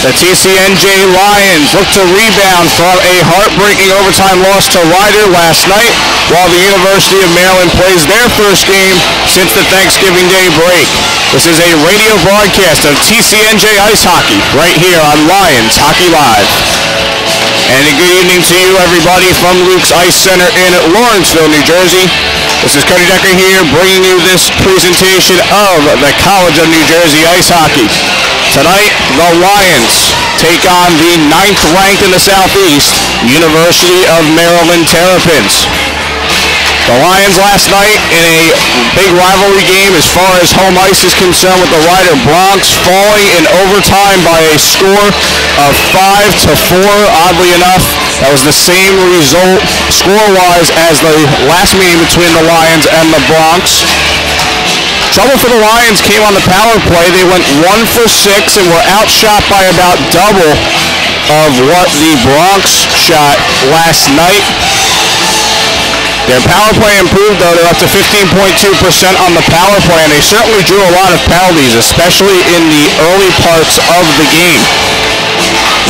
The TCNJ Lions look to rebound from a heartbreaking overtime loss to Ryder last night, while the University of Maryland plays their first game since the Thanksgiving Day break. This is a radio broadcast of TCNJ Ice Hockey right here on Lions Hockey Live. And a good evening to you, everybody, from Luke's Ice Center in Lawrenceville, New Jersey. This is Cody Decker here, bringing you this presentation of the College of New Jersey Ice Hockey. Tonight, the Lions take on the 9th ranked in the Southeast, University of Maryland Terrapins. The Lions last night in a big rivalry game as far as home ice is concerned, with the Ryder Bronx falling in overtime by a score of 5-4. Oddly enough, that was the same result score-wise as the last meeting between the Lions and the Bronx. Trouble for the Lions came on the power play. They went 1 for 6 and were outshot by about double of what the Bronx shot last night. Their power play improved, though. They're up to 15.2% on the power play, and they certainly drew a lot of penalties, especially in the early parts of the game.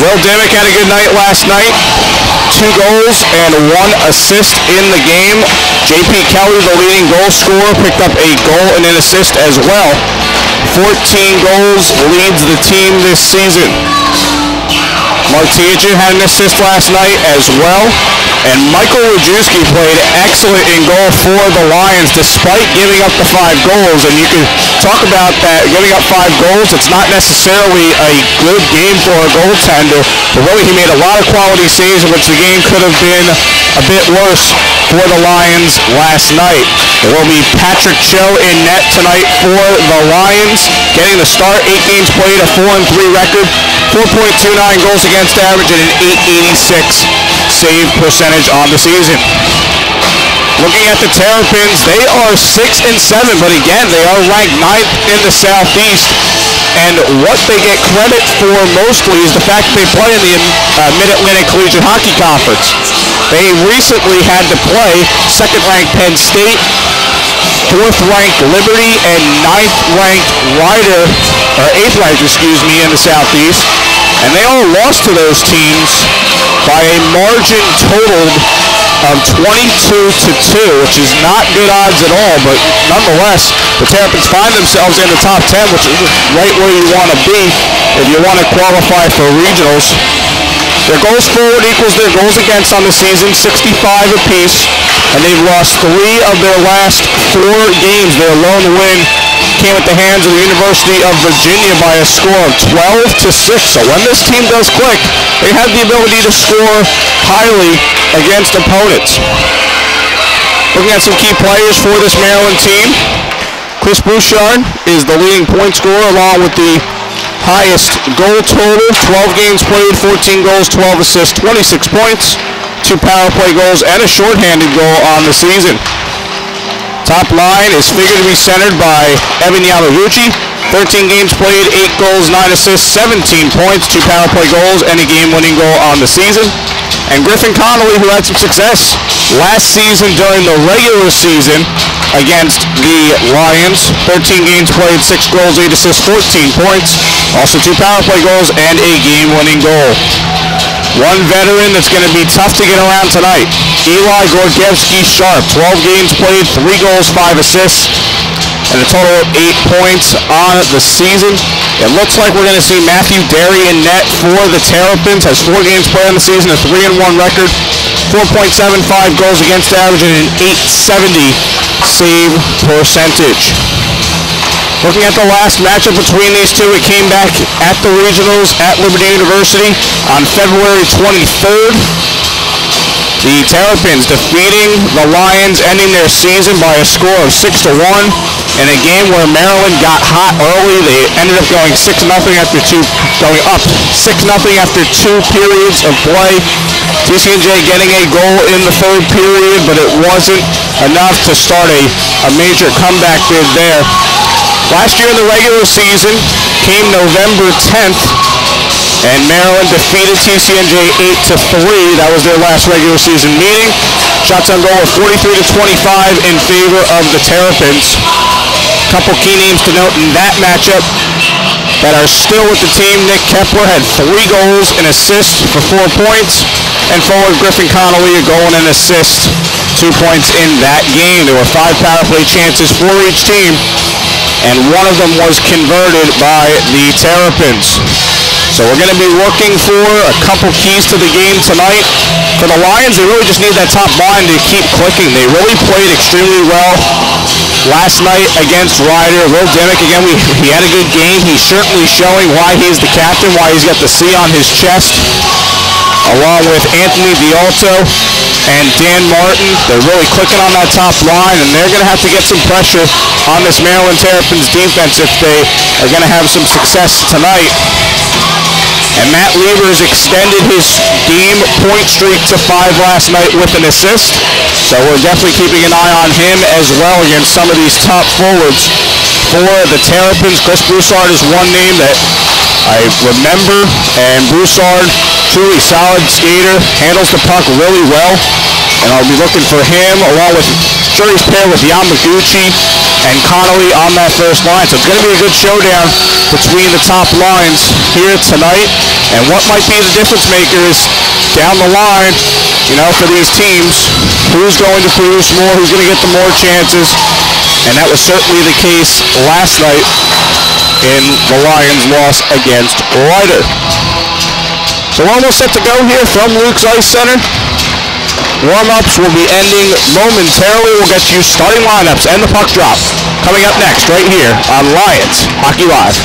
Will Dimmick had a good night last night. 2 goals and 1 assist in the game. J.P. Kelly, the leading goal scorer, picked up a goal and an assist as well. 14 goals leads the team this season. Martijan had an assist last night as well. And Michael Wojcicki played excellent in goal for the Lions despite giving up the 5 goals. And you can talk about that, giving up 5 goals. It's not necessarily a good game for a goaltender, but really he made a lot of quality saves in which the game could have been a bit worse for the Lions last night. There will be Patrick Cho in net tonight for the Lions, getting the start. 8 games played, a 4-3 record, 4.29 goals against average, and an .886 save percentage on the season. Looking at the Terrapins, they are 6-7, but again, they are ranked 9th in the Southeast. And what they get credit for mostly is the fact that they play in the Mid-Atlantic Collegiate Hockey Conference. They recently had to play 2nd-ranked Penn State, 4th-ranked Liberty, and 9th-ranked Ryder, or 8th-ranked, in the Southeast. And they all lost to those teams by a margin totaled of 22-2, which is not good odds at all, but nonetheless, the Terrapins find themselves in the top 10, which is right where you want to be if you want to qualify for regionals. Their goals forward equals their goals against on the season, 65 apiece, and they've lost 3 of their last 4 games. Their lone win came at the hands of the University of Virginia by a score of 12-6. So when this team does click, they have the ability to score highly against opponents. Looking at some key players for this Maryland team, Chris Bouchard is the leading point scorer along with the highest goal total. 12 games played, 14 goals, 12 assists, 26 points, 2 power play goals, and a shorthanded goal on the season. Top line is figured to be centered by Evan Yamaguchi. 13 games played, 8 goals, 9 assists, 17 points, 2 power play goals, and a game-winning goal on the season. And Griffin Connolly, who had some success last season during the regular season against the Lions. 13 games played, 6 goals, 8 assists, 14 points. Also 2 power play goals and a game-winning goal. One veteran that's going to be tough to get around tonight, Eli Gorgievsky-Sharp. 12 games played, 3 goals, 5 assists, and a total of 8 points on the season. It looks like we're going to see Matthew Derry in net for the Terrapins. Has 4 games played on the season, a 3-1 record, 4.75 goals against average, and an .870 save percentage. Looking at the last matchup between these two, it came back at the regionals at Liberty University on February 23rd. The Terrapins defeating the Lions, ending their season by a score of 6-1 in a game where Maryland got hot early. They ended up going 6-0 after 2 periods of play. TCNJ getting a goal in the 3rd period, but it wasn't enough to start a major comeback bid there. Last year in the regular season came November 10th, and Maryland defeated TCNJ 8-3. That was their last regular season meeting. Shots on goal were 43-25 in favor of the Terrapins. Couple key names to note in that matchup. that are still with the team. Nick Kepler had 3 goals and assists for 4 points. And forward Griffin Connolly a goal and an assist, 2 points in that game. There were 5 power play chances for each team, and one of them was converted by the Terrapins. So we're going to be looking for a couple keys to the game tonight. For the Lions, they really just need that top line to keep clicking. They really played extremely well last night against Ryder. Will Dimmick, again, he had a good game. He's certainly showing why he's the captain, why he's got the C on his chest, along with Anthony Vialto and Dan Martin. They're really clicking on that top line, and they're going to have to get some pressure on this Maryland Terrapins defense if they are going to have some success tonight. And Matt Levers extended his game point streak to 5 last night with an assist. So we're definitely keeping an eye on him as well against some of these top forwards for the Terrapins. Chris Broussard is one name that I remember, and Broussard, truly solid skater, handles the puck really well. And I'll be looking for him along with Shuri's pair with Yamaguchi and Connolly on that first line. So it's going to be a good showdown between the top lines here tonight. And what might be the difference makers down the line, you know, for these teams, who's going to produce more, who's going to get the more chances. And that was certainly the case last night in the Lions' loss against Ryder. So we're almost set to go here from Luke's Ice Center. Warm-ups will be ending momentarily. We'll get you starting lineups and the puck drop coming up next right here on Lions Hockey Live.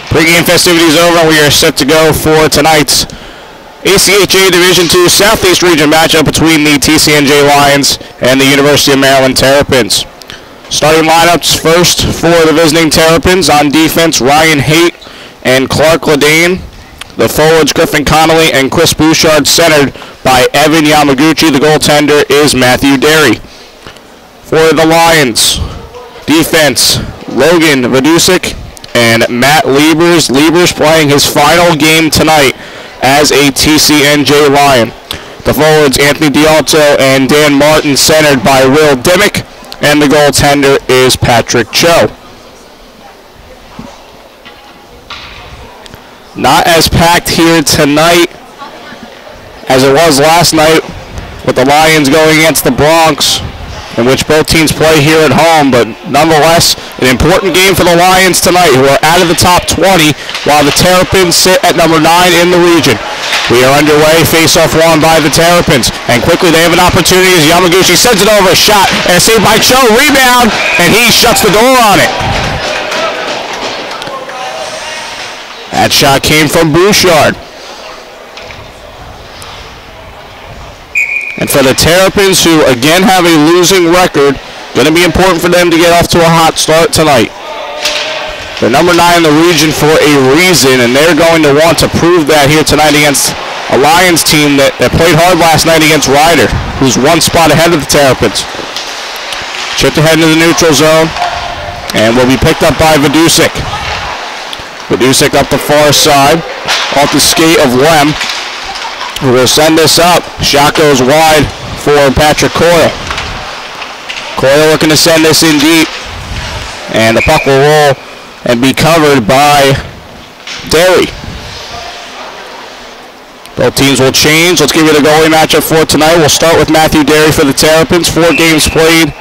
Pre-game festivities over, and we are set to go for tonight's ACHA Division II Southeast Region matchup between the TCNJ Lions and the University of Maryland Terrapins. Starting lineups first for the visiting Terrapins. On defense, Ryan Haight and Clark Ledane. The forwards, Griffin Connolly and Chris Bouchard, centered by Evan Yamaguchi. The goaltender is Matthew Derry. For the Lions, defense, Logan Vidusik and Matt Liebers. Liebers playing his final game tonight as a TCNJ Lion. The forwards, Anthony D'Alto and Dan Martin, centered by Will Dimmick, and the goaltender is Patrick Cho. Not as packed here tonight as it was last night, with the Lions going against the Bronx, in which both teams play here at home, but nonetheless, an important game for the Lions tonight, who are out of the top 20, while the Terrapins sit at number 9 in the region. We are underway, face-off won by the Terrapins, and quickly they have an opportunity as Yamaguchi sends it over, a shot, and a save by Cho, rebound, and he shuts the door on it. That shot came from Bouchard. And for the Terrapins, who again have a losing record, going to be important for them to get off to a hot start tonight. They're number 9 in the region for a reason, and they're going to want to prove that here tonight against a Lions team that played hard last night against Ryder, who's one spot ahead of the Terrapins. Chipped ahead into the neutral zone, and will be picked up by Vidusik. Vidusik up the far side, off the skate of Lem, who will send this up. Shot goes wide for Patrick Coyle. Coyle looking to send this in deep, and the puck will roll and be covered by Derry. Both teams will change. Let's give you the goalie matchup for tonight. We'll start with Matthew Derry for the Terrapins. 4 games played,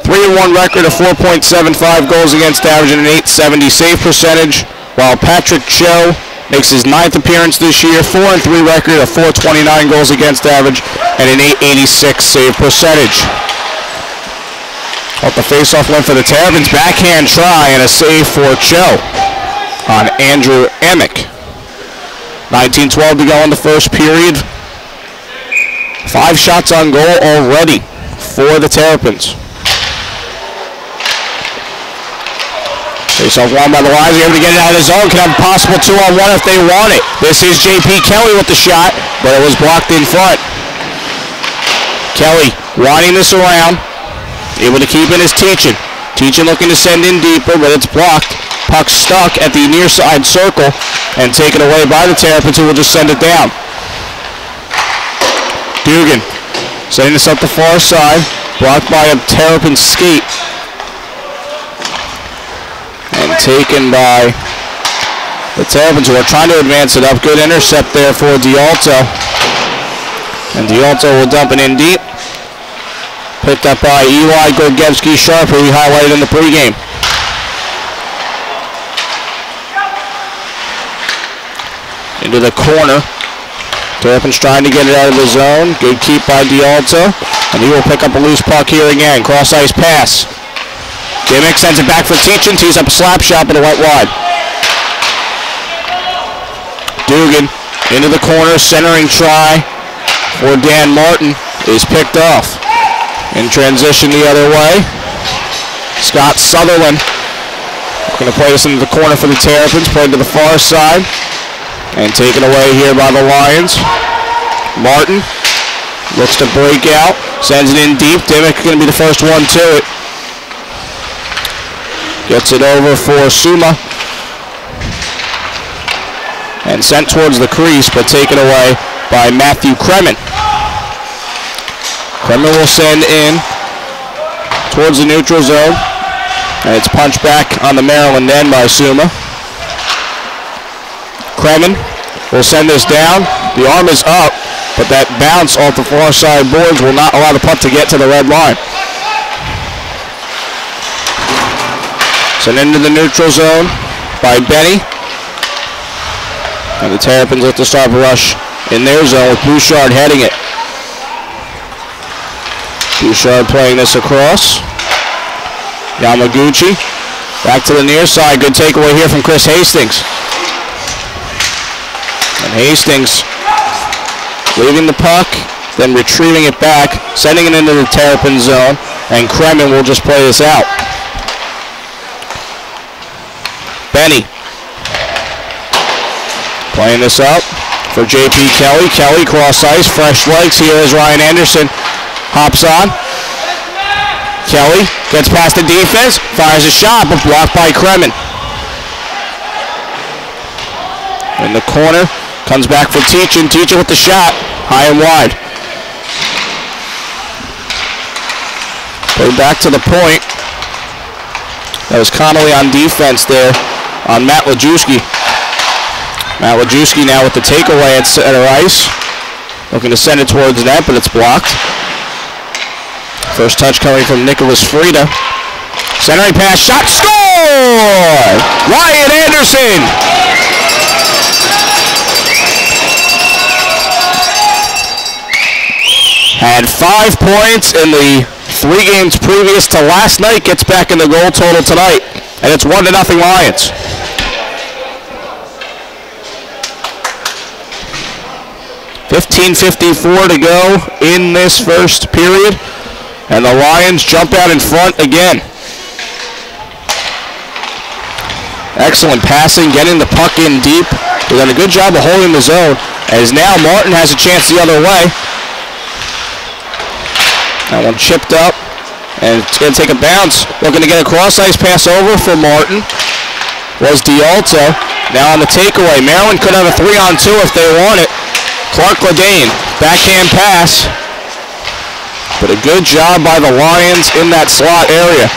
3-1 record, a 4.75 goals against average, and an .870 save percentage, while Patrick Cho makes his 9th appearance this year, 4-3 record, a 429 goals against average, and an .886 save percentage. Off the face-off win for the Terrapins, backhand try and a save for Cho on Andrew Emick. 19:12 to go in the first period. 5 shots on goal already for the Terrapins. Face-off won by the Lions. They're able to get it out of the zone. Can have a possible 2-on-1 if they want it. This is J.P. Kelly with the shot, but it was blocked in front. Kelly winding this around, able to keep in his Teachin. Teachin looking to send in deeper, but it's blocked. Puck stuck at the near side circle and taken away by the Terrapins, who will just send it down. Dugan sending this up the far side, blocked by a Terrapin skate. And taken by the Terrapins, who are trying to advance it up. Good intercept there for D'Alto. And D'Alto will dump it in deep. Picked up by Eli Gorgevsky-Sharp, who we highlighted in the pregame. Into the corner. Terrapins trying to get it out of the zone. Good keep by D'Alto. And he will pick up a loose puck here again. Cross-ice pass. Dimmick sends it back for Teachin. Tees up a slap shot, but it went wide. Dugan into the corner. Centering try for Dan Martin is picked off. In transition the other way, Scott Sutherland going to play this into the corner for the Terrapins. Played to the far side and taken away here by the Lions. Martin looks to break out, sends it in deep. Dimmick going to be the first one to it. Gets it over for Suma and sent towards the crease, but taken away by Matthew Kremen. Kremen will send in towards the neutral zone, and it's punched back on the Maryland end by Suma. Kremen will send this down. The arm is up, but that bounce off the far side boards will not allow the puck to get to the red line. Sent into the neutral zone by Benny. And the Terrapins look to start a rush in their zone with Bouchard heading it. Bouchard playing this across. Yamaguchi back to the near side. Good takeaway here from Chris Hastings. And Hastings leaving the puck, then retrieving it back, sending it into the Terrapin zone, and Kremen will just play this out. Benny playing this up for J.P. Kelly. Kelly cross ice, fresh legs. Here is Ryan Anderson. Hops on. Kelly gets past the defense, fires a shot, but blocked by Kremen. In the corner, comes back for Teachin. Teachin with the shot, high and wide. Played back to the point. That was Connolly on defense there on Matt Lajewski. Matt Lajewski now with the takeaway at center ice. Looking to send it towards the net, but it's blocked. First touch coming from Nicholas Frieda. Centering pass, shot, score! Ryan Anderson! Had 5 points in the 3 games previous to last night. Gets back in the goal total tonight. And it's 1-0 Lions. $15:54 to go in this first period. And the Lions jump out in front again. Excellent passing, getting the puck in deep. They've done a good job of holding the zone. As now Martin has a chance the other way. That one chipped up, and it's going to take a bounce. Looking to get a cross-ice pass over for Martin was D'Alto. Now on the takeaway, Maryland could have a 3-on-2 if they want it. Clark Ledane, backhand pass. But a good job by the Lions in that slot area.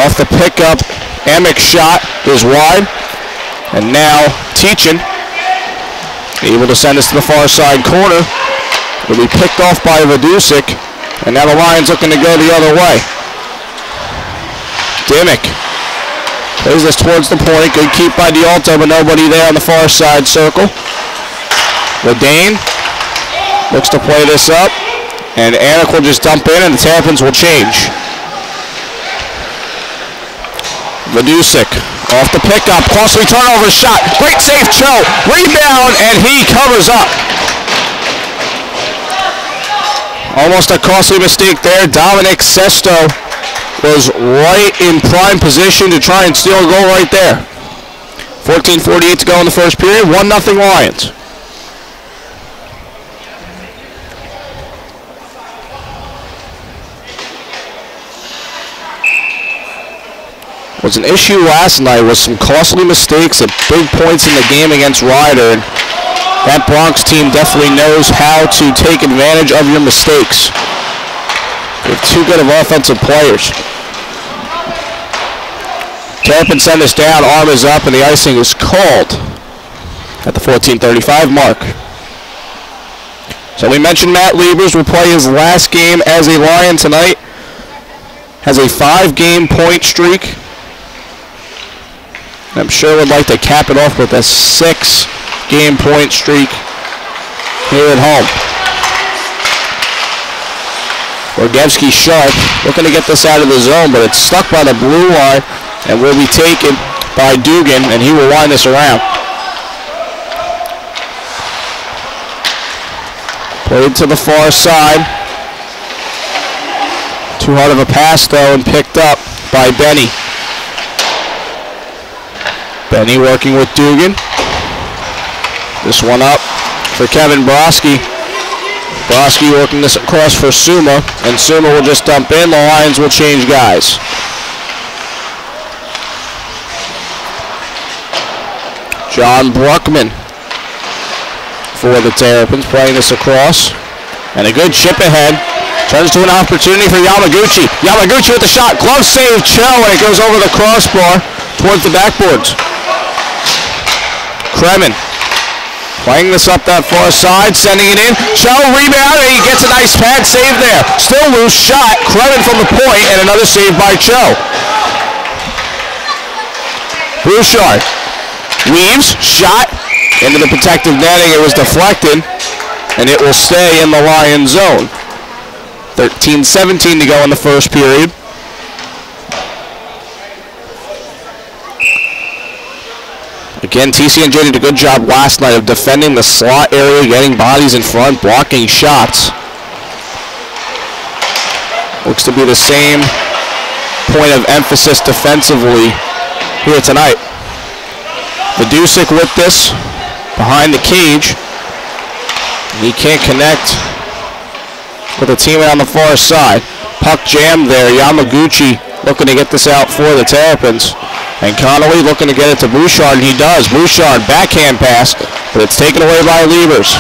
Off the pickup, Amick's shot is wide. And now Teachin able to send us to the far side corner. Will be picked off by Vidusic, and now the Lions looking to go the other way. Dimmick plays this towards the point. Good keep by D'Alto, but nobody there on the far side circle. Ledane looks to play this up, and Amick will just dump in, and the Terrapins will change. Vidusic off the pickup, costly turnover shot. Great save, Cho. Rebound, and he covers up. Almost a costly mistake there. Dominic Sesto was right in prime position to try and steal a goal right there. 14:48 to go in the first period. 1-0 Lions. Was an issue last night with some costly mistakes at big points in the game against Ryder. And that Bronx team definitely knows how to take advantage of your mistakes. They have too good of offensive players. Terrapin send us down, arm is up, and the icing is called at the 14:35 mark. So we mentioned Matt Liebers will play his last game as a Lion tonight. Has a 5-game point streak. I'm sure would like to cap it off with a 6-game point streak here at home. Orgevsky sharp, looking to get this out of the zone, but it's stuck by the blue line and will be taken by Dugan, and he will wind this around. Played to the far side. Too hard of a pass, though, and picked up by Benny. Benny working with Dugan. This one up for Kevin Broski. Broski working this across for Suma, and Suma will just dump in. The Lions will change guys. John Bruckman for the Terrapins, playing this across. And a good chip ahead. Turns to an opportunity for Yamaguchi. Yamaguchi with the shot. Glove save, Cho, and it goes over the crossbar towards the backboards. Kremen playing this up that far side, sending it in. Cho rebound, and he gets a nice pad save there. Still loose shot. Kremen from the point, and another save by Cho. Bouchard weaves, shot into the protective netting. It was deflected, and it will stay in the Lion zone. 13:17 to go in the first period. A Again, TCNJ did a good job last night of defending the slot area, getting bodies in front, blocking shots. Looks to be the same point of emphasis defensively here tonight. Vidusik with this, behind the cage. He can't connect with a teammate on the far side. Puck jammed there. Yamaguchi looking to get this out for the Terrapins. And Connolly looking to get it to Bouchard, and he does. Bouchard, backhand pass, but it's taken away by Liebers.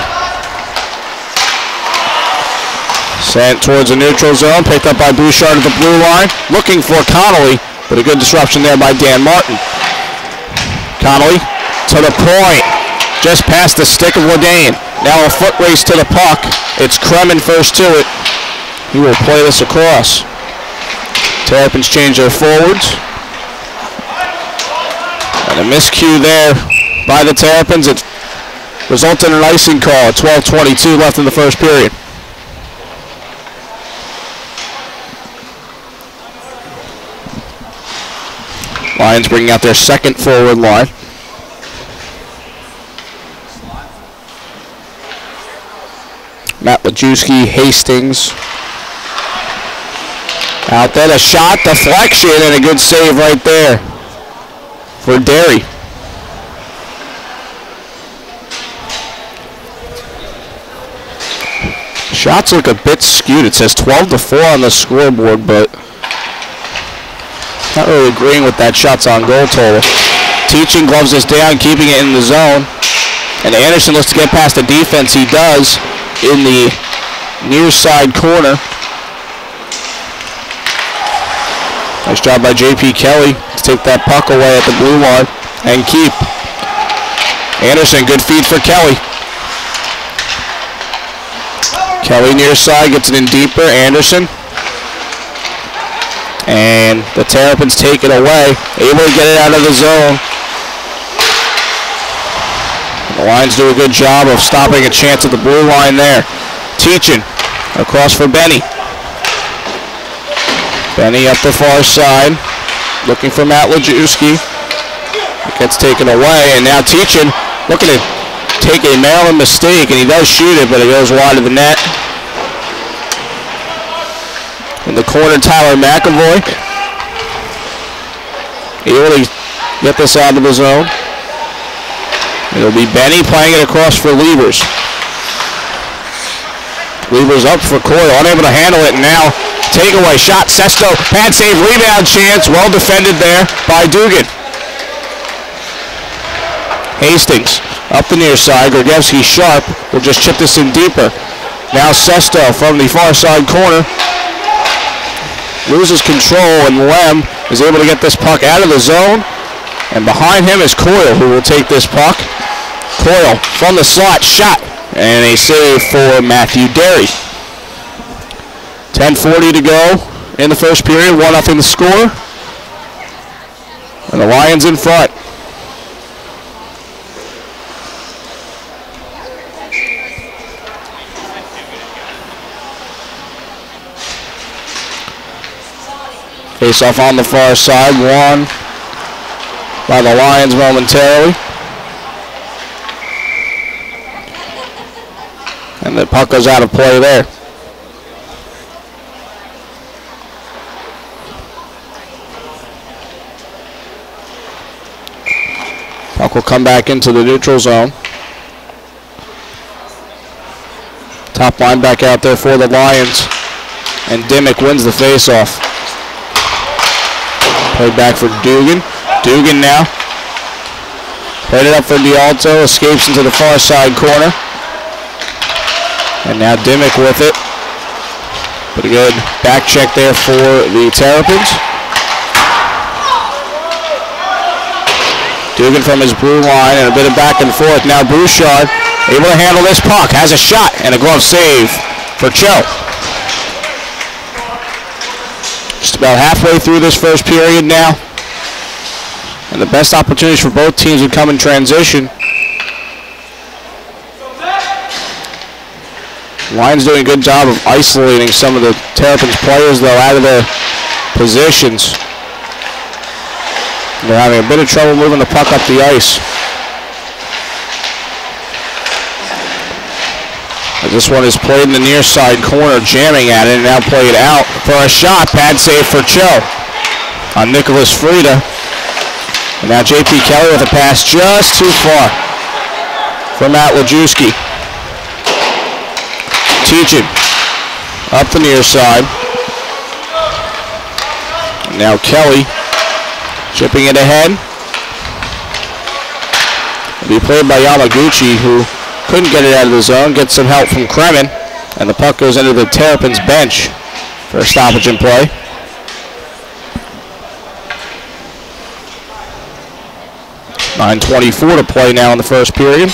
Sent towards the neutral zone, picked up by Bouchard at the blue line. Looking for Connolly, but a good disruption there by Dan Martin. Connolly to the point, just past the stick of Ledane. Now a foot race to the puck. It's Kremen first to it. He will play this across. Terrapins change their forwards. And a miscue there by the Terrapins. It resulted in an icing call at 12:22 left in the first period. Lions bringing out their second forward line. Matt Lajewski, Hastings. Out there, a shot, deflection, and a good save right there for Derry. Shots look a bit skewed. It says 12-4 on the scoreboard, but not really agreeing with that shots on goal total. Teaching gloves this down, keeping it in the zone. And Anderson looks to get past the defense. He does in the near side corner. Nice job by J.P. Kelly to take that puck away at the blue line and keep. Anderson, good feed for Kelly. Kelly near side, gets it in deeper. Anderson. And the Terrapins take it away. Able to get it out of the zone. The Lions do a good job of stopping a chance at the blue line there. Teaching across for Benny. Benny up the far side, looking for Matt Lajewski. It gets taken away, and now Teaching looking to take a Maryland mistake, and he does shoot it, but it goes wide of the net. In the corner, Tyler McAvoy. Able to get this out of the zone. It'll be Benny playing it across for Liebers. Liebers up for Coyle, unable to handle it, and now takeaway shot. Sesto, pad save, rebound chance, well defended there by Dugan. Hastings up the near side. Gorgevsky sharp will just chip this in deeper. Now Sesto from the far side corner loses control, and Lem is able to get this puck out of the zone. And behind him is Coyle, who will take this puck. Coyle from the slot, shot, and a save for Matthew Derry. 10:40 to go in the first period, 1-0 the score. And the Lions in front. Face off on the far side, won by the Lions momentarily. And the puck goes out of play there. Puck will come back into the neutral zone. Top line back out there for the Lions. And Dimmick wins the face-off. Played back for Dugan. Dugan now. Played it up for D'Alto. Escapes into the far side corner. And now Dimmick with it. Pretty good back check there for the Terrapins. Dugan from his blue line and a bit of back and forth. Now Bouchard able to handle this puck. Has a shot and a glove save for Cho. Just about halfway through this first period now. And the best opportunities for both teams would come in transition. Lions doing a good job of isolating some of the Terrapins players, though, out of their positions. They're having a bit of trouble moving the puck up the ice. This one is played in the near side corner, jamming at it, and now played out for a shot. Bad save for Cho on Nicholas Frida. And now J.P. Kelly with a pass just too far from Matt Lajewski. Teachin up the near side. And now Kelly chipping it ahead. It'll be played by Yamaguchi, who couldn't get it out of the zone, gets some help from Kremen, and the puck goes into the Terrapins bench for a stoppage in play. .9:24 to play now in the first period.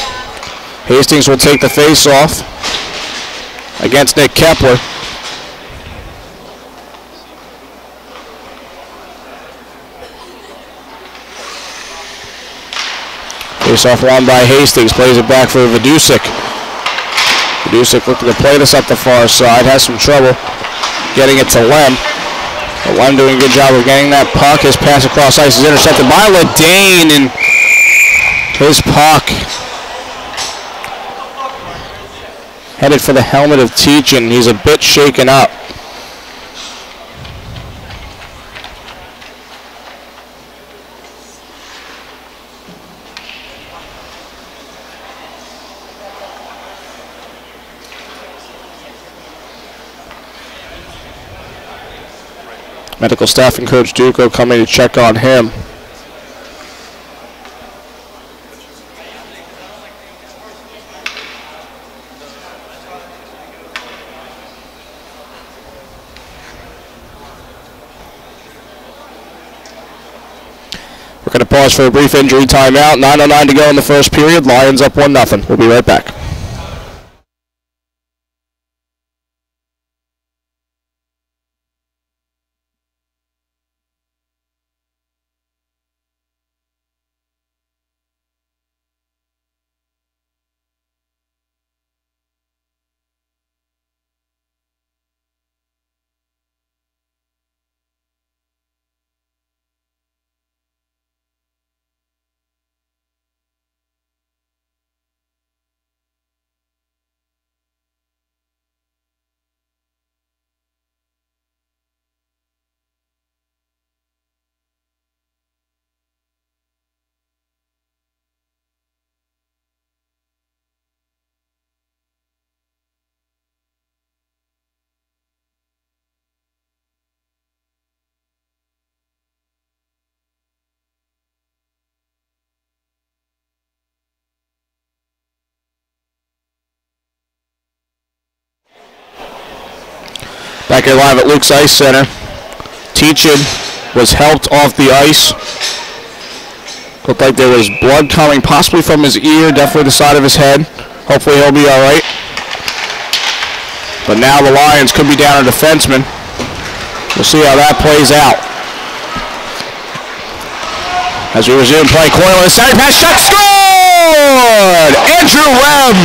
Hastings will take the face-off against Nick Kepler. Face-off won by Hastings, plays it back for Vidusik. Vidusik looking to play this up the far side, has some trouble getting it to Lem. But Lem doing a good job of getting that puck. His pass across ice is intercepted by Ledane, and his puck headed for the helmet of Teachin. He's a bit shaken up. Medical staff and Coach Duco coming to check on him. We're going to pause for a brief injury timeout. 9:09 to go in the first period. Lions up 1-0. We'll be right back. Back here live at Luke's Ice Center. Teachin was helped off the ice. Looked like there was blood coming possibly from his ear, definitely the side of his head. Hopefully he'll be all right. But now the Lions could be down a defenseman. We'll see how that plays out. As we resume play, Coyle in the center pass, shot, scored! Andrew Webb!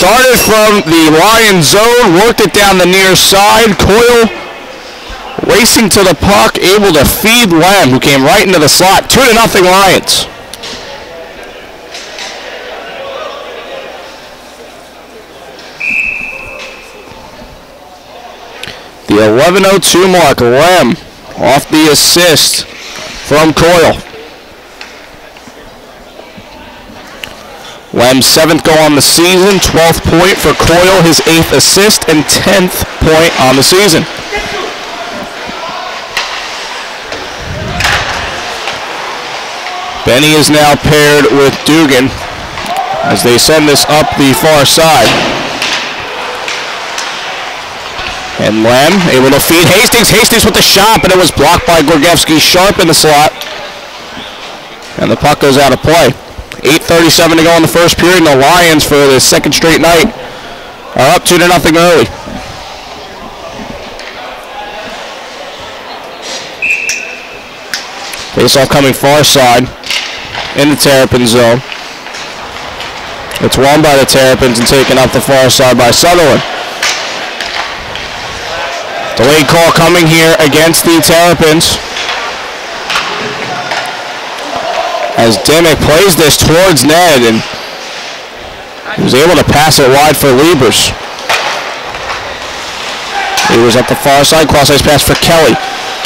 Started from the Lion zone, worked it down the near side. Coyle racing to the puck, able to feed Lem, who came right into the slot. 2-0 Lions. The 11:02 mark, Lem off the assist from Coyle. Lem's 7th goal on the season, 12th point for Coyle, his 8th assist, and 10th point on the season. Benny is now paired with Dugan as they send this up the far side. And Lem able to feed Hastings. Hastings with the shot, but it was blocked by Gorgevsky. Sharp in the slot. And the puck goes out of play. 8:37 to go in the first period, and the Lions, for the second straight night, are up 2-0 early. Face-off coming far side in the Terrapin zone. It's won by the Terrapins and taken up the far side by Sutherland. Delayed call coming here against the Terrapins. as Dimmick plays this towards Ned, and he was able to pass it wide for Liebers. Liebers up the far side, cross-ice pass for Kelly.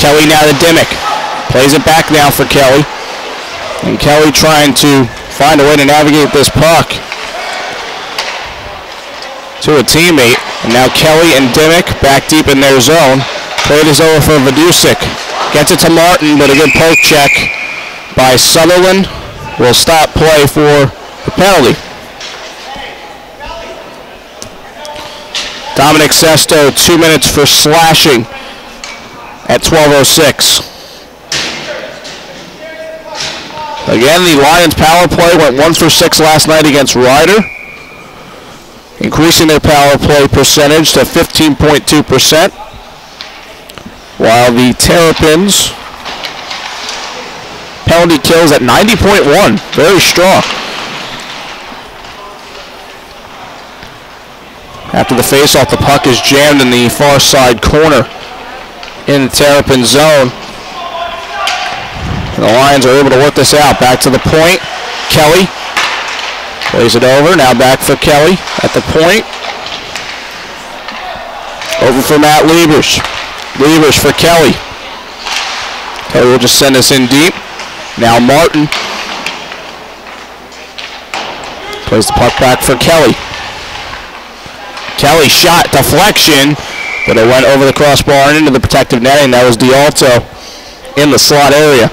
Kelly now to Dimmick. Plays it back now for Kelly. And Kelly trying to find a way to navigate this puck to a teammate. And now Kelly and Dimmick back deep in their zone. Play is over for Vidusik. Gets it to Martin, but a good poke check by Sutherland will stop play for the penalty. Dominic Sesto, 2 minutes for slashing at 12:06. Again, the Lions power play went 1 for 6 last night against Ryder, increasing their power play percentage to 15.2%, while the Terrapins penalty kills at 90.1, very strong. After the faceoff, the puck is jammed in the far side corner in the Terrapin zone. And the Lions are able to work this out. Back to the point. Kelly plays it over. Now back for Kelly at the point. Over for Matt Liebers. Liebers for Kelly. Kelly will just send us in deep. Now Martin plays the puck back for Kelly. Kelly shot, deflection, but it went over the crossbar and into the protective netting. That was D'Alto in the slot area.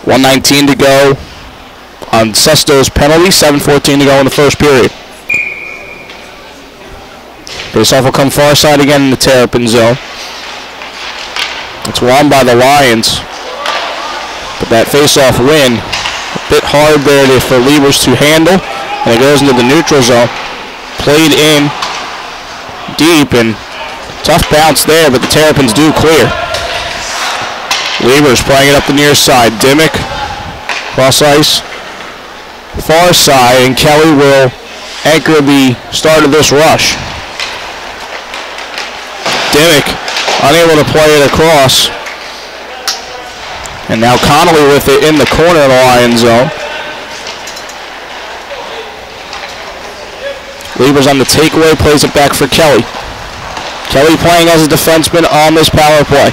1:19 to go on Sesto's penalty, 7:14 to go in the first period. Faceoff will come far side again in the Terrapin zone. It's won by the Lions, but that faceoff win, a bit hard there for Liebers to handle, and it goes into the neutral zone. Played in deep, and tough bounce there, but the Terrapins do clear. Liebers playing it up the near side. Dimmick, cross ice, far side, and Kelly will anchor the start of this rush. Dimmick unable to play it across. And now Connolly with it in the corner of the Lions zone. Liebers on the takeaway, plays it back for Kelly. Kelly playing as a defenseman on this power play.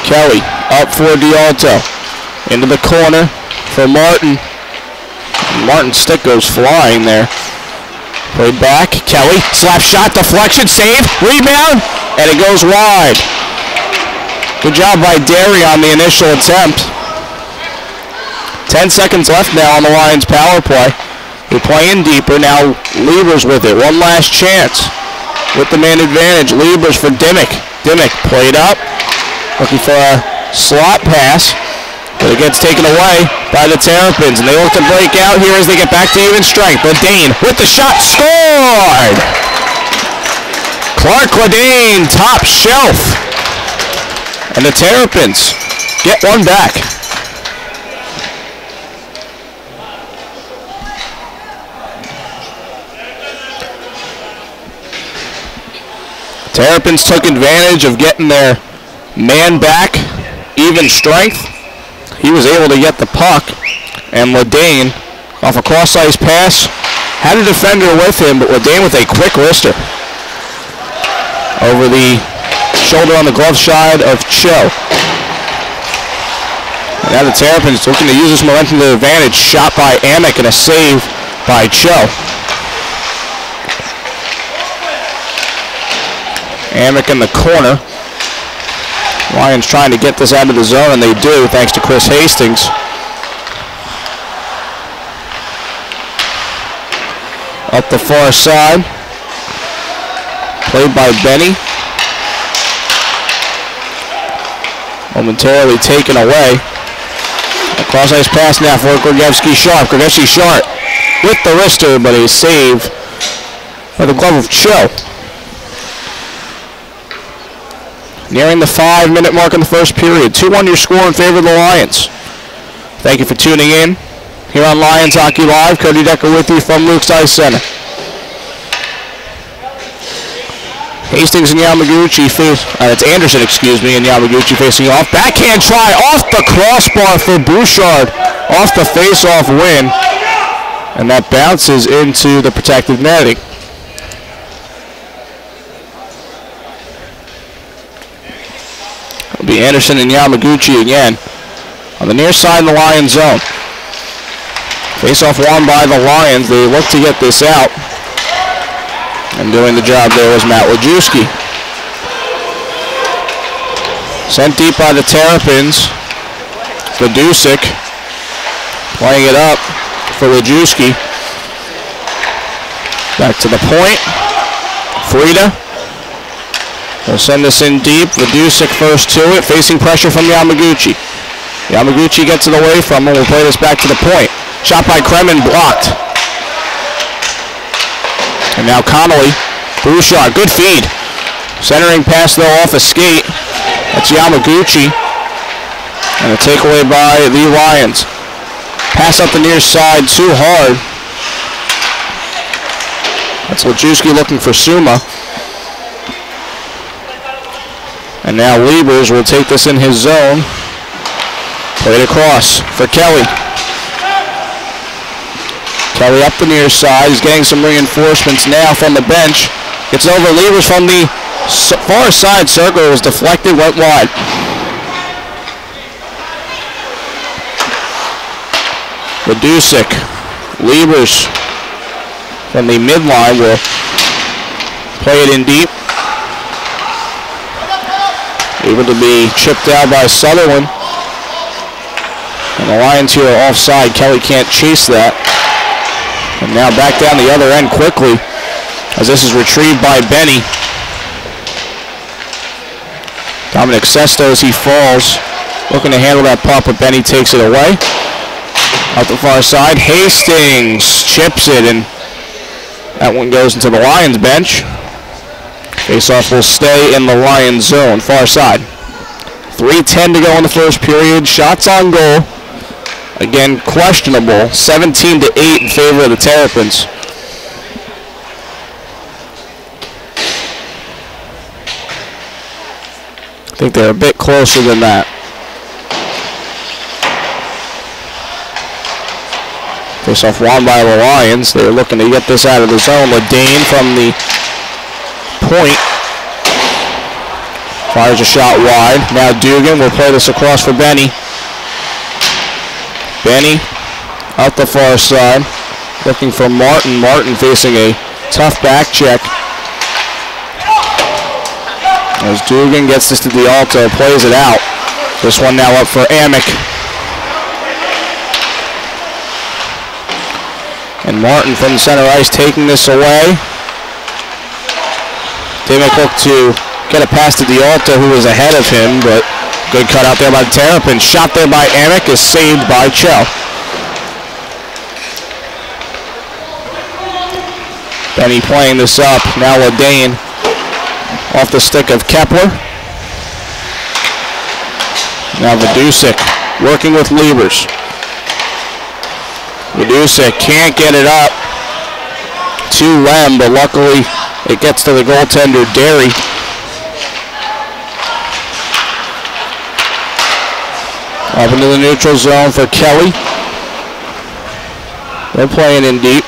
Kelly up for D'Alto. Into the corner for Martin. Martin's stick goes flying there. Played back. Kelly, slap shot, deflection, save, rebound, and it goes wide. Good job by Derry on the initial attempt. 10 seconds left now on the Lions power play. They're playing deeper. Now Liebers with it. One last chance with the man advantage. Liebers for Dimmick. Dimmick played up. Looking for a slot pass. But it gets taken away by the Terrapins. And they look to break out here as they get back to even strength. Ledane with the shot. Scored! Clark Ledane, top shelf. And the Terrapins get one back. Terrapins took advantage of getting their man back, even strength. He was able to get the puck, and Ledane, off a cross-ice pass, had a defender with him, but Ledane with a quick wrister over the shoulder on the glove side of Cho. And now the Terrapins looking to use this momentum to their advantage. Shot by Amick and a save by Cho. Amick in the corner. Lions trying to get this out of the zone, and they do, thanks to Chris Hastings. Up the far side. Played by Benny. Momentarily taken away. A cross-ice pass now for Grigevsky-Sharp. Grigevsky-Sharp with the wrister, but a save by the glove of Cho. Nearing the 5-minute mark in the first period. 2-1 your score in favor of the Lions. Thank you for tuning in here on Lions Hockey Live. Cody Decker with you from Luke's Ice Center. Hastings and Yamaguchi face, it's Anderson, excuse me, and Yamaguchi facing off. Backhand try off the crossbar for Bouchard, off the face-off win, and that bounces into the protected netting. It'll be Anderson and Yamaguchi again on the near side of the Lions zone. Face-off won by the Lions. They look to get this out. And doing the job there was Matt Lajewski. Sent deep by the Terrapins. Vidusik playing it up for Lajewski. Back to the point. Frida will send this in deep. Vidusik first to it, facing pressure from Yamaguchi. Yamaguchi gets it away from him. We'll play this back to the point. Shot by Kremen, blocked. And now Connolly, Bouchard, good feed. Centering pass though off a skate. That's Yamaguchi. And a takeaway by the Lions. Pass up the near side, too hard. That's Lajewski looking for Suma. And now Liebers will take this in his zone. Played across for Kelly. Kelly up the near side. He's getting some reinforcements now from the bench. Gets over Liebers from the far side circle. It was deflected, went wide. Vidusik, Liebers from the midline will play it in deep. Able to be chipped out by Sutherland. And the Lions here are offside. Kelly can't chase that. And now back down the other end quickly as this is retrieved by Benny. Dominic Sestos, he falls. Looking to handle that puck, but Benny takes it away. Out the far side, Hastings chips it, and that one goes into the Lions bench. Faceoff will stay in the Lions zone, far side. 3:10 to go in the first period. Shots on goal. Again, questionable. 17-8 in favor of the Terrapins. I think they're a bit closer than that. Face-off won by the Lions. They're looking to get this out of the zone. Ledane from the point. Fires a shot wide. Now Dugan will play this across for Benny. Benny out the far side. Looking for Martin. Martin facing a tough back check. As Dugan gets this to D'Alto, plays it out. This one now up for Amick. And Martin from the center ice taking this away. Dimick looked to get a pass to D'Alto, who was ahead of him, but good cut out there by the Terrapins. Shot there by Amick is saved by Chell. Benny playing this up. Now Ledane off the stick of Kepler. Now Vidusik working with Liebers. Vidusik can't get it up to Lem, but luckily it gets to the goaltender, Derry. Up into the neutral zone for Kelly. They're playing in deep.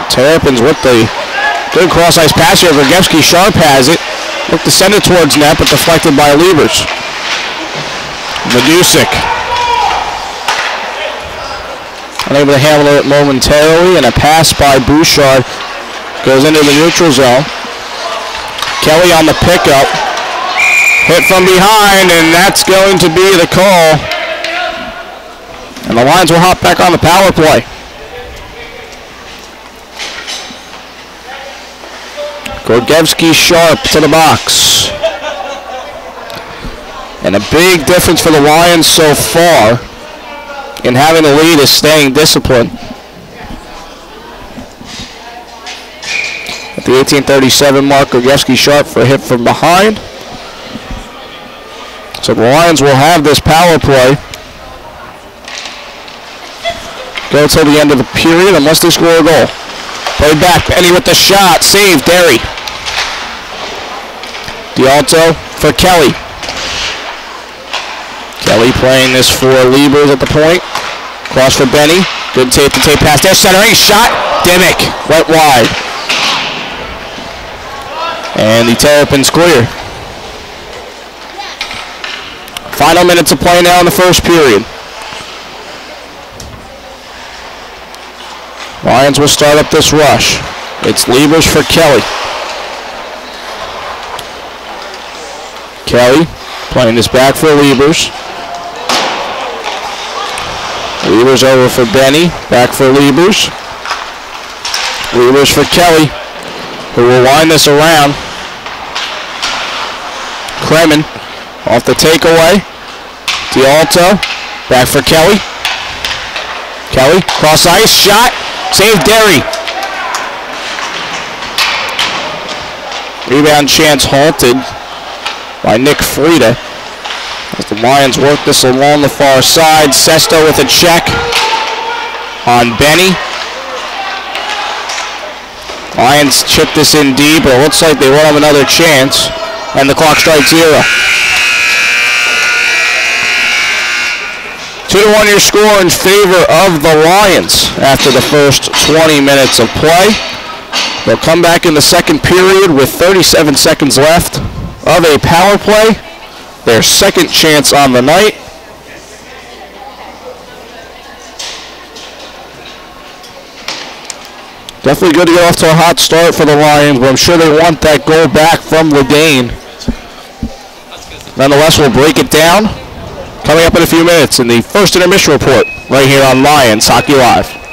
Terrapins with the good cross-ice pass here. Vergevsky Sharp has it. Look to send it towards net, but deflected by Liebers. Vidusik unable to handle it momentarily, and a pass by Bouchard goes into the neutral zone. Kelly on the pickup. Hit from behind, and that's going to be the call. And the Lions will hop back on the power play. Gorgevsky Sharp to the box. And a big difference for the Lions so far in having the lead is staying disciplined. At the 18:37 mark, Gorgevsky Sharp for a hit from behind. So the Lions will have this power play go until the end of the period unless they score a goal. Play back. Benny with the shot. Save. Derry. D'Alto for Kelly. Kelly playing this for Liebers at the point. Cross for Benny. Good tape-to-tape pass there. Centering shot. Dimmick went wide. And the Terrapins clear. Final minutes of play now in the first period. Lions will start up this rush. It's Liebers for Kelly. Kelly playing this back for Liebers. Liebers over for Benny. Back for Liebers. Liebers for Kelly, who will wind this around. Kremen off the takeaway. D'Alto back for Kelly. Kelly cross ice shot. Save Derry. Rebound chance halted by Nick Frieda as the Lions work this along the far side. Sesto with a check on Benny. Lions chip this in deep, but it looks like they will have another chance, and the clock strikes 0. 2-1 your score in favor of the Lions after the first 20 minutes of play. They'll come back in the second period with 37 seconds left of a power play. Their second chance on the night. Definitely good to get off to a hot start for the Lions, but I'm sure they want that goal back from Ledane. Nonetheless, we'll break it down coming up in a few minutes in the first intermission report right here on Lions Hockey Live.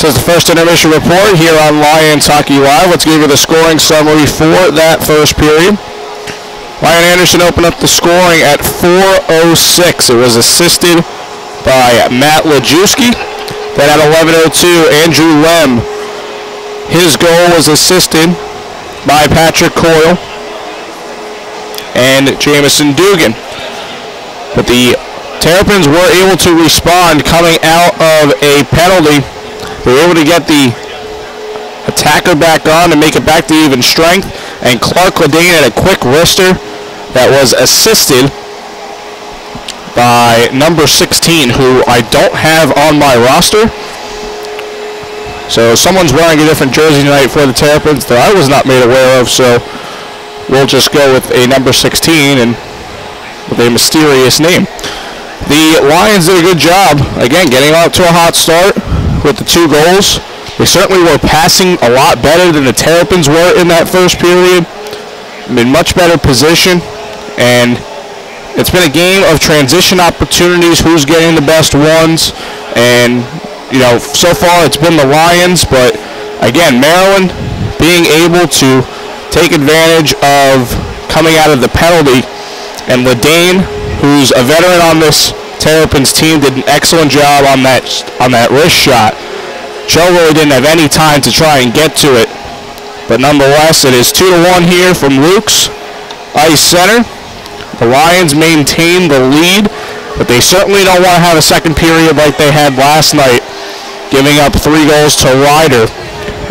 So it's the first intermission report here on Lions Hockey Live. Let's give you the scoring summary for that first period. Ryan Anderson opened up the scoring at 4:06. It was assisted by Matt Lajewski. Then at 11:02, Andrew Lem. His goal was assisted by Patrick Coyle and Jamison Dugan. But the Terrapins were able to respond coming out of a penalty. They were able to get the attacker back on and make it back to even strength. And Clark Ledane had a quick wrister that was assisted by number 16, who I don't have on my roster. So someone's wearing a different jersey tonight for the Terrapins that I was not made aware of, so we'll just go with a number 16 and with a mysterious name. The Lions did a good job, again, getting out to a hot start with the 2 goals. They certainly were passing a lot better than the Terrapins were in that first period. In much better position, and it's been a game of transition opportunities, who's getting the best ones, and you know, so far it's been the Lions, but again, Maryland being able to take advantage of coming out of the penalty, and Ledane, who's a veteran on this Terrapins team, did an excellent job on that wrist shot. Joe really didn't have any time to try and get to it, but nonetheless, it is 2-1 here from Luke's Ice Center. The Lions maintain the lead, but they certainly don't want to have a second period like they had last night, giving up 3 goals to Ryder.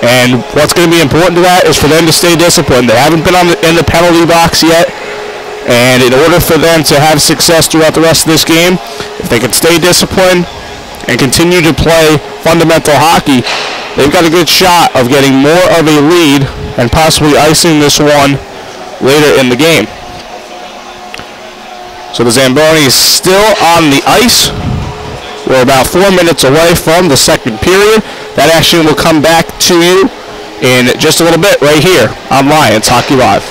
And what's going to be important to that is for them to stay disciplined. They haven't been in the penalty box yet, and in order for them to have success throughout the rest of this game, if they can stay disciplined and continue to play fundamental hockey, they've got a good shot of getting more of a lead and possibly icing this one later in the game. So the Zamboni is still on the ice. We're about 4 minutes away from the second period. That action will come back to you in just a little bit right here on Lions Hockey Live.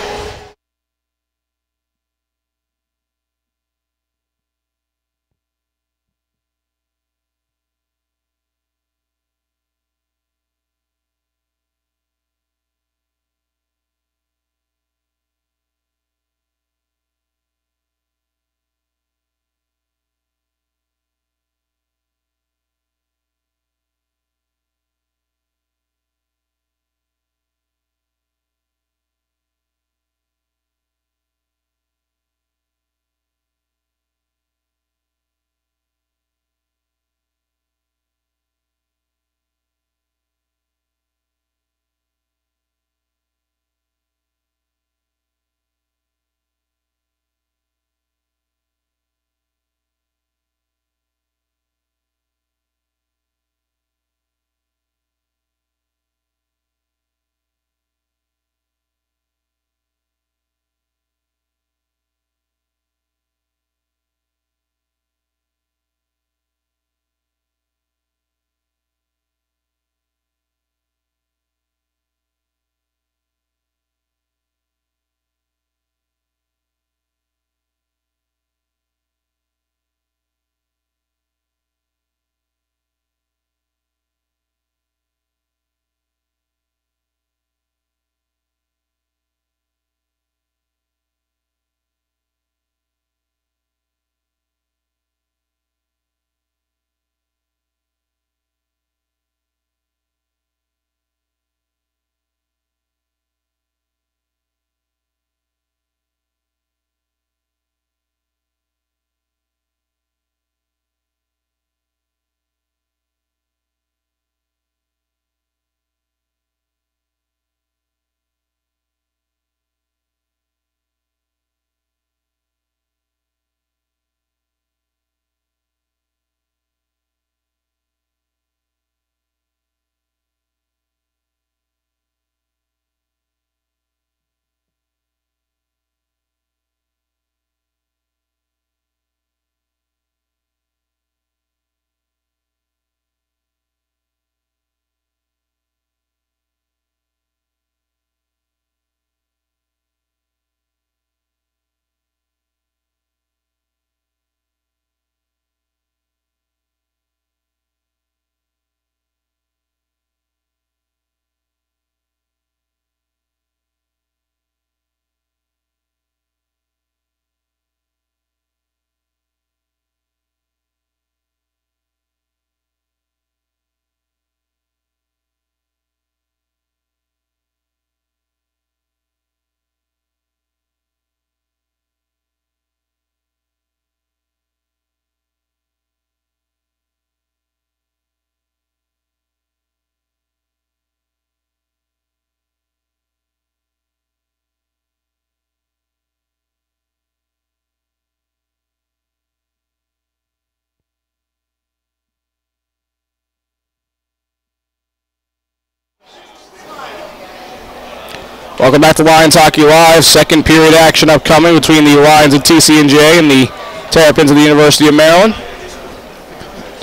Welcome back to Lions Hockey Live. Second period action upcoming between the Lions of TCNJ and the Terrapins of the University of Maryland.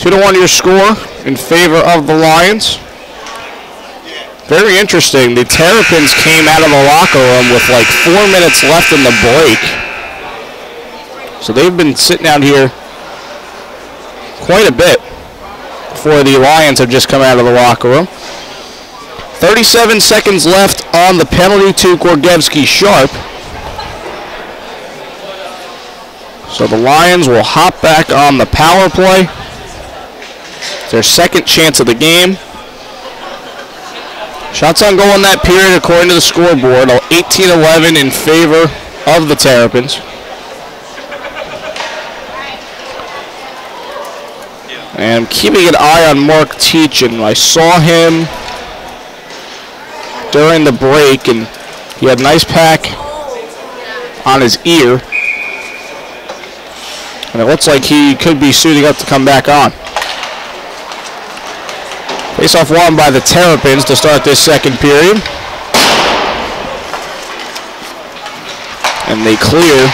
2-1 your score in favor of the Lions. Very interesting. The Terrapins came out of the locker room with like 4 minutes left in the break. So they've been sitting out here quite a bit before the Lions have just come out of the locker room. 37 seconds left on the penalty to Gorgevsky Sharp. So the Lions will hop back on the power play. It's their second chance of the game. Shots on goal in that period according to the scoreboard, 18-11 in favor of the Terrapins. And I'm keeping an eye on Mark Teachin. I saw him during the break, and he had a nice pack on his ear. And it looks like he could be suiting up to come back on. Face-off won by the Terrapins to start this second period. And they clear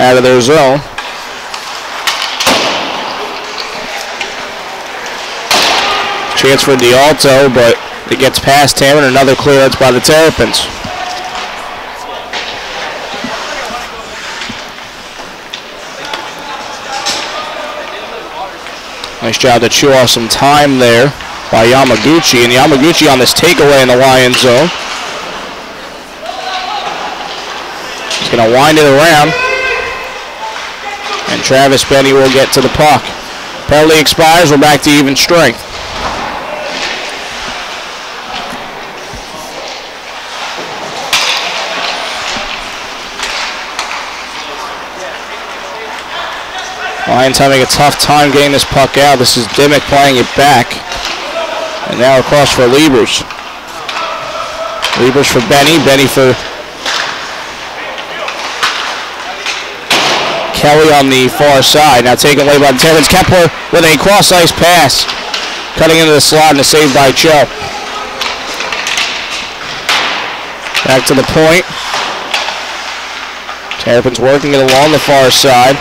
out of their zone. Chance for D'Alto, but it gets past him, and another clearance by the Terrapins. Nice job to chew off some time there by Yamaguchi, and Yamaguchi on this takeaway in the Lions zone. He's going to wind it around, and Travis Benny will get to the puck. Penalty expires, we're back to even strength. Lions having a tough time getting this puck out. This is Dimmick playing it back. And now across for Liebers. Liebers for Benny. Benny for Kelly on the far side. Now taken away by the Terrapins. Kepler with a cross-ice pass. Cutting into the slot and a save by Cho. Back to the point. Terrapins working it along the far side.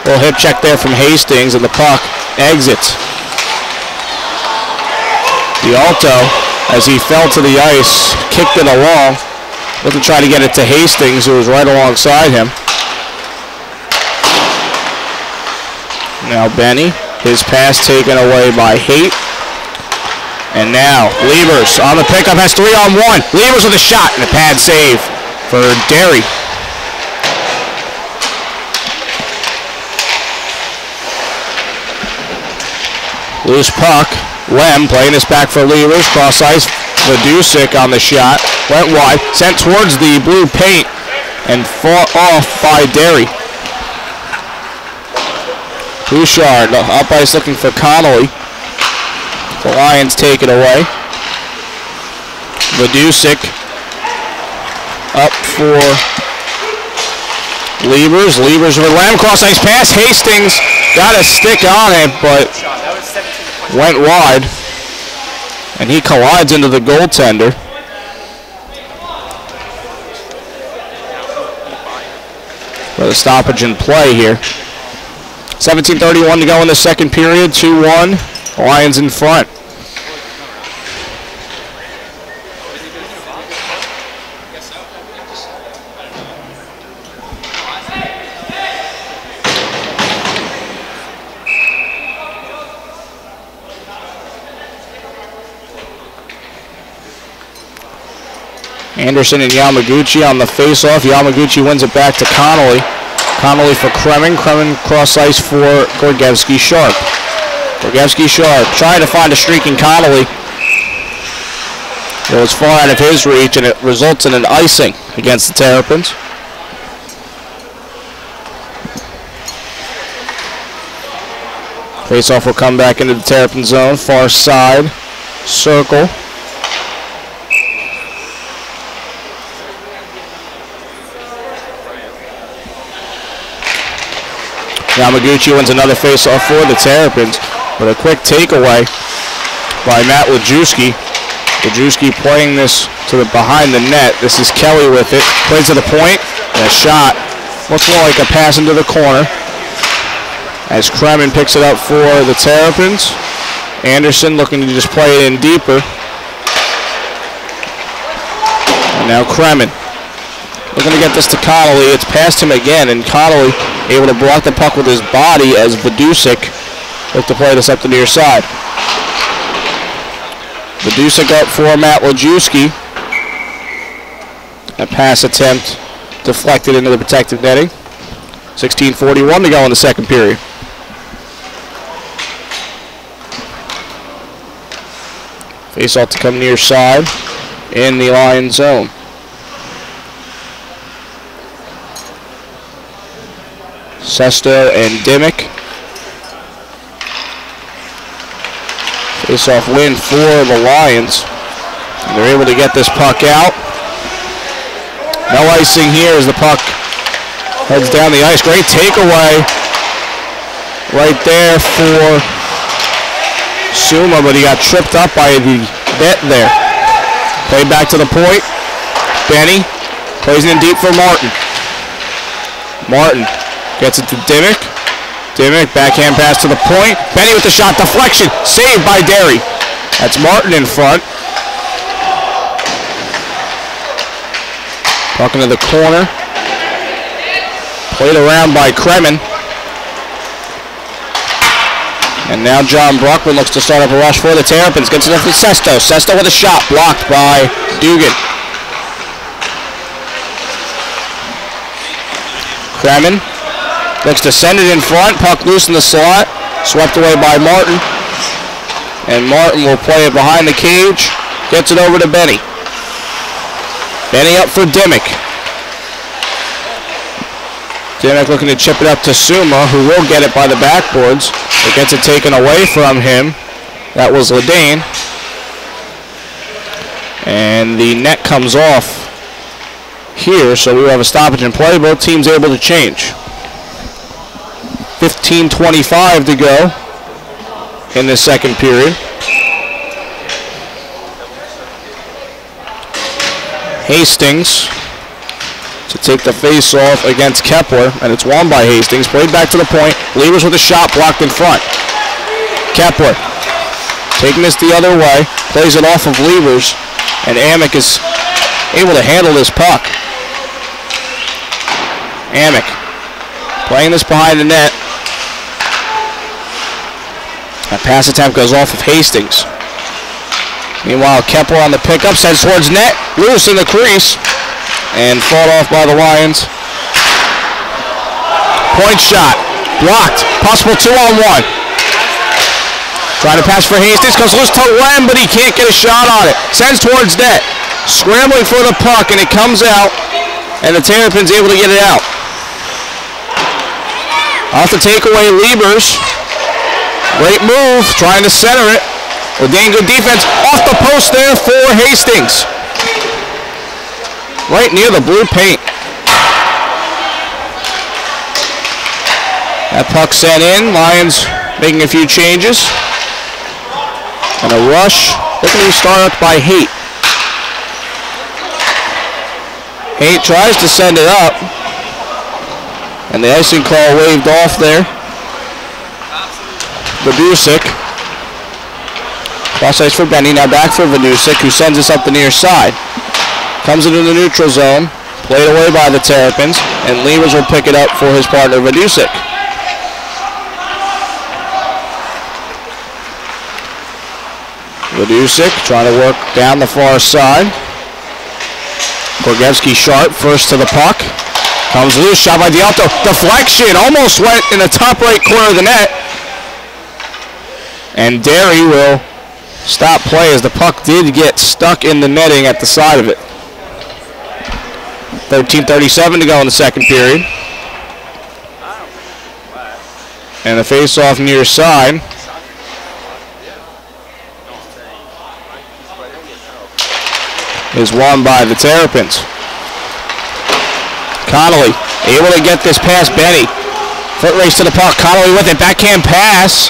Little hip check there from Hastings, and the puck exits. D'Alto, as he fell to the ice, kicked it along. Looking to try to get it to Hastings, who was right alongside him. Now Benny, his pass taken away by Haight. And now Liebers on the pickup, has 3-on-1. Liebers with a shot and a pad save for Derry. Loose puck. Lem playing this back for Liebers. Cross ice. Vidusik on the shot. Went wide. Sent towards the blue paint. And fought off by Derry. Bouchard up ice looking for Connolly. The Lions take it away. Vidusik up for Liebers. Liebers with Lem. Cross ice pass. Hastings got a stick on it, but went wide, and he collides into the goaltender. For the stoppage in play here. 17:31 to go in the second period. 2-1. Lions in front. Anderson and Yamaguchi on the face-off. Yamaguchi wins it back to Connolly. Connolly for Kremen. Kremen cross-ice for Gorgevsky Sharp. Gorgevsky Sharp trying to find a streaking Connolly. It was far out of his reach, and it results in an icing against the Terrapins. Face-off will come back into the Terrapin zone. Far side. Circle. Yamaguchi wins another face-off for the Terrapins, with a quick takeaway by Matt Lajewski. Lajewski playing this to to the behind the net. This is Kelly with it. Plays to the point. And a shot. Looks more like a pass into the corner. As Kremen picks it up for the Terrapins. Anderson looking to just play it in deeper. And now Kremen looking to get this to Connolly. It's past him again, and Connolly able to block the puck with his body as Vidusik look to play this up the near side. Vidusik up for Matt Lajewski. A pass attempt deflected into the protective netting. 16:41 to go in the second period. Face off to come near side in the Lion zone. Sesto and Dimmick. Face off win for the Lions. And they're able to get this puck out. No icing here as the puck heads down the ice. Great takeaway right there for Suma, but he got tripped up by the net there. Played back to the point. Benny plays it in deep for Martin. Martin gets it to Dimmick. Dimmick, backhand pass to the point. Benny with the shot, deflection, saved by Derry. That's Martin in front. Puck into the corner. Played around by Kremen. And now John Bruckman looks to start up a rush for the Terrapins. Gets it up to Sesto. Sesto with a shot, blocked by Dugan. Kremen looks to send it in front. Puck loose in the slot. Swept away by Martin. And Martin will play it behind the cage. Gets it over to Benny. Benny up for Dimmick. Dimmick looking to chip it up to Suma, who will get it by the backboards. It gets it taken away from him. That was Ledane. And the net comes off here, so we have a stoppage in play. Both teams able to change. 15:25 to go in the second period. Hastings to take the face-off against Kepler, and it's won by Hastings. Played back to the point. Levers with a shot blocked in front. Kepler taking this the other way. Plays it off of Levers, and Amick is able to handle this puck. Amick playing this behind the net. That pass attempt goes off of Hastings. Meanwhile, Kepler on the pickup, sends towards net, loose in the crease, and fought off by the Lions. Point shot, blocked, possible 2-on-1. Trying to pass for Hastings, comes loose to Lem, but he can't get a shot on it. Sends towards net, scrambling for the puck, and it comes out, and the Terrapins able to get it out. Off the takeaway, Liebers. Great move, trying to center it. Ledane, good defense, off the post there for Hastings. Right near the blue paint. That puck sent in, Lions making a few changes. And a rush, looking to start up by Haight. Haight tries to send it up. And the icing call waved off there. Vidusik. Cross ice for Benny, now back for Vidusik, who sends us up the near side. Comes into the neutral zone, played away by the Terrapins, and Levers will pick it up for his partner Vidusik. Vidusik trying to work down the far side. Gorgevsky sharp, first to the puck. Comes loose, shot by D'Alto. Deflection, almost went in the top right corner of the net. And Derry will stop play as the puck did get stuck in the netting at the side of it. 13:37 to go in the second period. And the face-off near side. Is won by the Terrapins. Connolly able to get this past Benny. Foot race to the puck. Connolly with it. Backhand pass.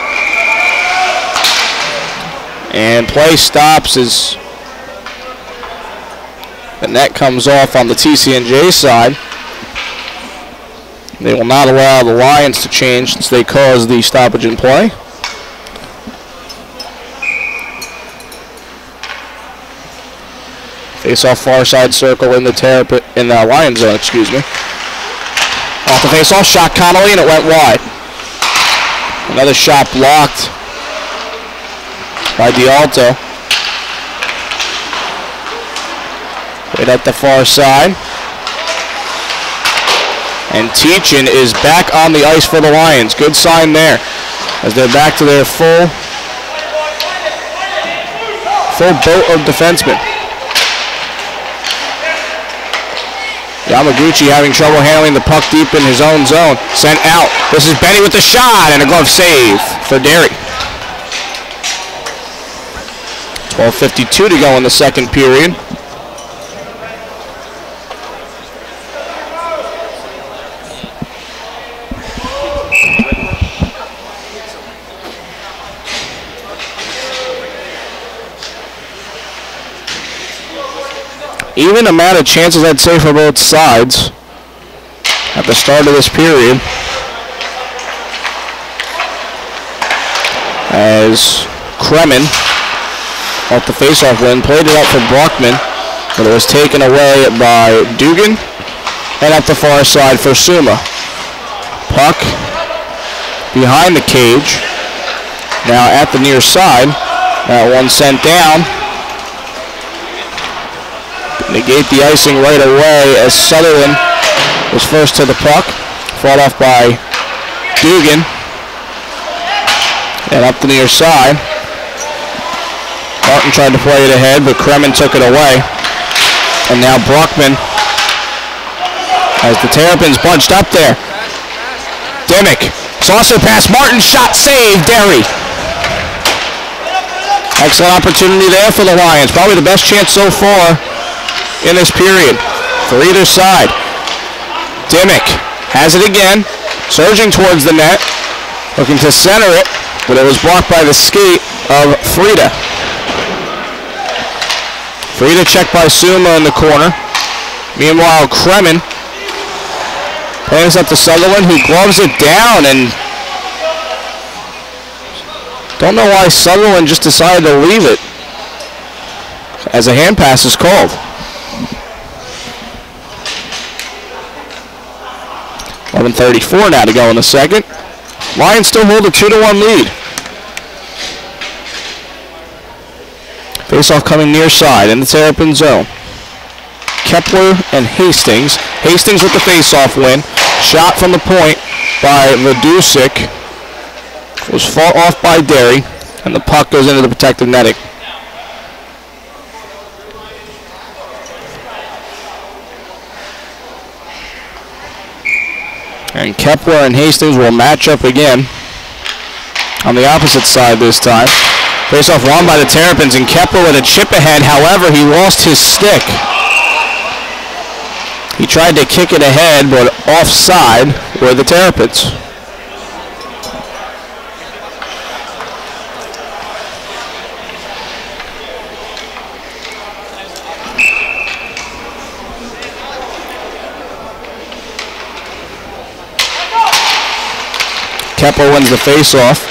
And play stops as The net comes off on the TCNJ side. They will not allow the Lions to change since they caused the stoppage in play. Face-off far side circle in the Lions zone, excuse me. Off the face-off, shot Connolly, and it went wide. Another shot blocked by D'Alto. Right at the far side. And Teachin is back on the ice for the Lions. Good sign there as they're back to their full boat of defensemen. Yamaguchi having trouble handling the puck deep in his own zone. Sent out. This is Benny with the shot and a glove save for Derry. 12:52 to go in the second period. Even amount of chances, I'd say, for both sides at the start of this period. As Kremen, off the faceoff win, played it up for Brockman, but it was taken away by Dugan, and up the far side for Suma. Puck behind the cage, now at the near side. That one sent down. Negate the icing right away as Sutherland was first to the puck. Fought off by Dugan. And up the near side. Martin tried to play it ahead, but Kremen took it away. And now Brockman, as the Terrapins bunched up there. Dimick, saucer pass, Martin, shot, save, Derry. Excellent opportunity there for the Lions. Probably the best chance so far in this period for either side. Dimick has it again, surging towards the net, looking to center it, but it was blocked by the skate of Frida. Frida checked by Suma in the corner. Meanwhile, Kremen plays up to Sutherland, who gloves it down, and don't know why Sutherland just decided to leave it as a hand pass is called. 11:34 now to go in the second. Lions still hold a 2-1 lead. Face-off coming near side in the Terrapin zone. Kepler and Hastings. Hastings with the face-off win. Shot from the point by Vidusik. Was fought off by Derry, and the puck goes into the protective netting. And Kepler and Hastings will match up again on the opposite side this time. Face-off won by the Terrapins, and Kepler with a chip ahead. However, he lost his stick. He tried to kick it ahead, but offside were the Terrapins. Kepler wins the face-off.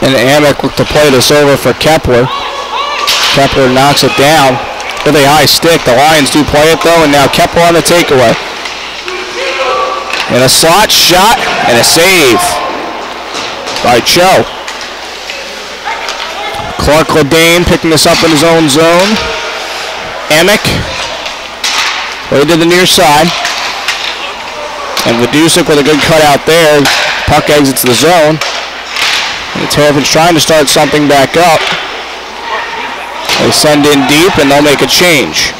And Amick looked to play this over for Kepler. Kepler knocks it down with a high stick. The Lions do play it though, and now Kepler on the takeaway. And a slot shot and a save by Cho. Clark Ledane picking this up in his own zone. Amick played to the near side. And Vidusik with a good cutout there. Puck exits the zone. And the Terrapins trying to start something back up. They send in deep and they'll make a change.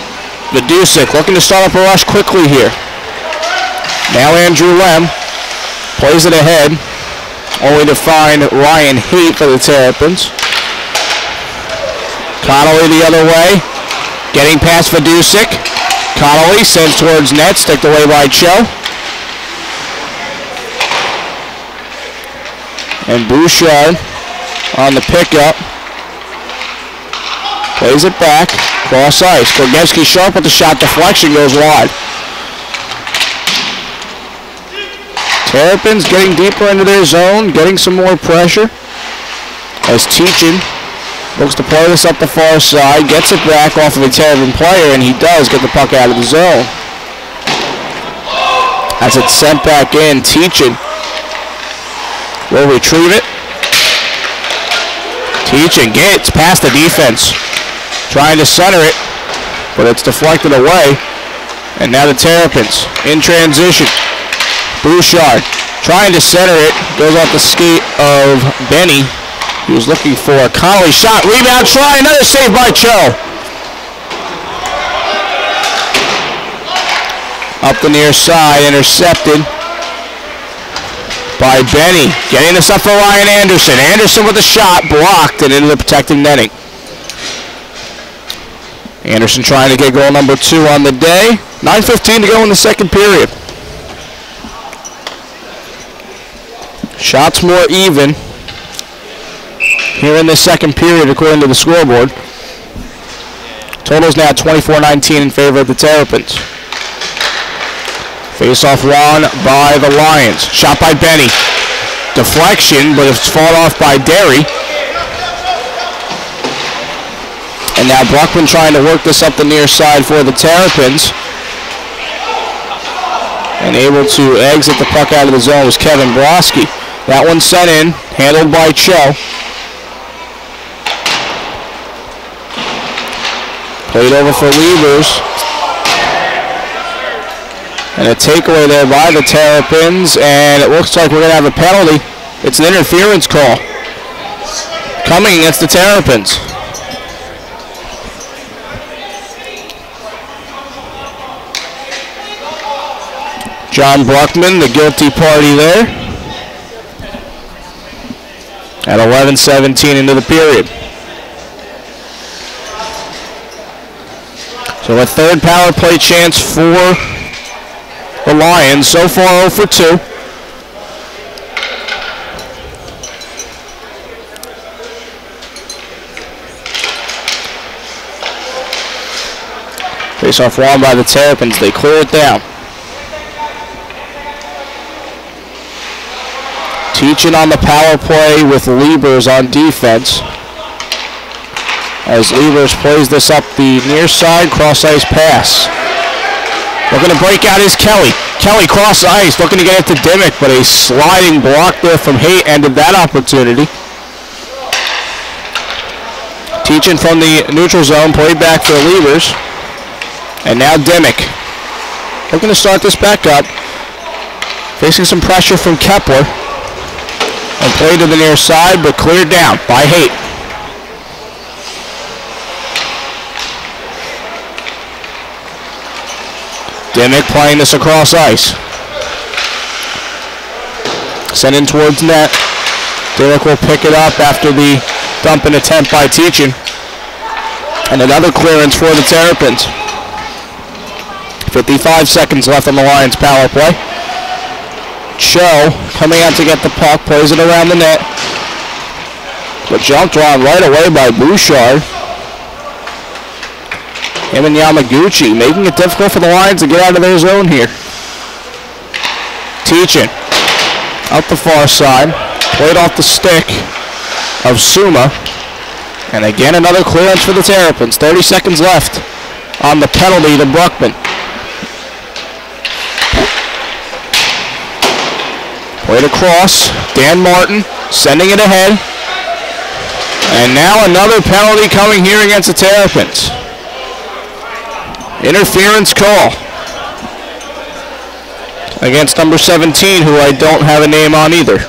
Vidusik looking to start up a rush quickly here. Now Andrew Lem plays it ahead, only to find Ryan Haight for the Terrapins. Connolly the other way, getting past Vidusik. Connolly sends towards net, sticked away by Cho. And Bouchard on the pickup. Plays it back. Cross ice. Gorgevsky sharp with the shot deflection, goes wide. Terrapins getting deeper into their zone, getting some more pressure. As Teachin looks to play this up the far side, gets it back off of a Terrapin player, and he does get the puck out of the zone. As it's sent back in, Teachin will retrieve it. Teachin gets past the defense, trying to center it, but it's deflected away. And now the Terrapins in transition. Bouchard trying to center it, goes off the skate of Benny. He was looking for a Connolly shot, rebound try, another save by Cho. Up the near side, intercepted by Benny. Getting this up for Ryan Anderson. Anderson with a shot, blocked and into the protecting netting. Anderson trying to get goal number 2 on the day. 9:15 to go in the second period. Shots more even here in the second period according to the scoreboard. Total's now 24-19 in favor of the Terrapins. Face-off won by the Lions. Shot by Benny. Deflection, but it's fought off by Derry. And now Bruckman trying to work this up the near side for the Terrapins. And able to exit the puck out of the zone was Kevin Broski. That one sent in, handled by Cho. Played over for Liebers. And a takeaway there by the Terrapins, and it looks like we're going to have a penalty. It's an interference call coming against the Terrapins. John Bruckman, the guilty party there. At 11:17 into the period. So a third power play chance for the Lions. So far 0 for 2. Face-off won by the Terrapins. They clear it down. Teachin on the power play with Liebers on defense. As Liebers plays this up the near side, cross ice pass. Looking to break out is Kelly. Kelly cross ice, looking to get it to Dimmick, but a sliding block there from Haight ended that opportunity. Teachin from the neutral zone, played back for Liebers. And now Dimmick. Looking to start this back up. Facing some pressure from Kepler. And played to the near side, but cleared down by Haight. Dimmick playing this across ice. Sent in towards net. Dimmick will pick it up after the dumping attempt by Teachin. And another clearance for the Terrapins. 55 seconds left on the Lions power play. Cho coming out to get the puck, plays it around the net. But jumped on right away by Bouchard. Him and Yamaguchi making it difficult for the Lions to get out of their zone here. Teachin out the far side, played off the stick of Suma. And again another clearance for the Terrapins. 30 seconds left on the penalty to Bruckman. Played across, Dan Martin sending it ahead. And now another penalty coming here against the Terrapins. Interference call against number 17, who I don't have a name on either.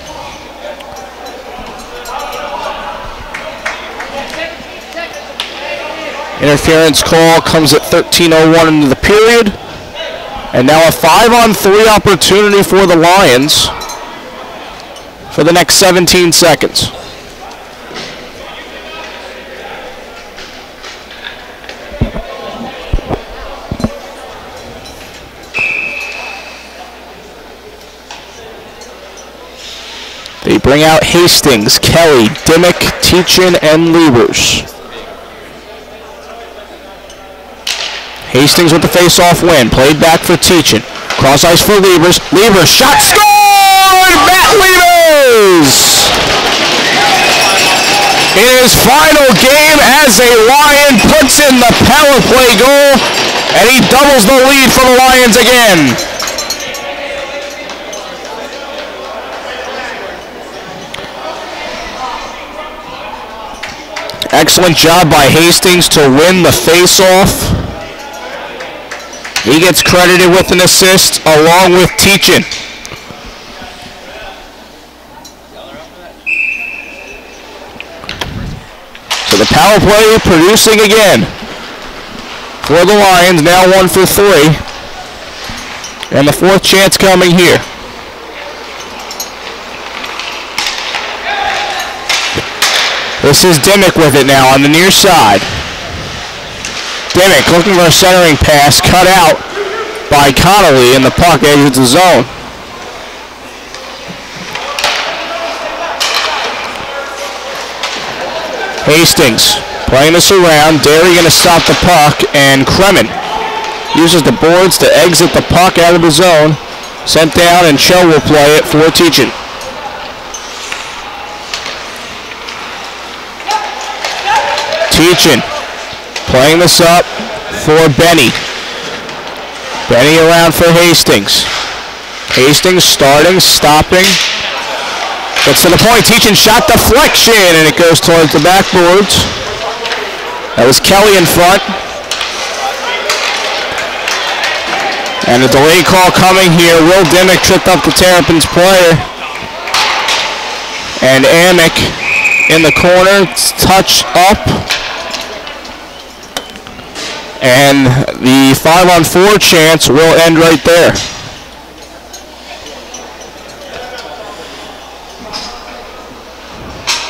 Interference call comes at 13:01 into the period. And now a 5-on-3 opportunity for the Lions for the next 17 seconds. They bring out Hastings, Kelly, Dimmick, Teachin, and Liebers. Hastings with the face-off win. Played back for Teachin. Cross ice for Liebers. Liebers, shot, scored! Matt Liebers! In his final game as a Lion, puts in the power play goal, and he doubles the lead for the Lions again. Excellent job by Hastings to win the face-off. He gets credited with an assist along with Teachin. So the power play producing again for the Lions, now 1 for 3. And the 4th chance coming here. This is Dimmick with it now on the near side. Dimmick looking for a centering pass, cut out by Connolly, and the puck exits the zone. Hastings playing this around. Derry going to stop the puck, and Kremen uses the boards to exit the puck out of the zone. Sent down, and Cho will play it for Teachin. Teachin playing this up for Benny. Benny around for Hastings. Hastings starting, stopping. Gets to the point. Teachin shot deflection, and it goes towards the backboards. That was Kelly in front. And a delay call coming here. Will Dimmick tripped up the Terrapins player. And Amick in the corner, touch up. And the 5-on-4 chance will end right there.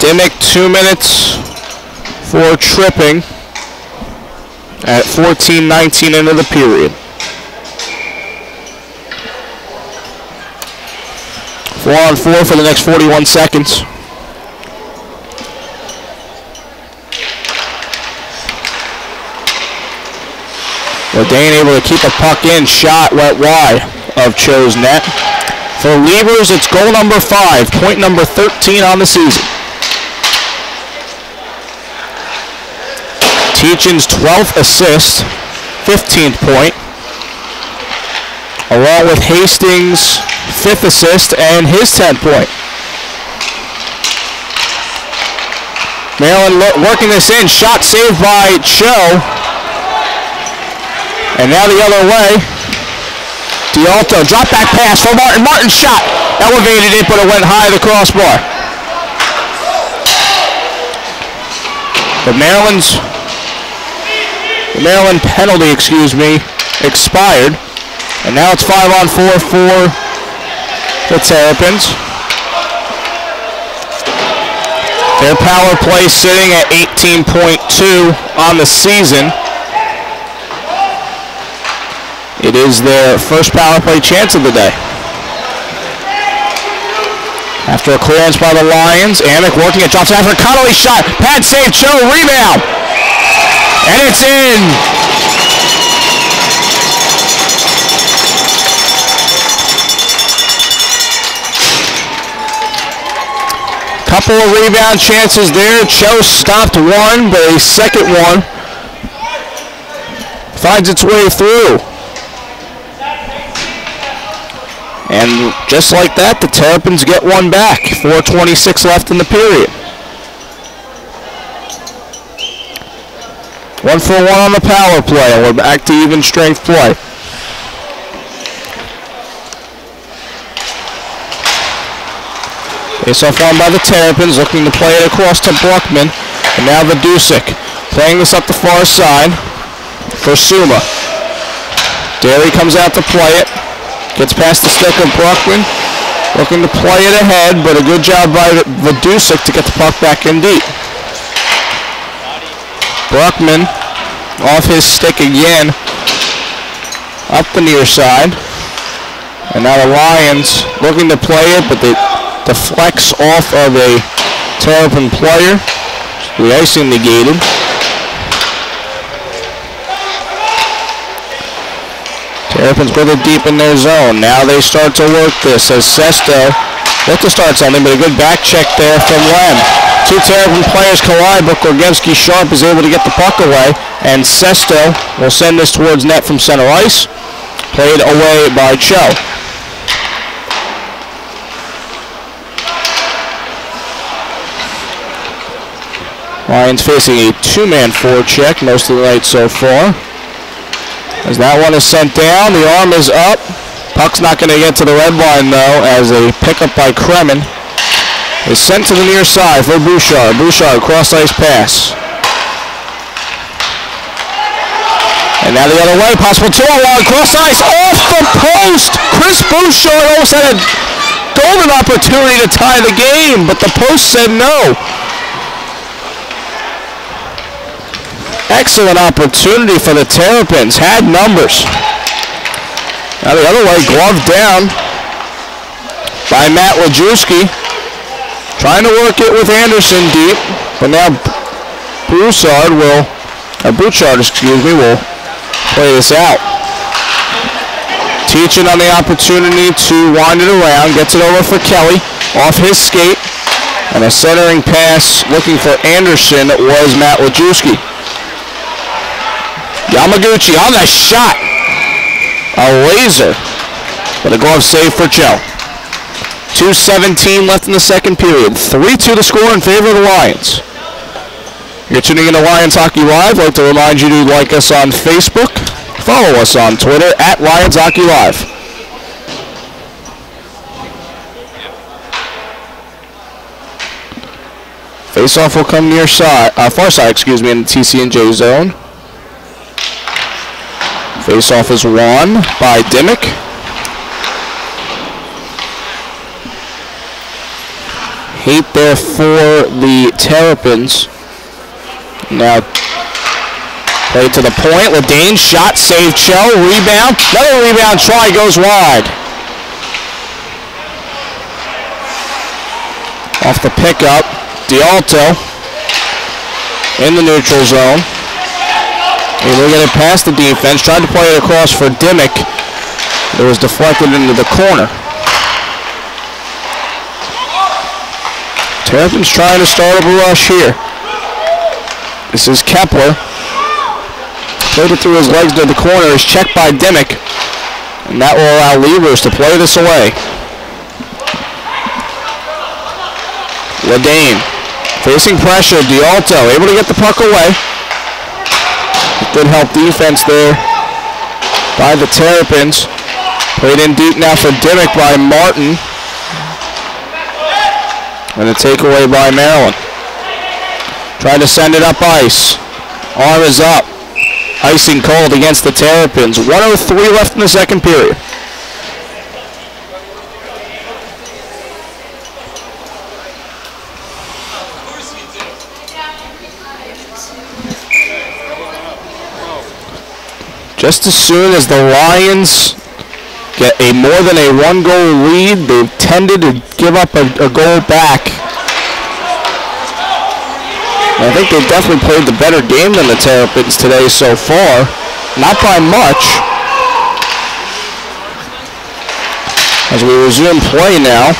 Dimmick 2 minutes for tripping at 14:19 into the period. 4-on-4 for the next 41 seconds. Dane able to keep the puck in, shot went wide of Cho's net. For Liebers, it's goal number 5, point number 13 on the season. Teachin's 12th assist, 15th point, along with Hastings' 5th assist and his 10th point. Maryland working this in, shot saved by Cho. And now the other way. D'Alto, drop back pass for Martin. Martin shot, elevated it, but it went high of the crossbar. The Maryland penalty, expired. And now it's 5-on-4 for the Terrapins. Their power play sitting at 18.2 on the season. It is their first power play chance of the day. After a clearance by the Lions, Amick working it, drops after Connolly shot, pad save, Cho, rebound, and it's in. Couple of rebound chances there. Cho stopped one, but a second one finds its way through. And just like that, the Terrapins get one back. 4:26 left in the period. 1 for 1 on the power play, and we're back to even strength play. Face-off won by the Terrapins, looking to play it across to Bruckman. And now Vidusik playing this up the far side for Suma. Derry comes out to play it. Gets past the stick of Bruckman, looking to play it ahead, but a good job by Vidusik to get the puck back in deep. Bruckman off his stick again, up the near side. And now the Lions looking to play it, but they deflects off of a Terrapin player. The icing negated. Terrapins with it deep in their zone. Now they start to work this as Sesto look to start something, but a good back check there from Lem. Two Terrapin players collide, but Gorgevsky Sharp is able to get the puck away, and Sesto will send this towards net from center ice. Played away by Cho. Lions facing a two-man forecheck most of the night so far. As that one is sent down, the arm is up. Puck's not going to get to the red line, though, as a pickup by Kremen is sent to the near side for Bouchard. Bouchard, cross-ice pass. And now the other way, possible 2-on-1, cross-ice, off the post! Chris Bouchard almost had a golden opportunity to tie the game, but the post said no. Excellent opportunity for the Terrapins, had numbers. Now the other way, glove down by Matt Lajewski. Trying to work it with Anderson deep, but now Bouchard will play this out. Teaching on the opportunity to wind it around, gets it over for Kelly, off his skate, and a centering pass looking for Anderson was Matt Lajewski. Yamaguchi on the shot. A laser, but a glove save for Cho. 2:17 left in the second period. 3-2 the score in favor of the Lions. You're tuning in to Lions Hockey Live. I'd like to remind you to like us on Facebook. Follow us on Twitter at Lions Hockey Live. Face-off will come near side, far side, in the TCNJ zone. Face-off is won by Dimmick. Hate there for the Terrapins. Now played to the point. Ledane shot, save Cho, rebound. Another rebound try goes wide. Off the pickup, D'Alto in the neutral zone. Able to get it past the defense. Tried to play it across for Dimmick. It was deflected into the corner. Terrapins trying to start up a rush here. This is Kepler. Played it through his legs to the corner. Is checked by Dimmick. And that will allow Levers to play this away. Ledane facing pressure. D'Alto able to get the puck away. Good help defense there by the Terrapins. Played in deep now for Dimmick by Martin. And a takeaway by Maryland. Trying to send it up ice. Arm is up. Icing cold against the Terrapins. 1:03 left in the second period. Just as soon as the Lions get a more than a one-goal lead, they've tended to give up a goal back. I think they've definitely played the better game than the Terrapins today so far. Not by much. As we resume play now,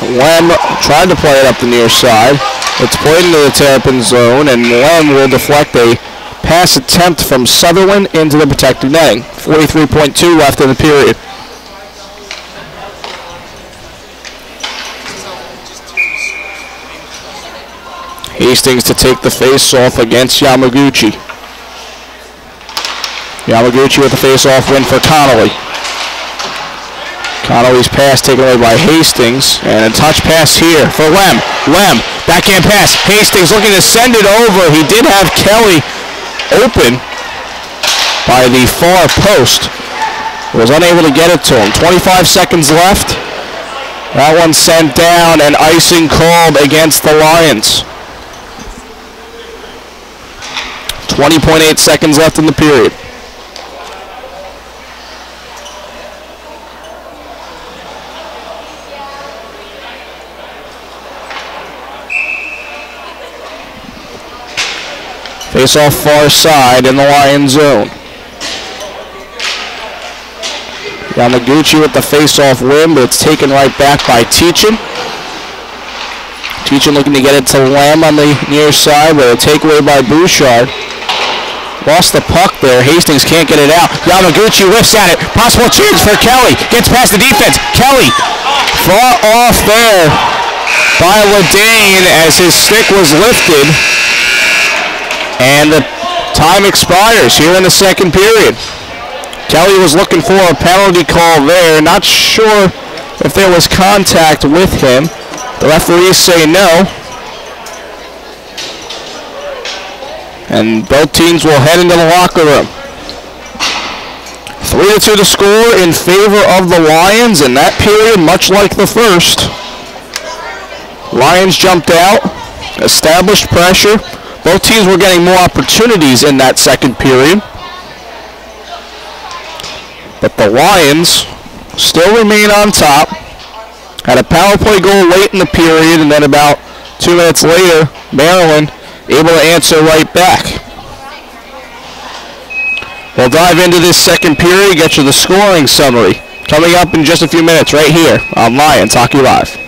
Lem tried to play it up the near side. It's played into the Terrapin zone, and Lem will deflect a pass attempt from Sutherland into the protected netting. 43.2 left in the period. Hastings to take the face-off against Yamaguchi. Yamaguchi with the face-off win for Connolly. Connolly's pass taken away by Hastings, and a touch pass here for Lem. Lem, backhand pass. Hastings looking to send it over. He did have Kelly open by the far post. Was unable to get it to him. 25 seconds left. That one sent down and icing called against the Lions. 20.8 seconds left in the period. Face off far side in the Lions zone. Yamaguchi with the face-off win, but it's taken right back by Teachin. Teachin looking to get it to Lamb on the near side, but a takeaway by Bouchard. Lost the puck there. Hastings can't get it out. Yamaguchi whiffs at it. Possible chance for Kelly. Gets past the defense. Kelly far off there by Ledane as his stick was lifted. And the time expires here in the second period. Kelly was looking for a penalty call there. Not sure if there was contact with him. The referees say no. And both teams will head into the locker room. 3-2 to score in favor of the Lions in that period, much like the first. Lions jumped out, established pressure. Both teams were getting more opportunities in that second period. But the Lions still remain on top. Had a power play goal late in the period, and then about 2 minutes later, Maryland able to answer right back. We'll dive into this second period, get you the scoring summary. Coming up in just a few minutes right here on Lions Hockey Live.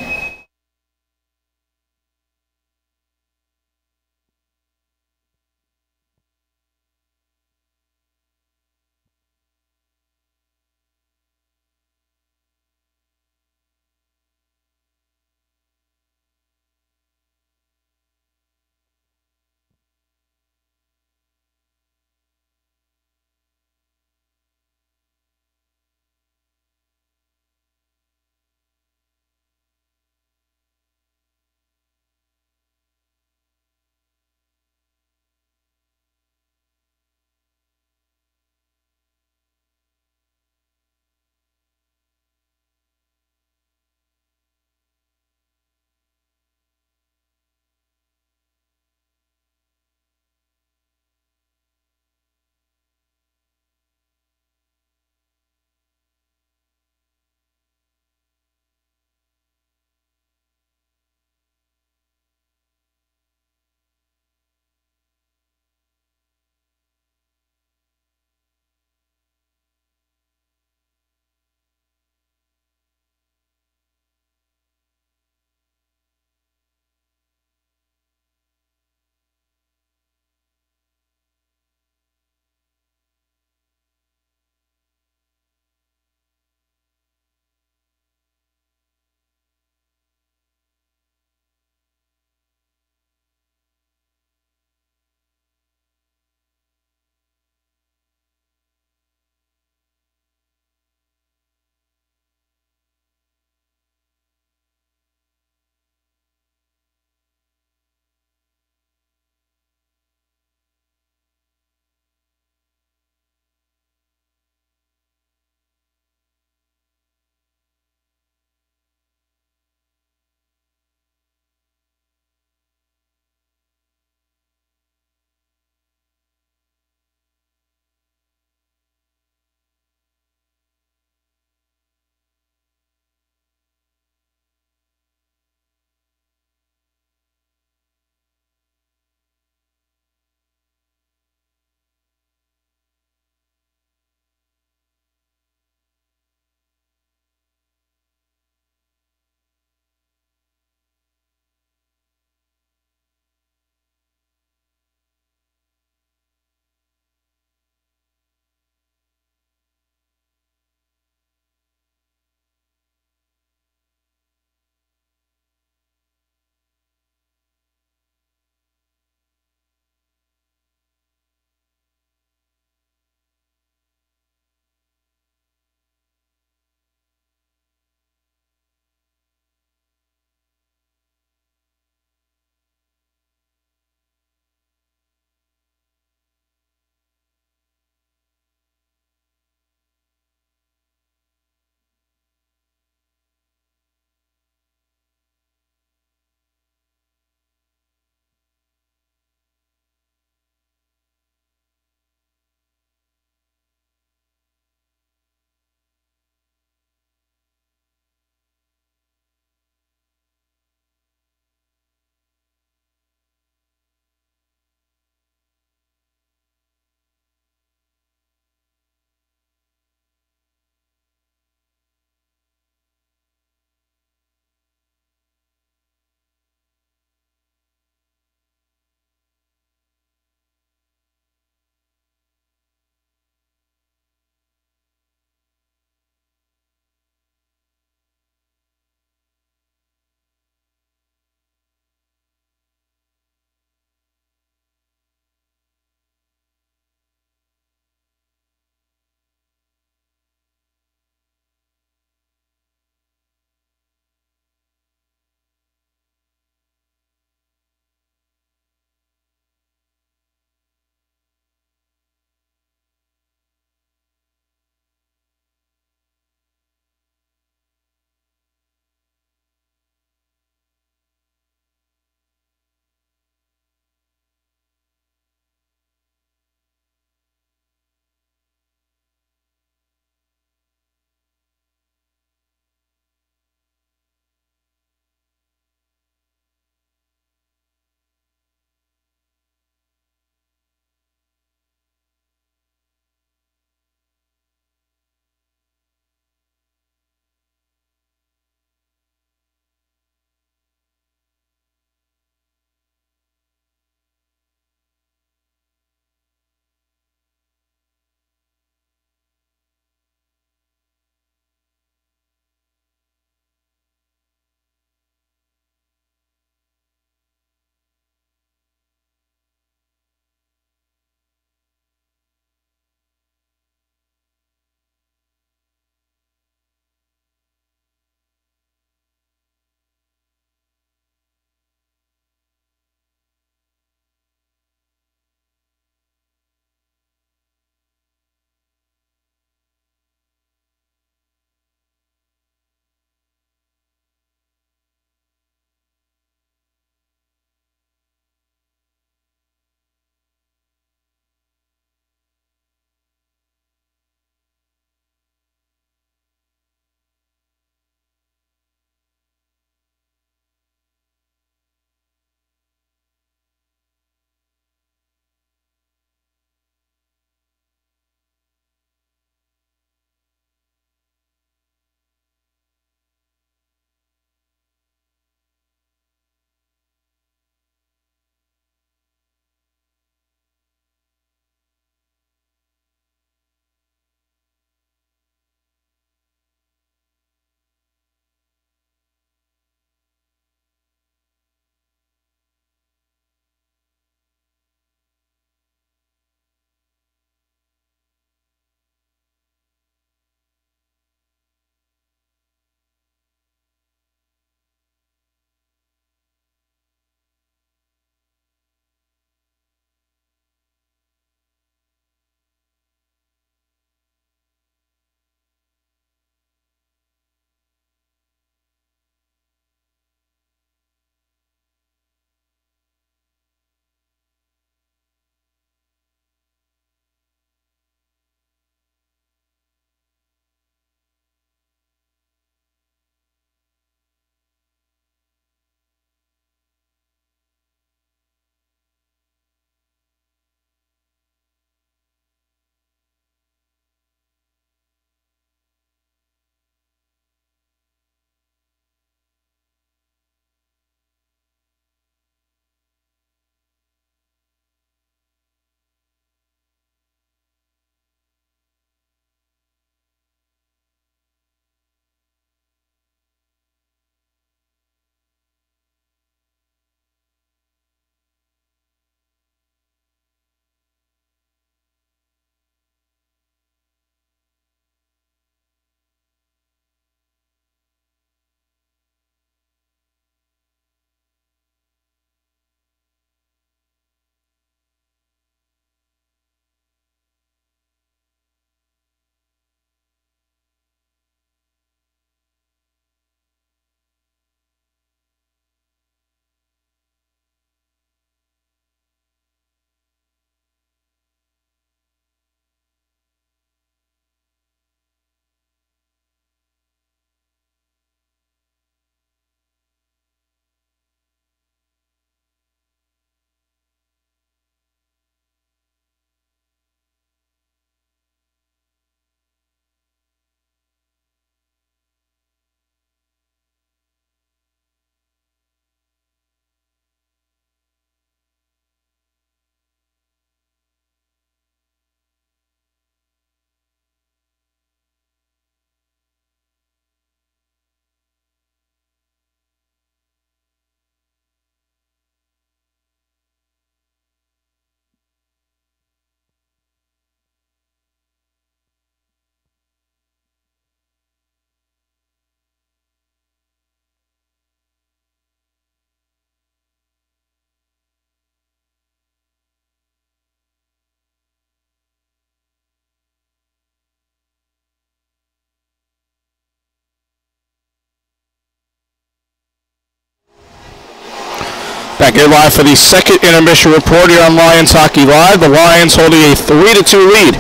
Back here live for the second intermission report here on Lions Hockey Live. The Lions holding a 3-2 lead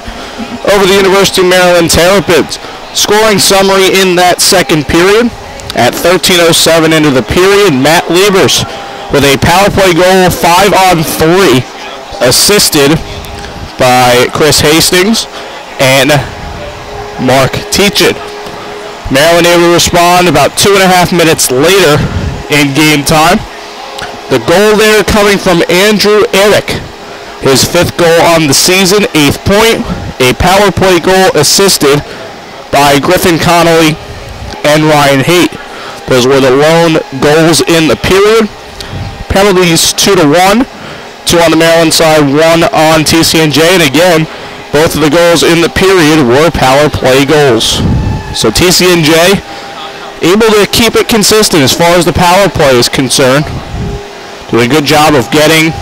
over the University of Maryland Terrapins. Scoring summary in that second period. At 13:07 into the period, Matt Liebers with a power play goal, 5-on-3, assisted by Chris Hastings and Mark Teachin. Maryland able to respond about 2.5 minutes later in game time. The goal there coming from Andrew Eric, his 5th goal on the season, 8th point. A power play goal assisted by Griffin Connolly and Ryan Haight. Those were the lone goals in the period. Penalties 2-1. 2 on the Maryland side, 1 on TCNJ. And again, both of the goals in the period were power play goals. So TCNJ able to keep it consistent as far as the power play is concerned. Doing a good job of getting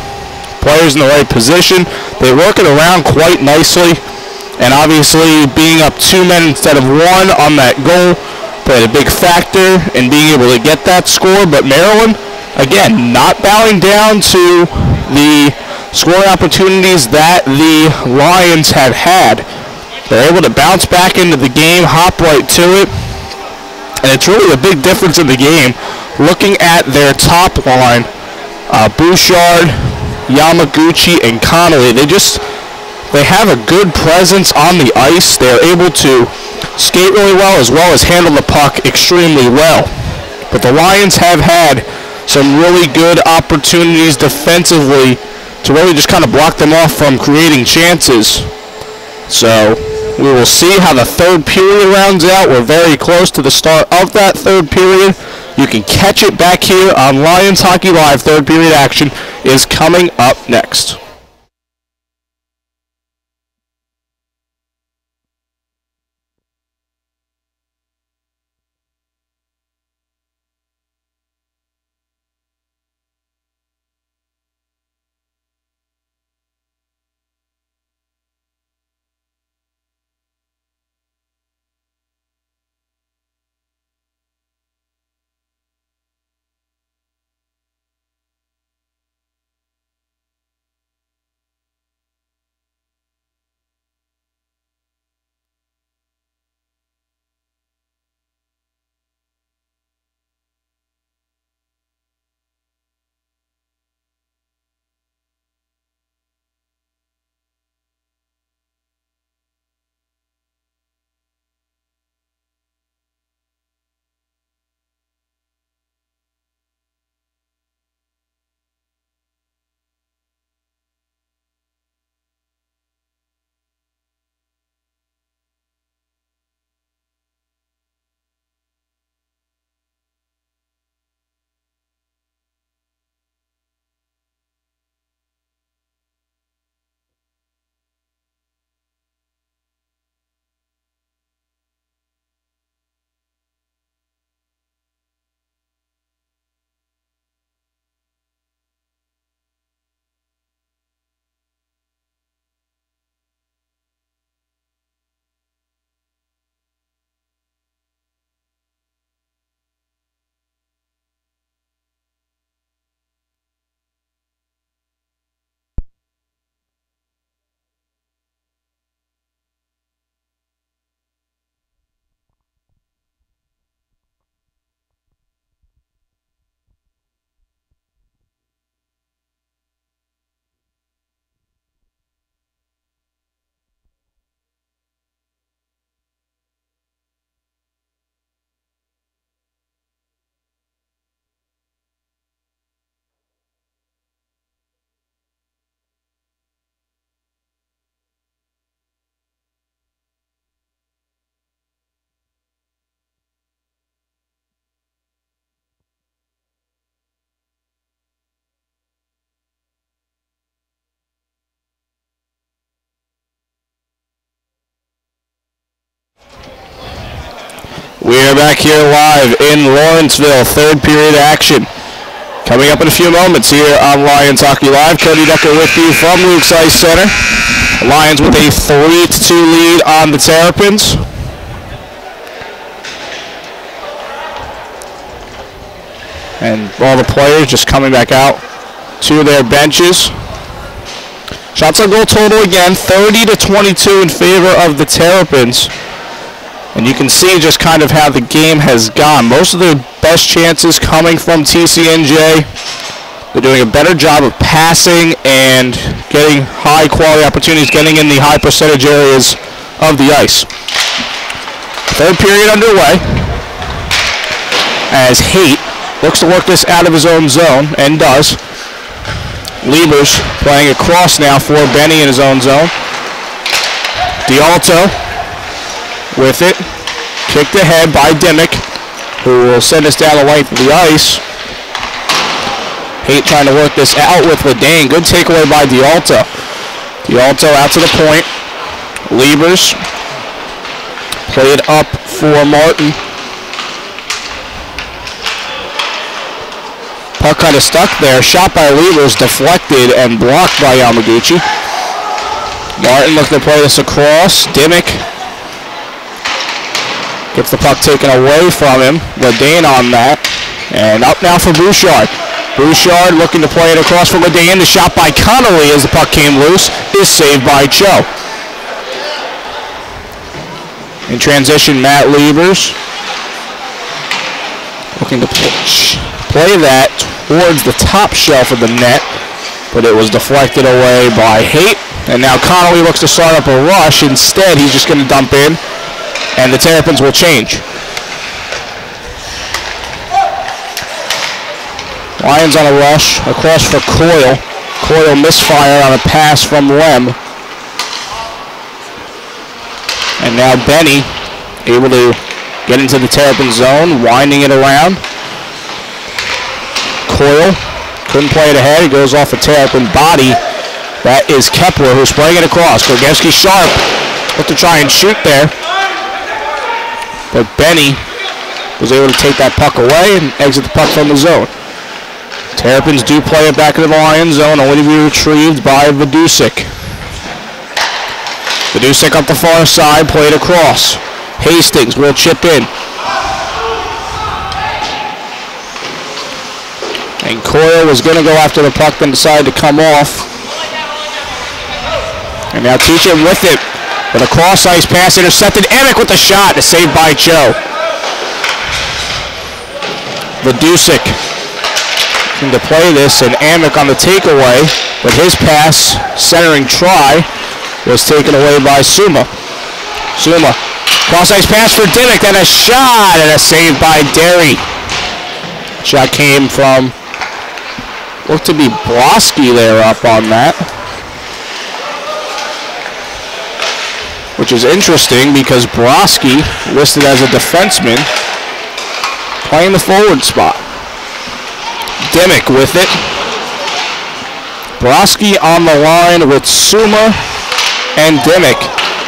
players in the right position. They work it around quite nicely. And obviously being up 2 men instead of 1 on that goal played a big factor in being able to get that score. But Maryland, again, not bowing down to the scoring opportunities that the Lions had. They're able to bounce back into the game, hop right to it. And it's really a big difference in the game. Looking at their top line, Bouchard, Yamaguchi, and Connolly, they have a good presence on the ice. They're able to skate really well as handle the puck extremely well. But the Lions have had some really good opportunities defensively to really just kind of block them off from creating chances. So we will see how the third period rounds out. We're very close to the start of that third period. You can catch it back here on Lions Hockey Live. Third period action is coming up next. We are back here live in Lawrenceville, third period action. Coming up in a few moments here on Lions Hockey Live. Cody Decker with you from Luke's Ice Center. Lions with a 3-2 lead on the Terrapins. And all the players just coming back out to their benches. Shots on goal total again, 30-22 in favor of the Terrapins. And you can see just kind of how the game has gone. Most of the best chances coming from TCNJ. They're doing a better job of passing and getting high quality opportunities, getting in the high percentage areas of the ice. Third period underway as Haight looks to work this out of his own zone and does. Liebers playing across now for Benny in his own zone. D'Alto with it. Kicked ahead by Dimmick, who will send us down the length of the ice. Haight trying to work this out with Ledane. Good takeaway by D'Alto. D'Alto out to the point. Liebers played up for Martin. Puck kind of stuck there. Shot by Liebers, deflected and blocked by Yamaguchi. Martin looking to play this across. Dimmick gets the puck taken away from him. Ledane on that. And up now for Bouchard. Bouchard looking to play it across for Ledane. The shot by Connolly as the puck came loose is saved by Cho. In transition, Matt Liebers looking to play that towards the top shelf of the net, but it was deflected away by Haight. And now Connolly looks to start up a rush. Instead, he's just going to dump in, and the Terrapins will change. Lions on a rush, across for Coyle. Coyle misfire on a pass from Lem. And now Benny able to get into the Terrapin zone, winding it around. Coyle couldn't play it ahead. He goes off a Terrapin body. That is Kepler who's playing it across. Gorgevsky sharp. Looked to try and shoot there. But Benny was able to take that puck away and exit the puck from the zone. Terrapins do play it back into the Lions zone, only to be retrieved by Vidusik. Vidusik up the far side, played across. Hastings will chip in. And Coyle was going to go after the puck, then decided to come off. And now Teacham with it. With a cross-ice pass intercepted. Amick with the shot. A save by Cho. Vidusik looking to play this, and Amick on the takeaway. But his pass, centering try, was taken away by Suma. Suma. Cross-ice pass for Dimmick. Then a shot and a save by Derry. Shot came from... looked to be Broski there up on that. Which is interesting because Broski, listed as a defenseman, playing the forward spot. Dimmick with it. Broski on the line with Suma and Dimmick.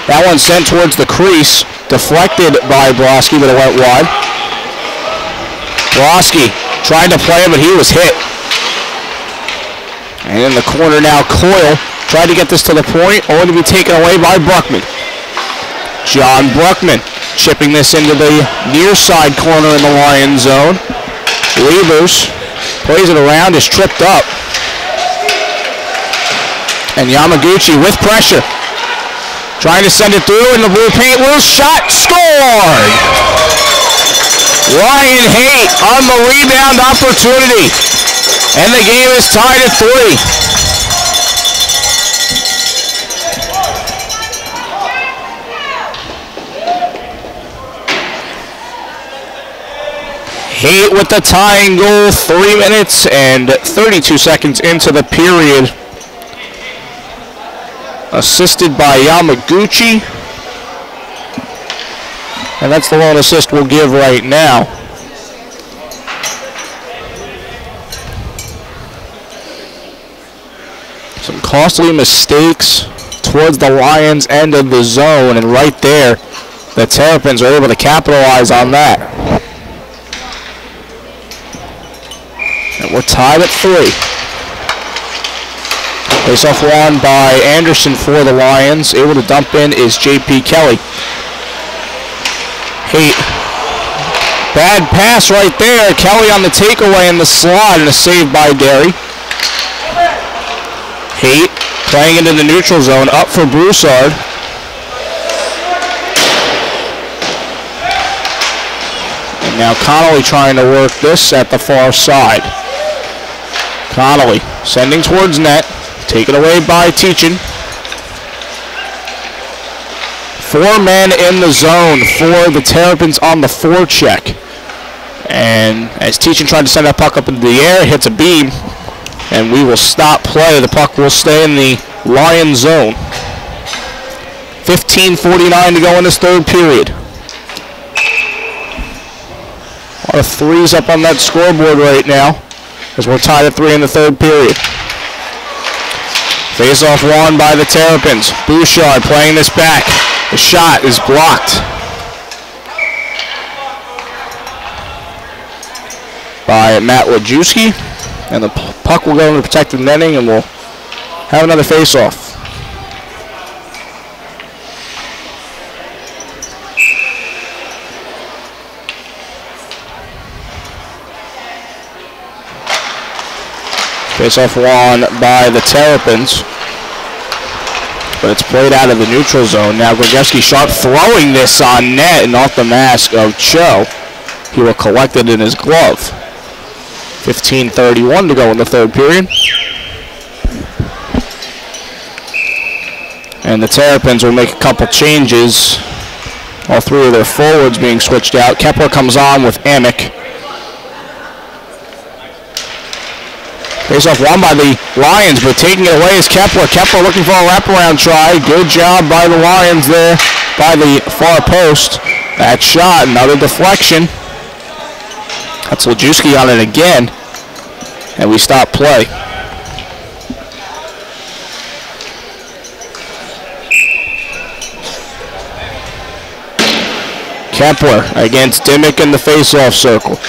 That one sent towards the crease. Deflected by Broski, but it went wide. Broski tried to play it, but he was hit. And in the corner now, Coyle tried to get this to the point, only to be taken away by Bruckman. John Bruckman chipping this into the near side corner in the Lions zone. Liebers plays it around, is tripped up. And Yamaguchi with pressure. Trying to send it through in the blue paint. Loose shot, scored! Ryan Haight on the rebound opportunity. And the game is tied at 3. Haight with the tying goal, 3 minutes and 32 seconds into the period. Assisted by Yamaguchi. And that's the lone assist we'll give right now. Some costly mistakes towards the Lions' end of the zone, and right there, the Terrapins are able to capitalize on that. And we're tied at 3. Face-off won by Anderson for the Lions. Able to dump in is J.P. Kelly. Haight. Bad pass right there. Kelly on the takeaway in the slot, and a save by Derry. Haight playing into the neutral zone, up for Broussard. And now Connolly trying to work this at the far side. Connolly sending towards net, taken away by Teachin. 4 men in the zone for the Terrapins on the forecheck. And as Teachin tried to send that puck up into the air, it hits a beam, and we will stop play. The puck will stay in the Lion zone. 15:49 to go in this third period. A lot of threes up on that scoreboard right now as we're tied at 3 in the third period. Face-off won by the Terrapins. Bouchard playing this back. The shot is blocked by Matt Wojcicki, and the puck will go into protected netting, and we'll have another face-off. Face-off won by the Terrapins, but it's played out of the neutral zone. Now Gorgevsky Sharp throwing this on net and off the mask of Cho. He will collect it in his glove. 15:31 to go in the third period. And the Terrapins will make a couple changes. All 3 of their forwards being switched out. Kepler comes on with Amick. Face-off won by the Lions, but taking it away is Kepler. Kepler looking for a wraparound try. Good job by the Lions there by the far post. That shot, another deflection. That's Wojcicki on it again, and we stop play. Kepler against Dimmick in the face-off circle.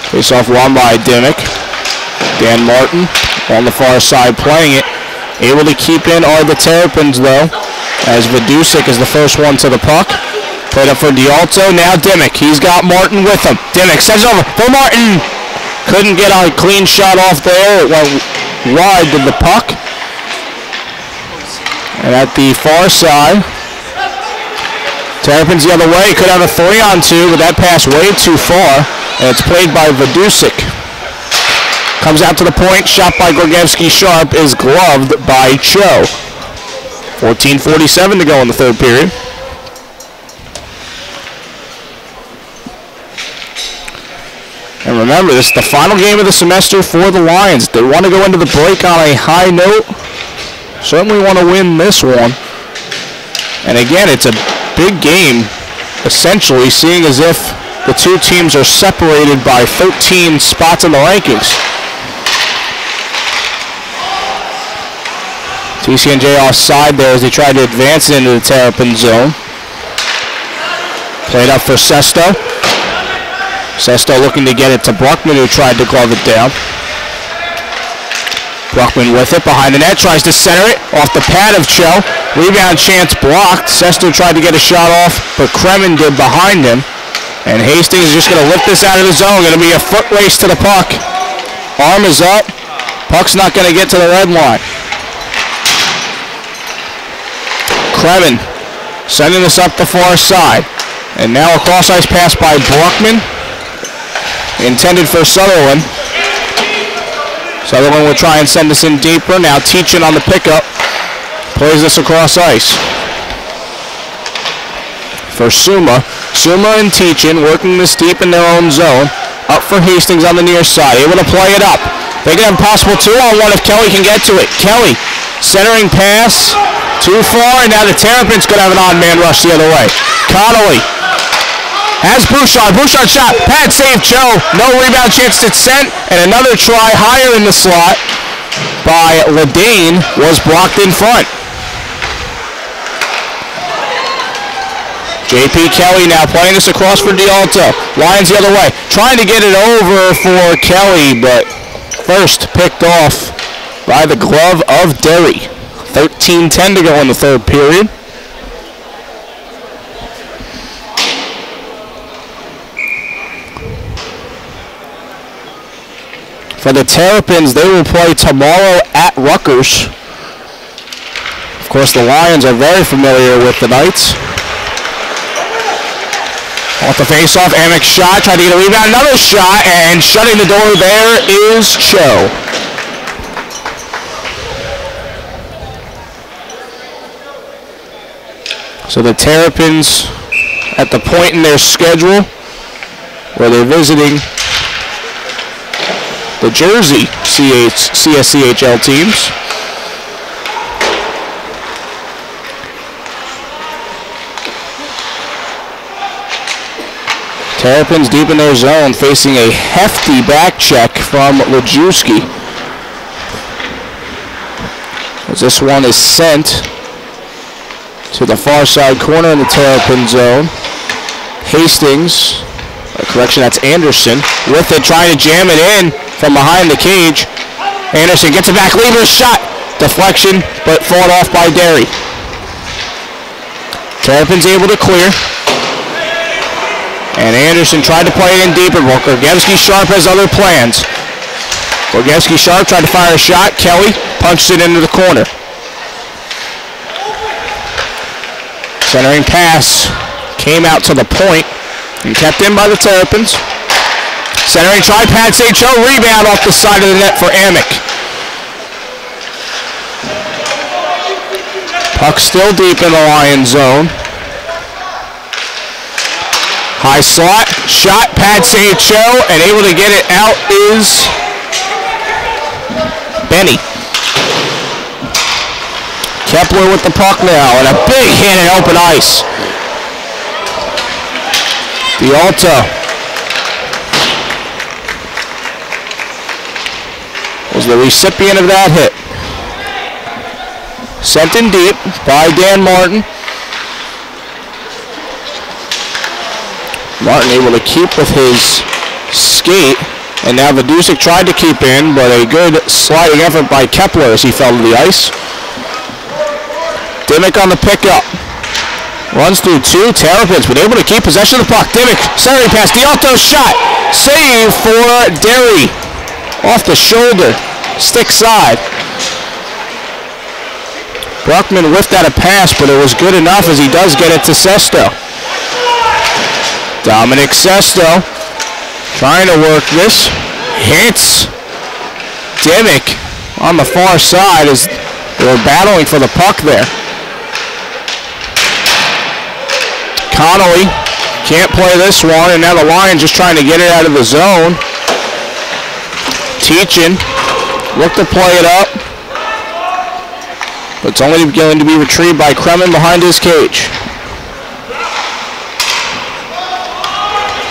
Face-off won by Dimmick. Dan Martin on the far side playing it. Able to keep in are the Terrapins though, as Vidusik is the first one to the puck. Played up for D'Alto, now Dimmick. He's got Martin with him. Dimmick sends it over for Martin. Couldn't get a clean shot off there. It went wide to the puck. And at the far side, Terrapins the other way. Could have a 3-on-2, but that pass way too far. And it's played by Vidusik. Comes out to the point, shot by Gorgevsky Sharp is gloved by Cho. 14:47 to go in the third period. And remember, this is the final game of the semester for the Lions. They want to go into the break on a high note. Certainly want to win this one. And again, it's a big game, essentially, seeing as if the 2 teams are separated by 13 spots in the rankings. TCNJ offside there as they tried to advance into the Terrapin zone. Played up for Sesto. Sesto looking to get it to Bruckman, who tried to glove it down. Bruckman with it behind the net, tries to center it off the pad of Cho. Rebound chance blocked. Sesto tried to get a shot off, but Kremen did behind him. And Hastings is just going to lift this out of the zone. Going to be a foot race to the puck. Arm is up. Puck's not going to get to the red line. Kremen sending this up the far side. And now a cross-ice pass by Bruckman. Intended for Sutherland. Sutherland will try and send this in deeper. Now Teachin on the pickup. Plays this across ice. For Suma. Suma and Teachin working this deep in their own zone. Up for Hastings on the near side. Able to play it up. They can have a possible 2-on-1 if Kelly can get to it. Kelly, centering pass. Too far, and now the Terrapins could have an odd man rush the other way. Connolly has Bouchard. Bouchard shot. Pad save Cho. No rebound chance to sent. And another try higher in the slot by Ledane was blocked in front. J.P. Kelly now playing this across for D'Alto. Lions the other way. Trying to get it over for Kelly, but first picked off by the glove of Derry. 13:10 to go in the third period. For the Terrapins, they will play tomorrow at Rutgers. Of course, the Lions are very familiar with the Knights. Off the face-off, Amick's shot, trying to get a rebound, another shot, and shutting the door there is Cho. So the Terrapins at the point in their schedule where they're visiting the Jersey CSCHL teams. Terrapins deep in their zone, facing a hefty back check from Lajewski. As this one is sent to the far side corner in the Terrapin zone. Hastings, correction, that's Anderson, with it, trying to jam it in from behind the cage. Anderson gets it back, Lieber's shot, deflection, but fought off by Derry. Terrapins able to clear. And Anderson tried to play it in deeper. Gorgevsky-Sharp has other plans. Gorgevsky-Sharp tried to fire a shot. Kelly punched it into the corner. Centering pass came out to the point and kept in by the Terrapins. Centering try, Pat St. Joe, rebound off the side of the net for Amick. Puck still deep in the Lions zone. High slot, shot, Pat St. Joe, and able to get it out is Benny. Kepler with the puck now, and a big hit in open ice. D'Alto was the recipient of that hit. Sent in deep by Dan Martin. Martin able to keep with his skate, and now Vidusik tried to keep in, but a good sliding effort by Kepler as he fell to the ice. Dimmick on the pickup. Runs through two Terrapins, but able to keep possession of the puck. Dimmick, centering pass, D'Alto shot. Save for Derry. Off the shoulder, stick side. Bruckman whiffed out a pass, but it was good enough as he does get it to Sesto. Dominic Sesto trying to work this. Hits Dimmick on the far side as they were battling for the puck there. Connolly can't play this one, and now the Lions just trying to get it out of the zone. Teachin look to play it up, but it's only going to be retrieved by Kremen behind his cage.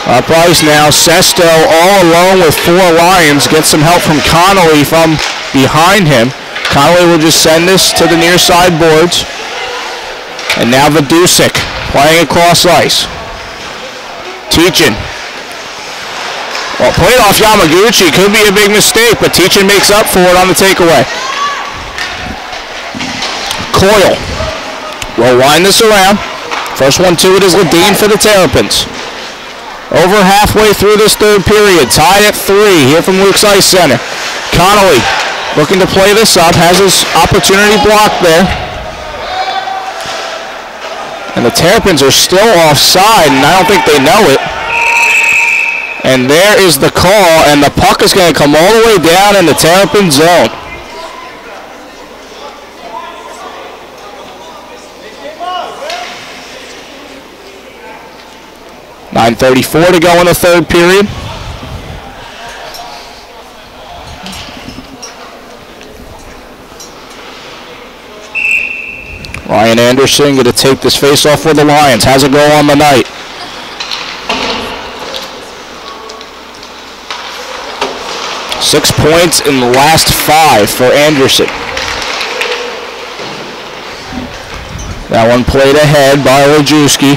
Up ice now, Sesto all alone with four Lions, gets some help from Connolly from behind him. Connolly will just send this to the near side boards. And now Vidusik playing across ice. Teachin. Well, played off Yamaguchi, could be a big mistake, but Teachin makes up for it on the takeaway. Coyle will wind this around. First one to it is Ledeen for the Terrapins. Over halfway through this third period, tied at 3 here from Luke's Ice Center. Connolly looking to play this up, has his opportunity blocked there. And the Terrapins are still offside, and I don't think they know it. And there is the call, and the puck is going to come all the way down in the Terrapin zone. .9:34 to go in the third period. Ryan Anderson going to take this face-off for the Lions. Has a goal on the night. Six points in the last 5 for Anderson. That one played ahead by Lajewski.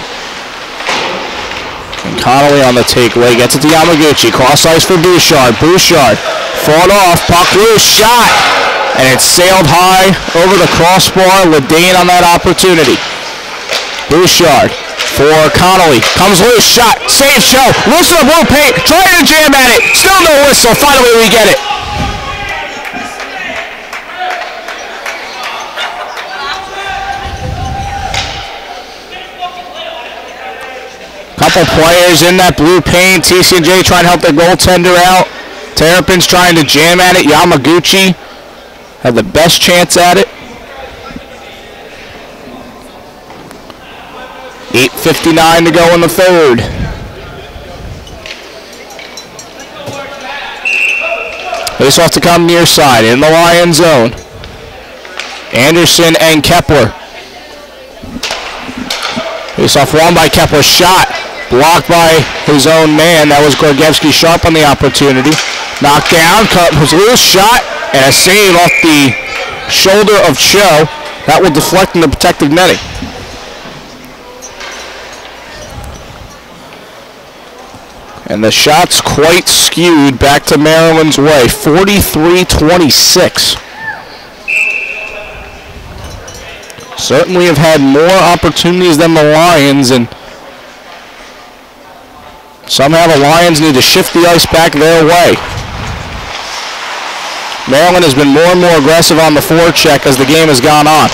And Connolly on the takeaway, gets it to Yamaguchi. Cross ice for Bouchard. Bouchard fought off, puck loose, shot. And it sailed high over the crossbar. Ledeen on that opportunity. Bouchard for Connolly. Comes loose, shot, save Cho. Loose in the blue paint, trying to jam at it. Still no whistle, finally we get it. Couple players in that blue paint. TCNJ trying to help their goaltender out. Terrapins trying to jam at it. Yamaguchi had the best chance at it. 8:59 to go in the third. Face off to come near side in the Lion zone. Anderson and Kepler. Face off won by Kepler. Shot blocked by his own man. That was Gorgievsky sharp on the opportunity. Knocked down. Cut was loose. Shot and a save off the shoulder of Cho. That will deflect in the protective netting. And the shot's quite skewed back to Maryland's way. 43-26. Certainly have had more opportunities than the Lions, and somehow the Lions need to shift the ice back their way. Maryland has been more and more aggressive on the forecheck as the game has gone on.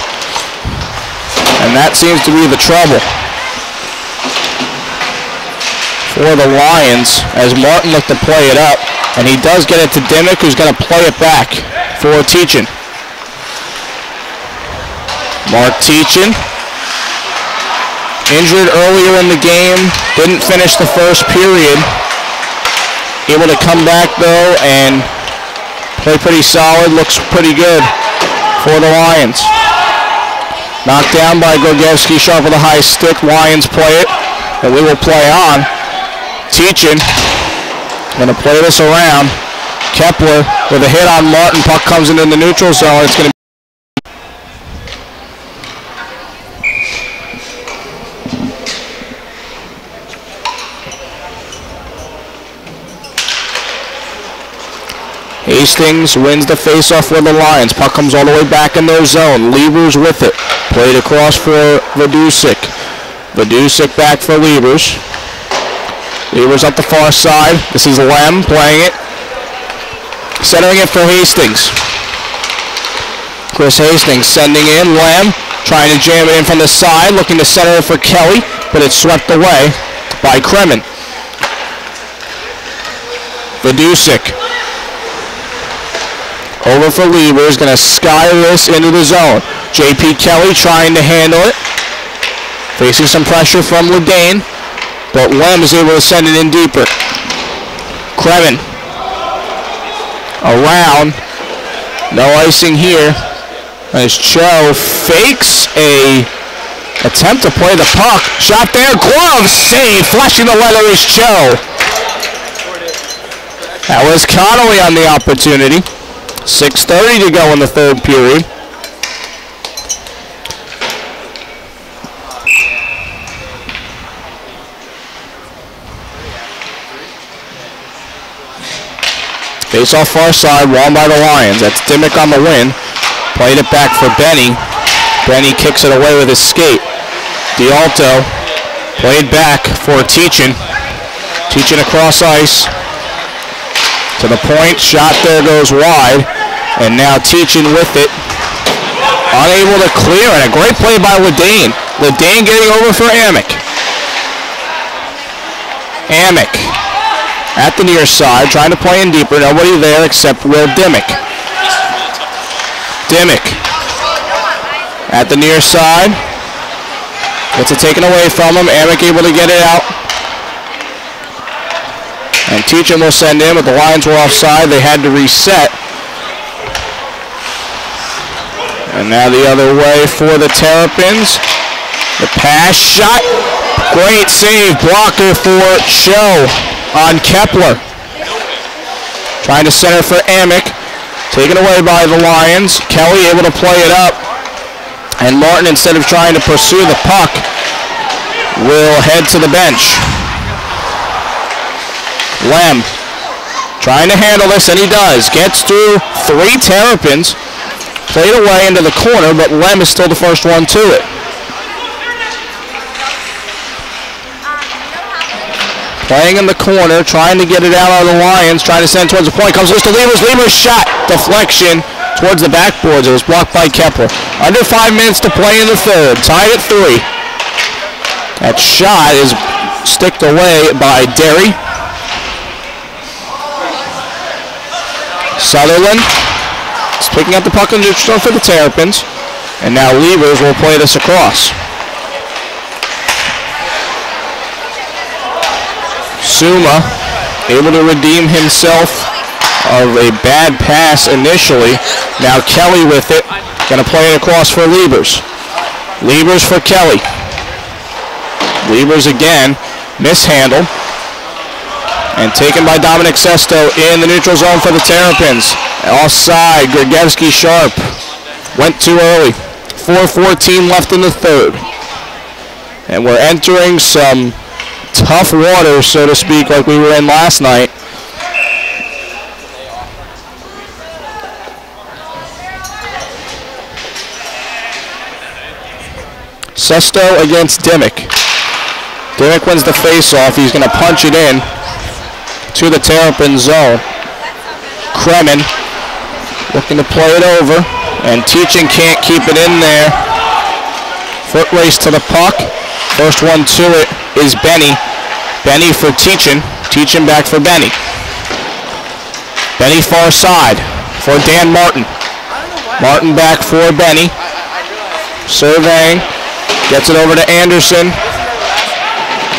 And that seems to be the trouble for the Lions as Martin looked to play it up, and he does get it to Dimmick, who's going to play it back for Teachin. Mark Teachin, injured earlier in the game, didn't finish the first period. Able to come back though and play pretty solid, looks pretty good for the Lions. Knocked down by Gorgievsky, sharp with a high stick. Lions play it, and we will play on. Teachin, going to play this around. Kepler with a hit on Martin. Puck comes into the neutral zone. It's going to Hastings wins the faceoff for the Lions. Puck comes all the way back in their zone. Levers with it. Played across for Vidusik. Vidusik back for Levers. Levers up the far side. This is Lem playing it. Centering it for Hastings. Chris Hastings sending in. Lem trying to jam it in from the side. Looking to center it for Kelly, but it's swept away by Kremen. Vidusik. Over for Levers. Going to sky this into the zone. J.P. Kelly trying to handle it. Facing some pressure from Ledane. But Lem is able to send it in deeper. Kremen. Around. No icing here. As Cho fakes a attempt to play the puck. Shot there. Glove save. Flashing the leather is Cho. That was Connolly on the opportunity. 6:30 to go in the third period. Face off far side, won by the Lions. That's Dimmick on the win. Played it back for Benny. Benny kicks it away with his skate. D'Alto played back for Teachin. Teachin across ice. To the point, shot there goes wide. And now Teachin with it. Unable to clear, and a great play by Ledane. Ledane getting over for Amick. Amick at the near side, trying to play in deeper. Nobody there except Will Dimmick. Dimmick at the near side. Gets it taken away from him. Amick able to get it out. And Teachin will send in, but the Lions were offside. They had to reset. And now the other way for the Terrapins. The pass shot. Great save. Blocker for Cho on Kepler. Trying to center for Amick. Taken away by the Lions. Kelly able to play it up. And Martin, instead of trying to pursue the puck, will head to the bench. Lem trying to handle this, and he does. Gets through three Terrapins. Played away into the corner, but Lem is still the first one to it. Playing in the corner, trying to get it out of the Lions, trying to send towards the point. Comes loose to Levers. Levers shot. Deflection towards the backboards. It was blocked by Kepler. Under 5 minutes to play in the third. Tied at 3. That shot is sticked away by Derry. Sutherland is picking up the puck in the neutral for the Terrapins. And now Levers will play this across. Suma able to redeem himself of a bad pass initially. Now Kelly with it. Going to play it across for Levers. Levers for Kelly. Levers again. Mishandled. And taken by Dominic Sesto in the neutral zone for the Terrapins. Offside, Grigevsky Sharp went too early. 4:14 left in the third. And we're entering some tough water, so to speak, like we were in last night. Sesto against Dimmick. Dimmick wins the face-off. He's going to punch it in to the Terrapin zone. Kremen looking to play it over, and Teachin can't keep it in there. Foot race to the puck. First one to it is Benny. Benny for Teachin. Teachin back for Benny. Benny far side for Dan Martin. Martin back for Benny. Surveying. Gets it over to Anderson.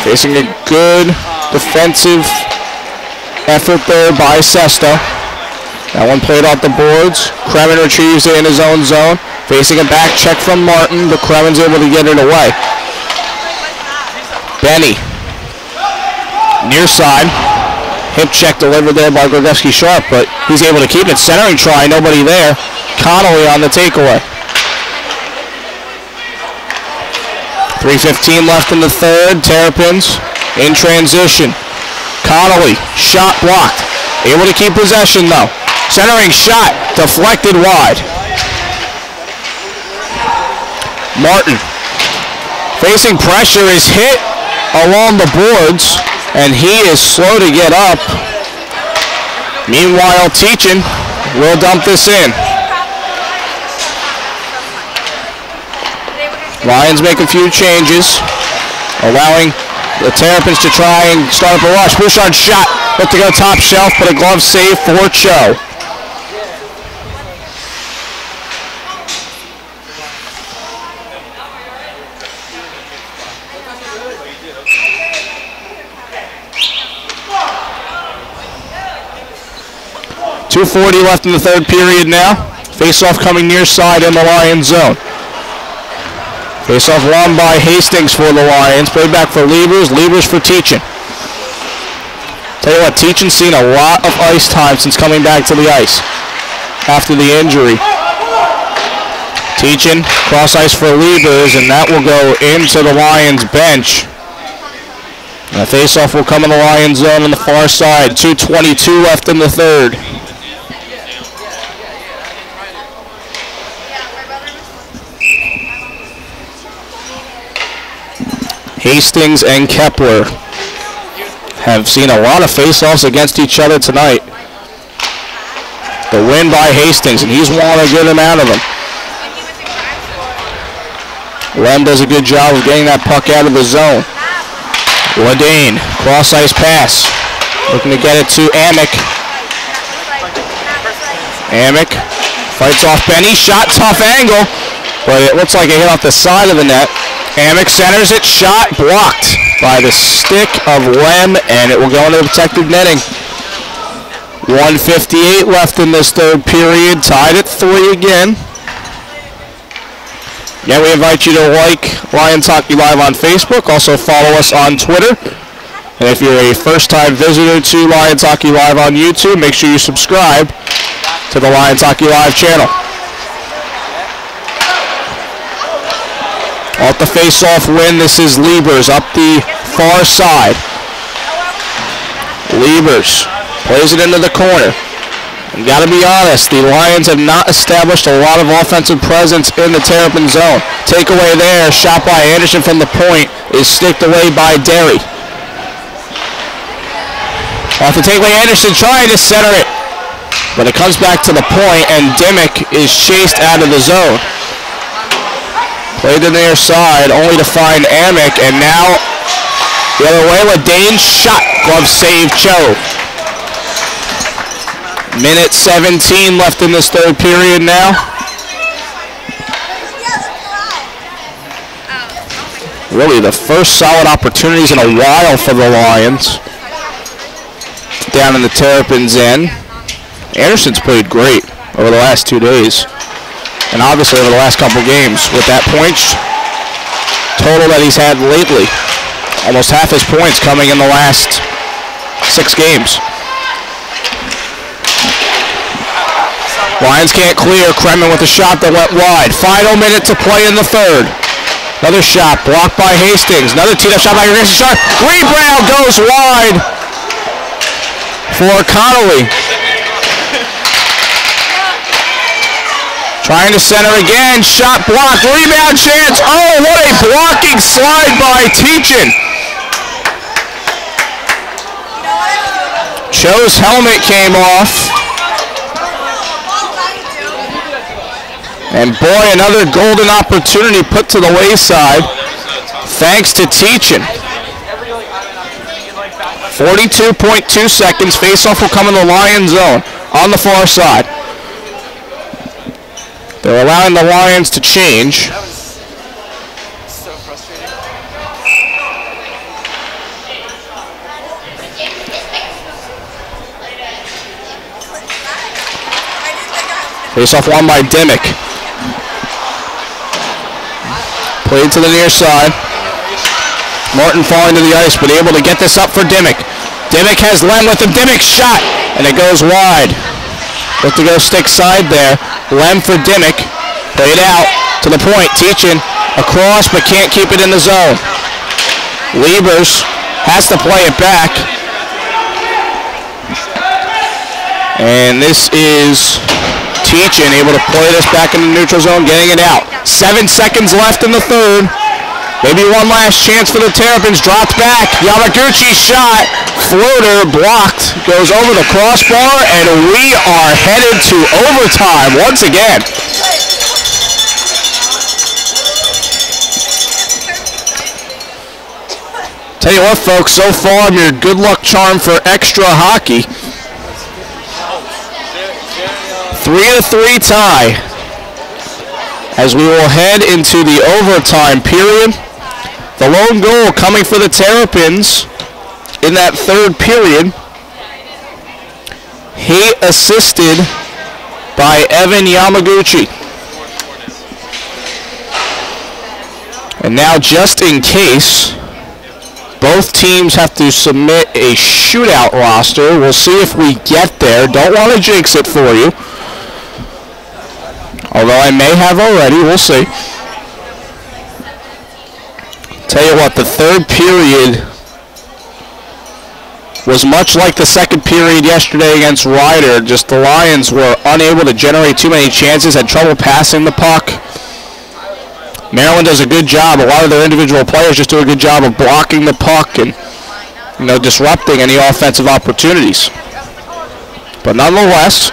Facing a good defensive effort there by Sesto. That one played off the boards. Kremen retrieves it in his own zone. Facing a back check from Martin, but Kremen's able to get it away. Benny. Near side. Hip check delivered there by Grigevsky Sharp, but he's able to keep it. Centering try, nobody there. Connolly on the takeaway. 3:15 left in the third. Terrapins in transition. Connolly, shot blocked. Able to keep possession though. Centering shot, deflected wide. Martin, facing pressure, is hit along the boards, and he is slow to get up. Meanwhile, Teachin will dump this in. Lions make a few changes, allowing the Terrapins to try and start up a rush. Bouchard's shot, looked to go top shelf, but a glove save for Cho. .240 left in the third period now. Face-off coming near side in the Lions zone. Face-off won by Hastings for the Lions. Played back for Levers. Levers for Teachin. Tell you what, Teachin's seen a lot of ice time since coming back to the ice after the injury. Teachin, cross ice for Levers, and that will go into the Lions bench. And the face-off will come in the Lions zone on the far side. 2:22 left in the third. Hastings and Kepler have seen a lot of face-offs against each other tonight. The win by Hastings, and he's won a good amount of them. Lem does a good job of getting that puck out of the zone. Ledane, cross-ice pass. Looking to get it to Amick. Amick fights off Benny. Shot, tough angle, but it looks like it hit off the side of the net. Amick centers it, shot blocked by the stick of Lem, and it will go into the protected netting. 1:58 left in this third period, tied at 3 again. Again, we invite you to like Lions Hockey Live on Facebook, also follow us on Twitter. And if you're a first-time visitor to Lions Hockey Live on YouTube, make sure you subscribe to the Lions Hockey Live channel. Off the face-off win, this is Liebers up the far side. Liebers plays it into the corner. And got to be honest, the Lions have not established a lot of offensive presence in the Terrapin zone. Takeaway there, shot by Anderson from the point, is sticked away by Derry. Off the takeaway, Anderson trying to center it. But it comes back to the point, and Dimmick is chased out of the zone. Played to the near side, only to find Amick, and now The other way, LaDane's shot. Glove save, Cho. Minute 17 left in this third period now. Really the first solid opportunities in a while for the Lions. Down in the Terrapins end. Anderson's played great over the last 2 days. And obviously over the last couple games with that points total that he's had lately. Almost half his points coming in the last 6 games. Lions can't clear. Kremen with a shot that went wide. Final minute to play in the third. Another shot blocked by Hastings. Another teed-up shot by Hastings. Rebound goes wide for Connolly. Trying to center again. Shot blocked. Rebound chance. Oh, what a blocking slide by Teachin. Cho's helmet came off. And boy, another golden opportunity put to the wayside thanks to Teachin. 42.2 seconds. Faceoff will come in the Lions zone on the far side. They're allowing the Lions to change. That was so frustrating. Face-off won by Dimmick. Played to the near side. Martin falling to the ice, but able to get this up for Dimmick. Dimmick has Lem with him. Dimmick shot, and it goes wide. Look to go stick side there. Lem for Dimmick. Played out to the point. Teachin across, but can't keep it in the zone. Liebers has to play it back. And this is Teachin able to play this back in the neutral zone, getting it out. 7 seconds left in the third. Maybe one last chance for the Terrapins. Dropped back. Yamaguchi shot. Floater blocked. Goes over the crossbar, and we are headed to overtime once again. Tell you what, folks, so far I'm your good luck charm for extra hockey. 3-3 tie as we will head into the overtime period. The lone goal coming for the Terrapins in that third period. He assisted by Evan Yamaguchi. And now, just in case, both teams have to submit a shootout roster. We'll see if we get there. Don't want to jinx it for you. Although I may have already. We'll see. Tell you what, the third period was much like the second period yesterday against Ryder. Just the Lions were unable to generate too many chances, had trouble passing the puck. Maryland does a good job. A lot of their individual players just do a good job of blocking the puck and, you know, disrupting any offensive opportunities. But nonetheless,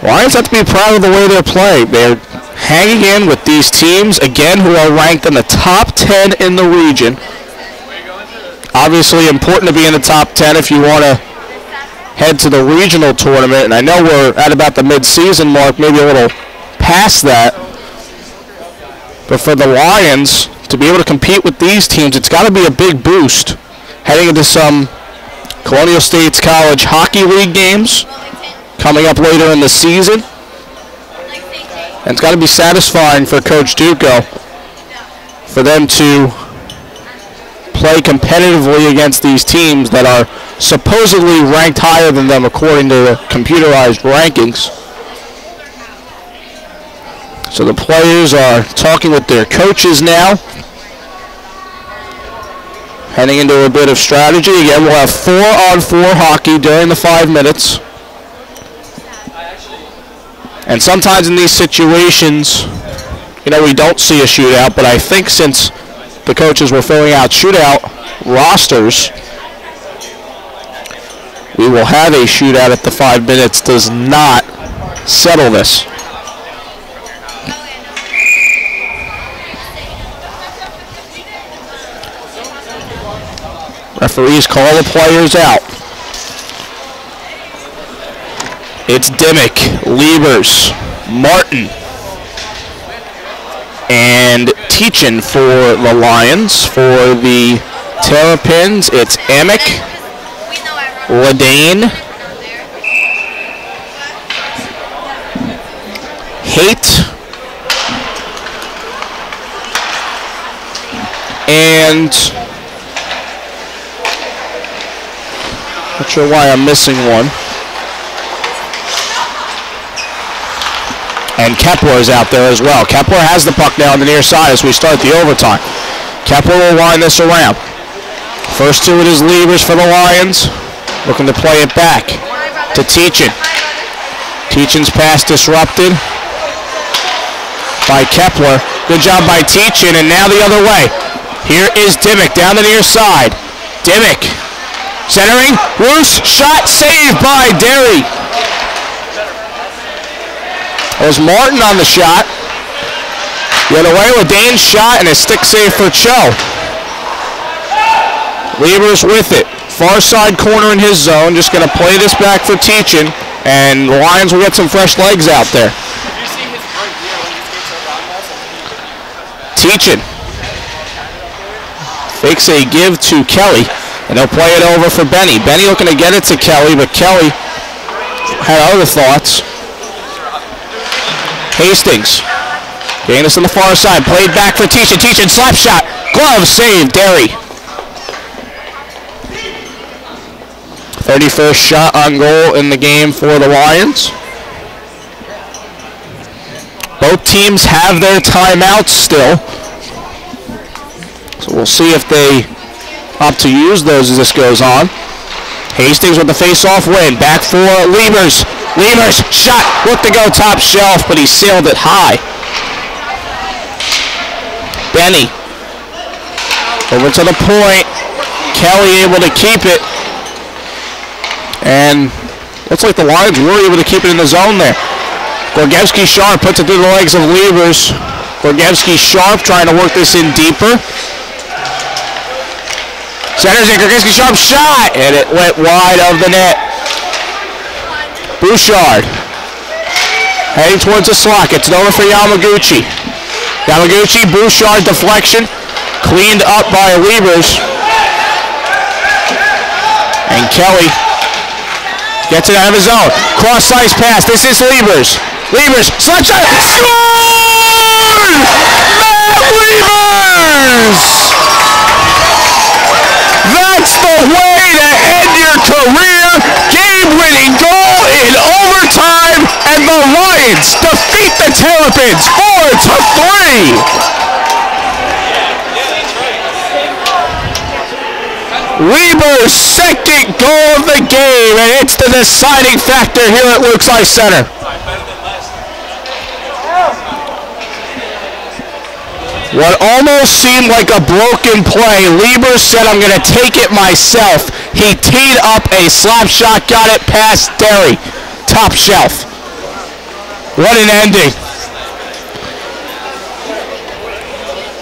Lions have to be proud of the way they're playing. They're hanging in with these teams, again, who are ranked in the top 10 in the region. Obviously important to be in the top 10 if you want to head to the regional tournament. And I know we're at about the mid-season mark, maybe a little past that. But for the Lions to be able to compete with these teams, it's got to be a big boost heading into some Colonial States College Hockey League games coming up later in the season. And it's got to be satisfying for Coach Duco for them to play competitively against these teams that are supposedly ranked higher than them according to the computerized rankings. So the players are talking with their coaches now, heading into a bit of strategy. Again, we'll have 4-on-4 hockey during the 5 minutes. And sometimes in these situations, you know, we don't see a shootout, but I think since the coaches were filling out shootout rosters, we will have a shootout at the 5 minutes. Does not settle this. Referees call the players out. It's Dimmick, Liebers, Martin, and Teachin for the Lions. For the Terrapins, it's Amick, Ladane, Haight, and not sure why I'm missing one. And Kepler is out there as well. Kepler has the puck now on the near side as we start the overtime. Kepler will line this around. First to it is Liebers for the Lions. Looking to play it back to Teachin. Teachin's pass disrupted by Kepler. Good job by Teachin, and now the other way. Here is Dimmick down the near side. Dimmick centering. Roos, shot saved by Derry. It was Martin on the shot. The other way, Ladane's shot and a stick save for Cho. Liebers with it. Far side corner in his zone. Just going to play this back for Teachin, and the Lions will get some fresh legs out there. Teachin fakes a give to Kelly, and they'll play it over for Benny. Benny looking to get it to Kelly, but Kelly had other thoughts. Hastings getting this on the far side, played back for Teachin. Teachin slap shot, glove save, Derry. 31st shot on goal in the game for the Lions. Both teams have their timeouts still, so we'll see if they opt to use those as this goes on. Hastings with the face-off win, back for Liebers. Liebers, shot, looked to go top shelf, but he sailed it high. Benny, over to the point. Kelly able to keep it. And looks like the Lions were able to keep it in the zone there. Gorgevsky-Sharp puts it through the legs of Liebers. Gorgevsky-Sharp trying to work this in deeper. Centers it, Gorgevsky-Sharp shot, and it went wide of the net. Bouchard heading towards the slot, gets it over for Yamaguchi. Yamaguchi, Bouchard deflection, cleaned up by Liebers. And Kelly gets it out of his zone. Cross-ice pass, this is Liebers. Liebers, slap shot, scored! Matt Liebers! That's the way to end your career. Game-winning goal in overtime, and the Lions defeat the Terrapins 4-3. Liebers' second goal of the game, and it's the deciding factor here at Luke's Ice Center. What almost seemed like a broken play, Liebers said, I'm going to take it myself. He teed up a slap shot, got it past Derry. Top shelf. What an ending.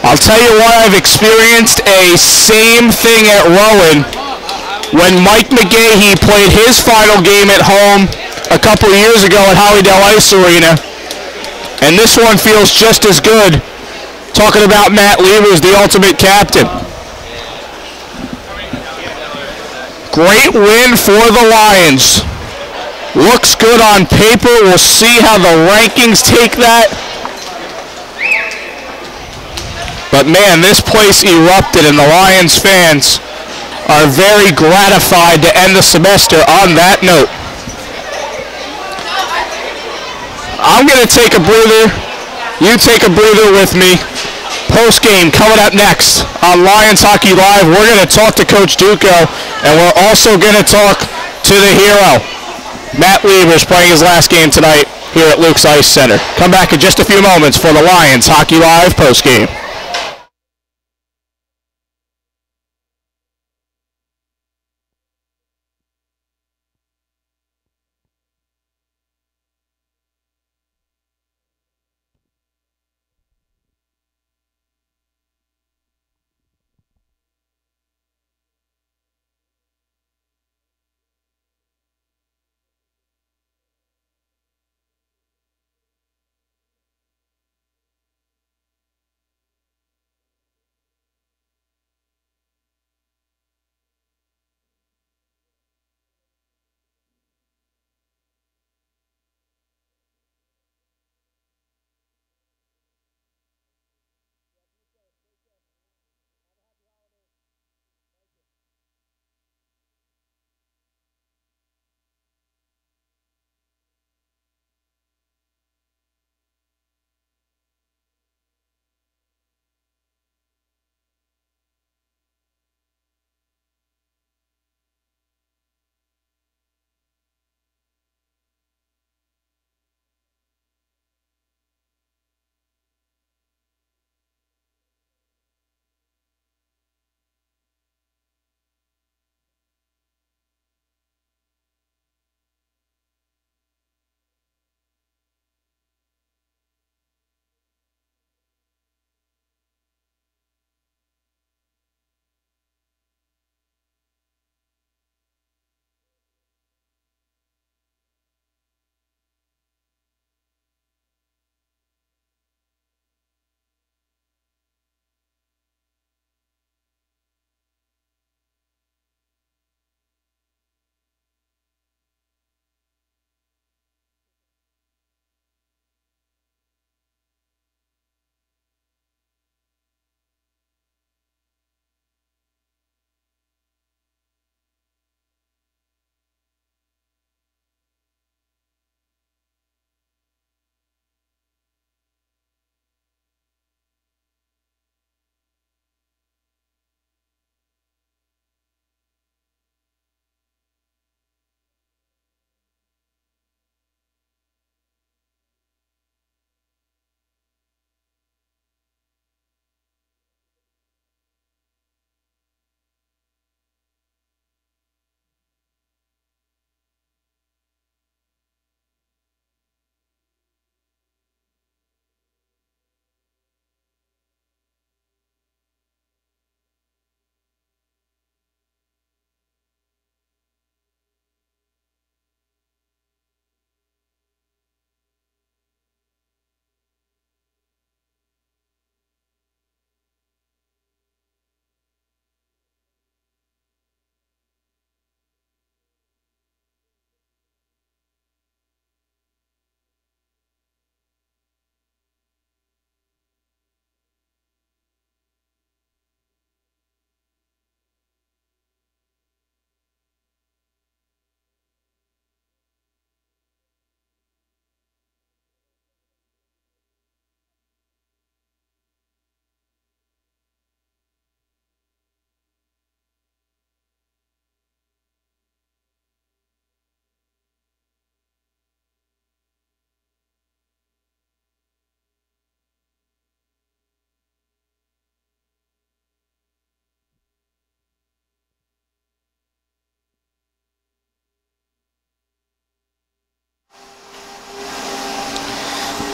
I'll tell you what, I've experienced a same thing at Rowan when Mike McGahee played his final game at home a couple years ago at Hollydale Ice Arena. And this one feels just as good. Talking about Matt Liebers, the ultimate captain. Great win for the Lions. Looks good on paper. We'll see how the rankings take that. But man, this place erupted, and the Lions fans are very gratified to end the semester on that note. I'm going to take a breather. You take a breather with me. Post-game coming up next on Lions Hockey Live. We're going to talk to Coach Duco, and we're also going to talk to the hero, Matt Liebers, playing his last game tonight here at Luke's Ice Center. Come back in just a few moments for the Lions Hockey Live post-game.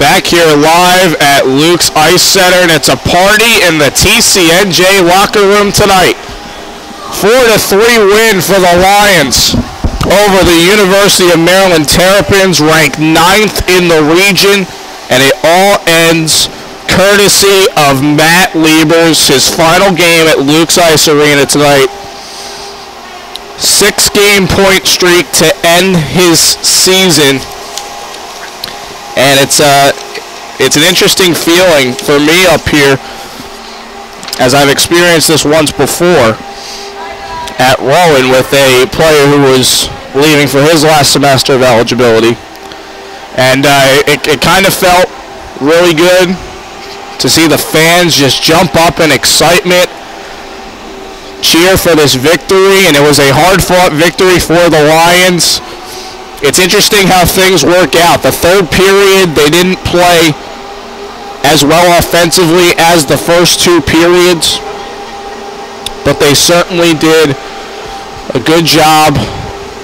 Back here live at Luke's Ice Center, and it's a party in the TCNJ locker room tonight. 4-3 win for the Lions over the University of Maryland Terrapins, ranked 9th in the region, and it all ends courtesy of Matt Liebers, his final game at Luke's Ice Arena tonight. 6-game point streak to end his season. And it's an interesting feeling for me up here, as I've experienced this once before at Rowan with a player who was leaving for his last semester of eligibility. And it kind of felt really good to see the fans just jump up in excitement, cheer for this victory, and it was a hard-fought victory for the Lions. It's interesting how things work out. The third period, they didn't play as well offensively as the first two periods, but they certainly did a good job.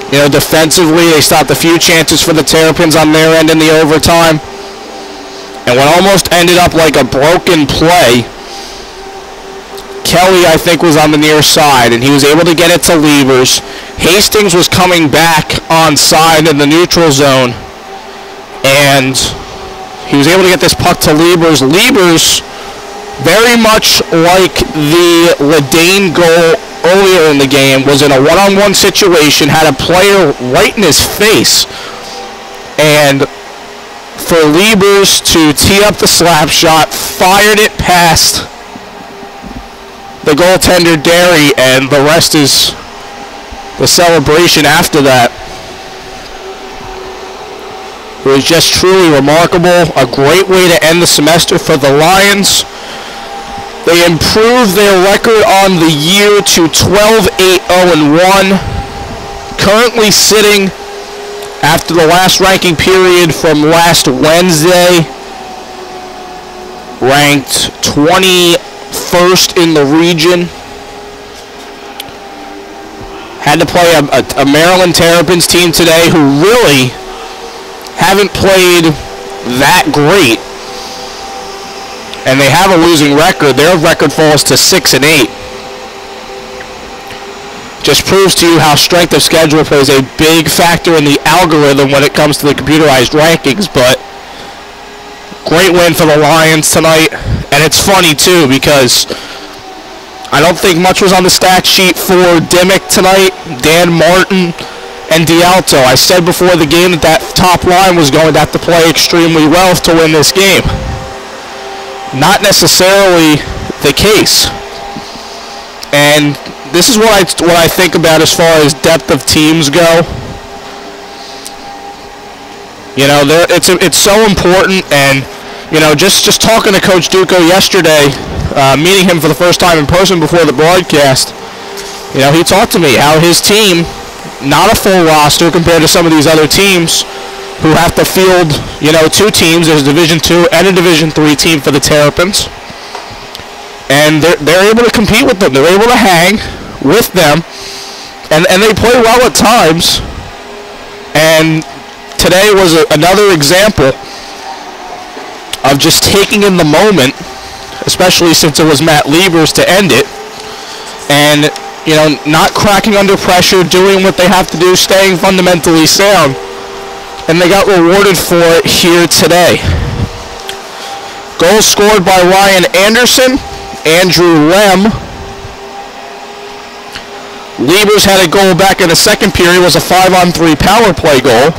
You know, defensively, they stopped a few chances for the Terrapins on their end in the overtime. And what almost ended up like a broken play, Kelly, I think, was on the near side, and he was able to get it to Liebers. Hastings was coming back on side in the neutral zone, and he was able to get this puck to Liebers. Liebers, very much like the Ledane goal earlier in the game, was in a one-on-one situation, had a player right in his face, and for Liebers to tee up the slap shot, fired it past the goaltender Derry, and the rest is the celebration after that. It was just truly remarkable. A great way to end the semester for the Lions. They improved their record on the year to 12-8-0-1. Currently sitting after the last ranking period from last Wednesday, ranked 21st in the region. Had to play a Maryland Terrapins team today who really haven't played that great, and they have a losing record. Their record falls to 6-8. Just proves to you how strength of schedule plays a big factor in the algorithm when it comes to the computerized rankings. But great win for the Lions tonight, and it's funny too because I don't think much was on the stat sheet for Dimmick tonight, Dan Martin, and D'Alto. I said before the game that top line was going to have to play extremely well to win this game. Not necessarily the case. And this is what I think about as far as depth of teams go. You know, it's so important, and you know, just talking to Coach Duco yesterday, meeting him for the first time in person before the broadcast, you know, he talked to me how his team, not a full roster compared to some of these other teams who have to field, you know, two teams. There's a Division II and a Division III team for the Terrapins, and they're able to compete with them. They're able to hang with them, and they play well at times. And today was another example of just taking in the moment, especially since it was Matt Liebers to end it, and you know, not cracking under pressure, doing what they have to do, staying fundamentally sound, and they got rewarded for it here today. Goals scored by Ryan Anderson, Andrew Lem. Liebers had a goal back in the second period. It was a 5-on-3 power play goal.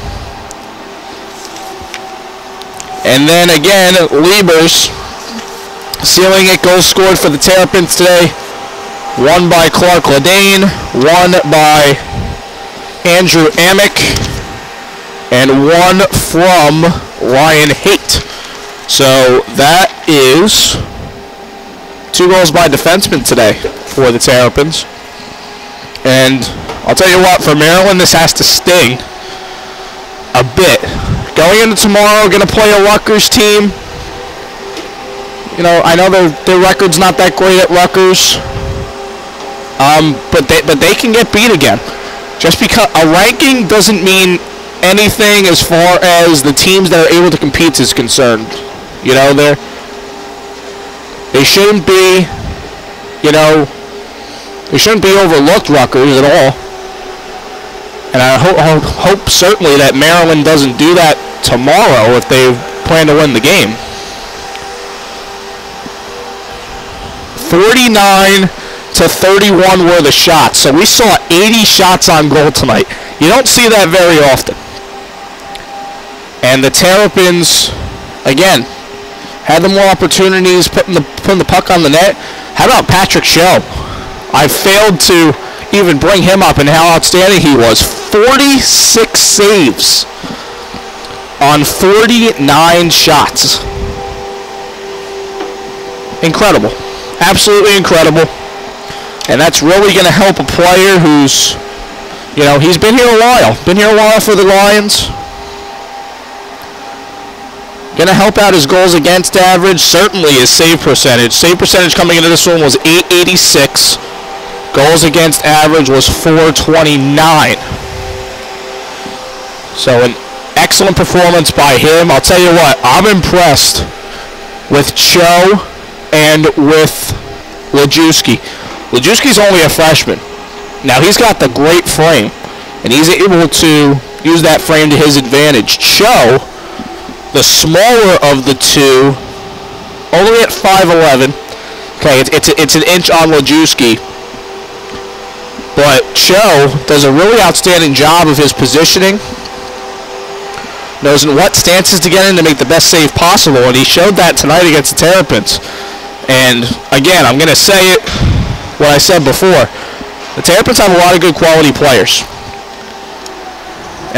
And then again, Liebers sealing it. Goals scored for the Terrapins today. One by Clark Ledane, one by Andrew Amick, and one from Ryan Haight. So that is 2 goals by defensemen today for the Terrapins. And I'll tell you what, for Maryland, this has to sting a bit. Going into tomorrow, going to play a Rutgers team. You know, I know their record's not that great at Rutgers. But they can get beat again. Just because a ranking doesn't mean anything as far as the teams that are able to compete is concerned. You know, they shouldn't be, you know, they shouldn't be overlooked, Rutgers, at all. And I hope certainly that Maryland doesn't do that tomorrow if they plan to win the game. 49-31 were the shots. So we saw 80 shots on goal tonight. You don't see that very often. And the Terrapins, again, had the more opportunities putting the puck on the net. How about Patrick Shell? I failed to even bring him up and how outstanding he was. 46 saves on 49 shots. Incredible. Absolutely incredible. And that's really going to help a player who's, you know, he's been here a while. Been here a while for the Lions. Going to help out his goals against average. Certainly his save percentage. Save percentage coming into this one was .886. Goals against average was .429. So an excellent performance by him. I'll tell you what, I'm impressed with Cho and with Lejewski. Lejewski's only a freshman. Now he's got the great frame, and he's able to use that frame to his advantage. Cho, the smaller of the two, only at 5'11". Okay, it's an inch on Lejewski. But Cho does a really outstanding job of his positioning. Knows in what stances to get in to make the best save possible, and he showed that tonight against the Terrapins. And again, I'm going to say it, what I said before. The Terrapins have a lot of good quality players.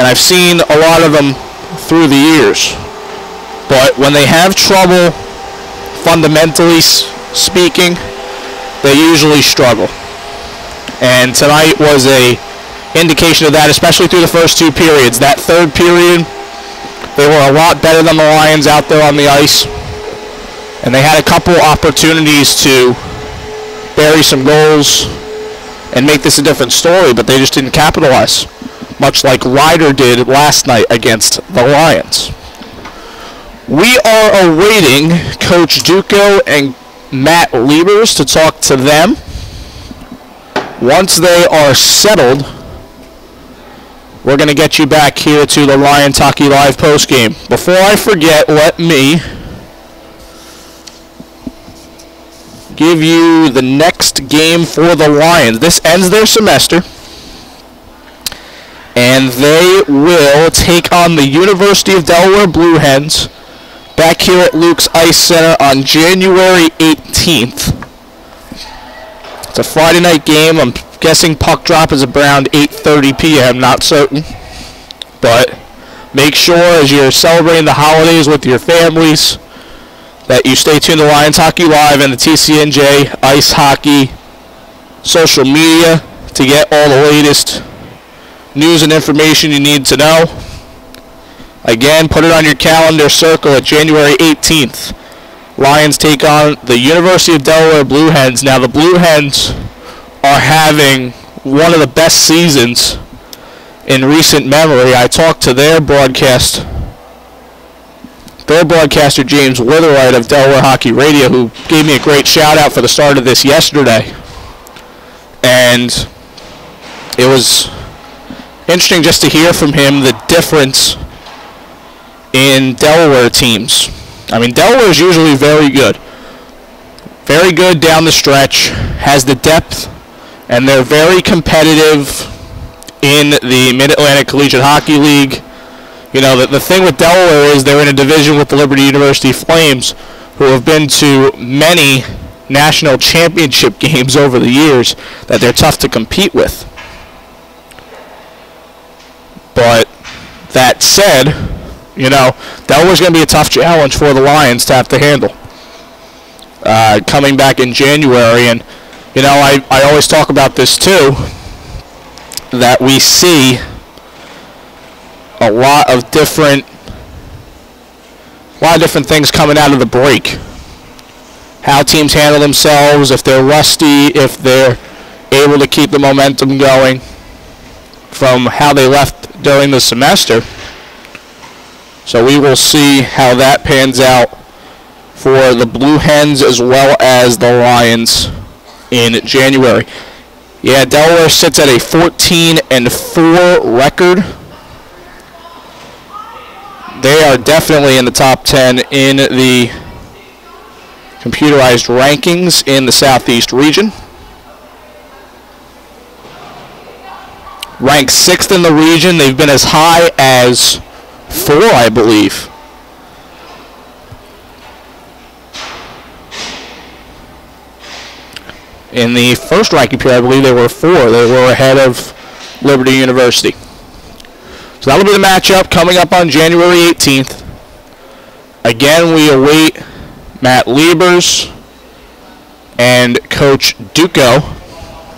And I've seen a lot of them through the years. But when they have trouble, fundamentally speaking, they usually struggle. And tonight was a indication of that, especially through the first two periods. That third period, they were a lot better than the Lions out there on the ice. And they had a couple opportunities to bury some goals and make this a different story, but they just didn't capitalize, much like Ryder did last night against the Lions. We are awaiting Coach Duco and Matt Liebers to talk to them. Once they are settled, we're going to get you back here to the Lions Hockey Live postgame. Before I forget, let me give you the next game for the Lions. This ends their semester, and they will take on the University of Delaware Blue Hens back here at Luke's Ice Center on January 18th. It's a Friday night game. I'm guessing puck drop is around 8:30 p.m. Not certain. But make sure as you're celebrating the holidays with your families that you stay tuned to Lions Hockey Live and the TCNJ Ice Hockey social media to get all the latest news and information you need to know. Again, put it on your calendar, circle it, January 18th. Lions take on the University of Delaware Blue Hens. Now, the Blue Hens are having one of the best seasons in recent memory. I talked to their broadcaster, James Witherite of Delaware Hockey Radio, who gave me a great shout-out for the start of this yesterday. And it was interesting just to hear from him the difference in Delaware teams. I mean, Delaware is usually very good. Very good down the stretch, has the depth, and they're very competitive in the Mid-Atlantic Collegiate Hockey League. You know, the thing with Delaware is they're in a division with the Liberty University Flames, who have been to many national championship games over the years that they're tough to compete with. But that said, you know, Delaware's going to be a tough challenge for the Lions to have to handle coming back in January. And, you know, I always talk about this too, that we see a lot of different things coming out of the break. How teams handle themselves, if they're rusty, if they're able to keep the momentum going from how they left during the semester. So we will see how that pans out for the Blue Hens as well as the Lions in January. Yeah, Delaware sits at a 14-4 record. They are definitely in the top 10 in the computerized rankings in the Southeast region. Ranked 6th in the region. They've been as high as 4, I believe. In the first ranking period, I believe they were 4. They were ahead of Liberty University. So that'll be the matchup coming up on January 18th. Again, we await Matt Liebers and Coach Duco.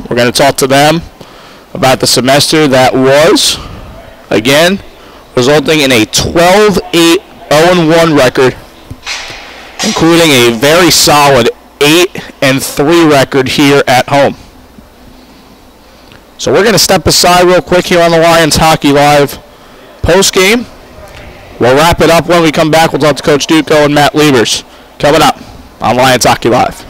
We're going to talk to them about the semester that was, again, resulting in a 12-8-0-1 record, including a very solid 8-3 record here at home. So we're going to step aside real quick here on the Lions Hockey Live post-game. We'll wrap it up when we come back. We'll talk to Coach Duco and Matt Liebers. Coming up on Lions Hockey Live.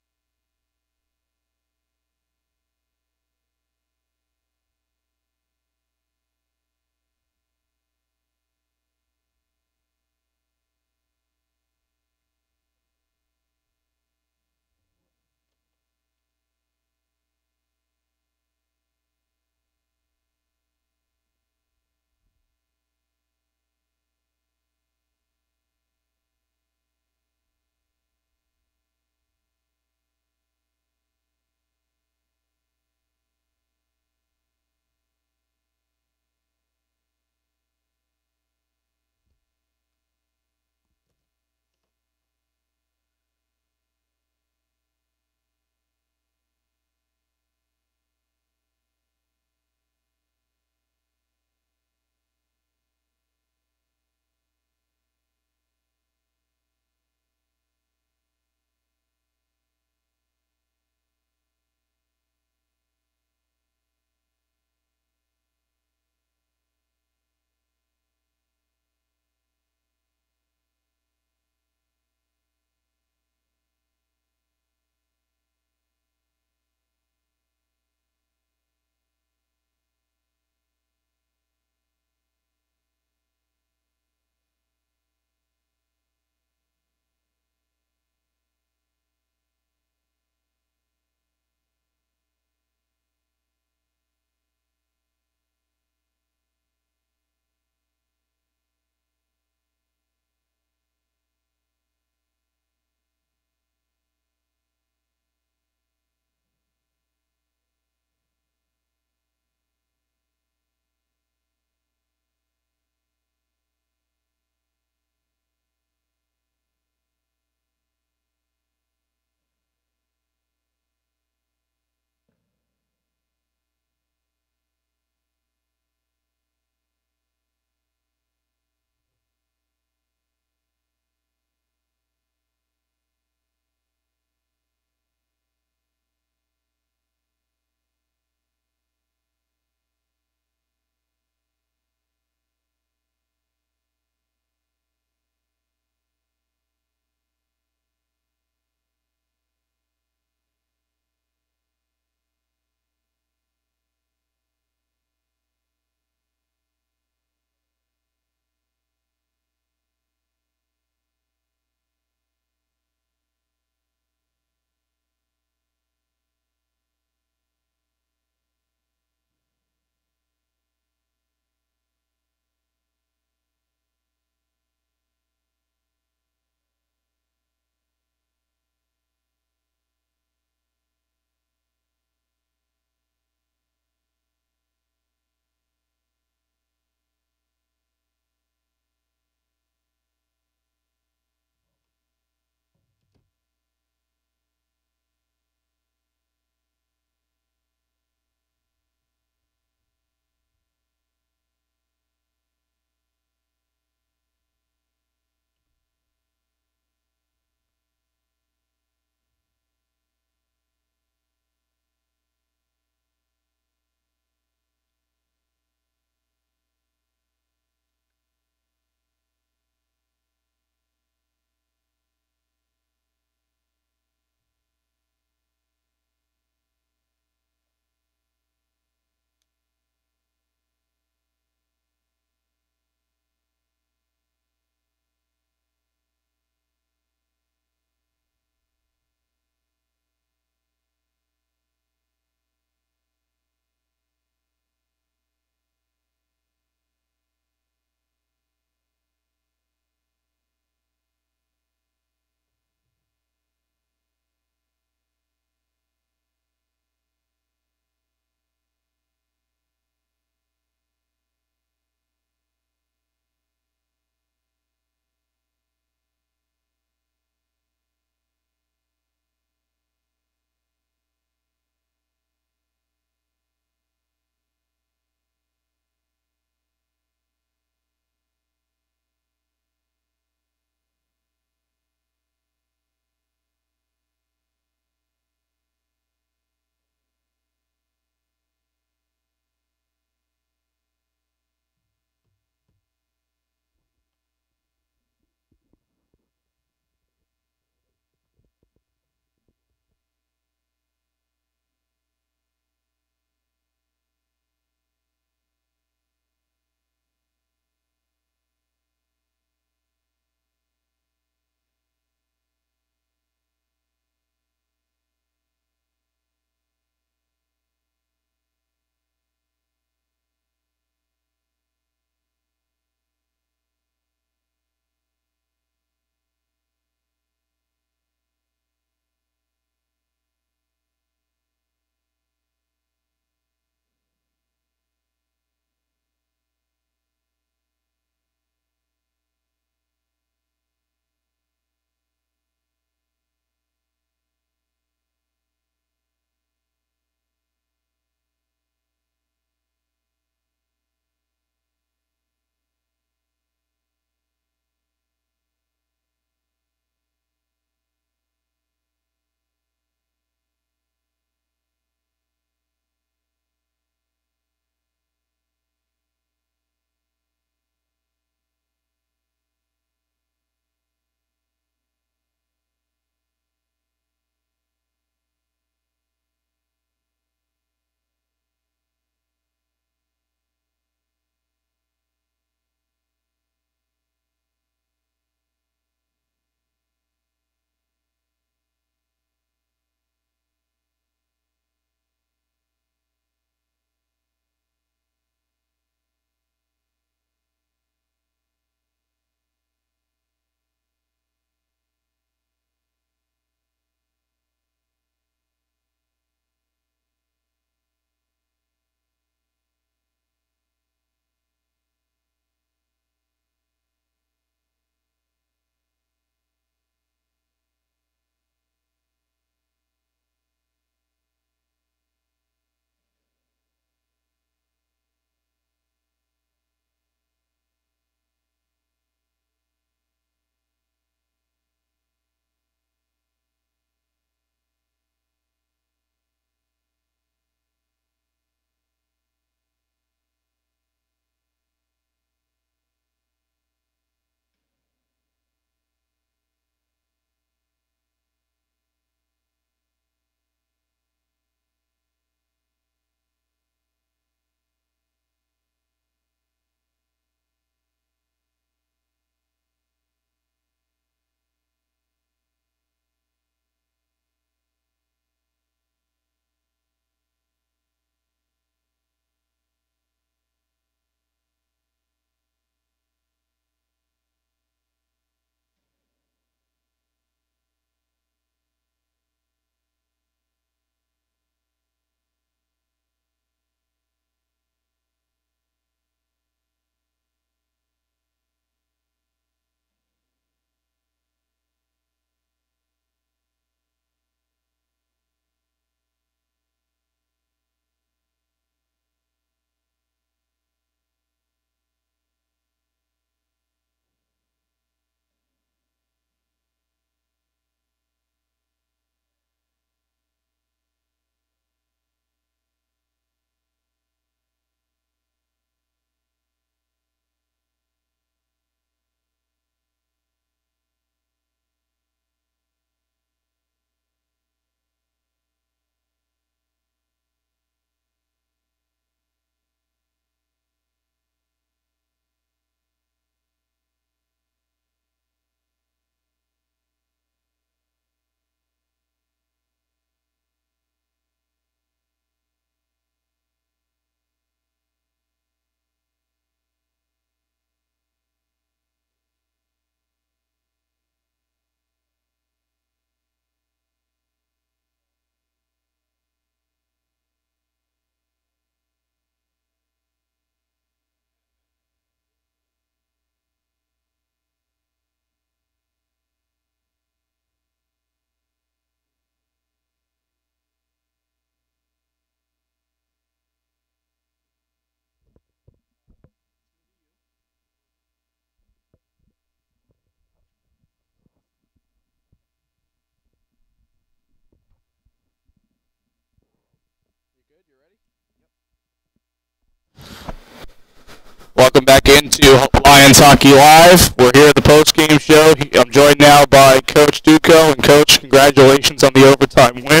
Welcome back into Lions Hockey Live. We're here at the post-game show. I'm joined now by Coach Duco. And, Coach, congratulations on the overtime win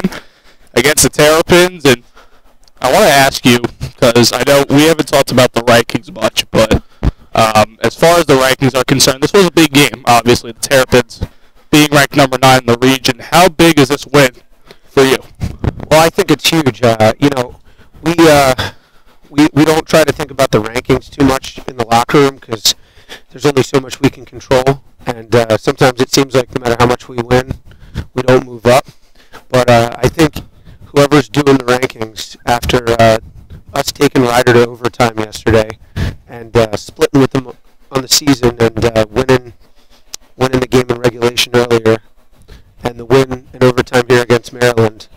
against the Terrapins. And I want to ask you, because I know we haven't talked about the rankings much, but as far as the rankings are concerned, this was a big game, obviously. The Terrapins being ranked number 9 in the region. How big is this win for you? Well, I think it's huge. We don't try to think about the rankings too much in the locker room because there's only so much we can control, and sometimes it seems like no matter how much we win, we don't move up. But I think whoever's doing the rankings after us taking Ryder to overtime yesterday and splitting with them on the season and winning the game in regulation earlier, and the win in overtime here against Maryland,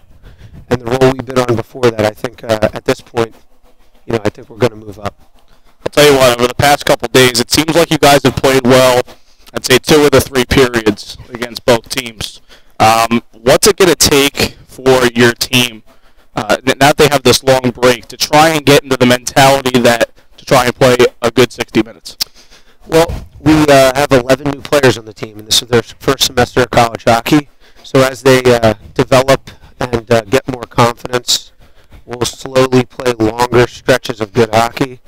and the role we've been on before that, I think at this point, I think we're going to move up. I'll tell you what, over the past couple days, it seems like you guys have played well, I'd say 2 of the 3 periods against both teams. What's it going to take for your team, now that they have this long break, to try and get into the mentality to try and play a good 60 minutes? Well, we have 11 new players on the team, and this is their first semester of college hockey. So as they develop and get more confidence, we'll slowly play longer stretches of good hockey,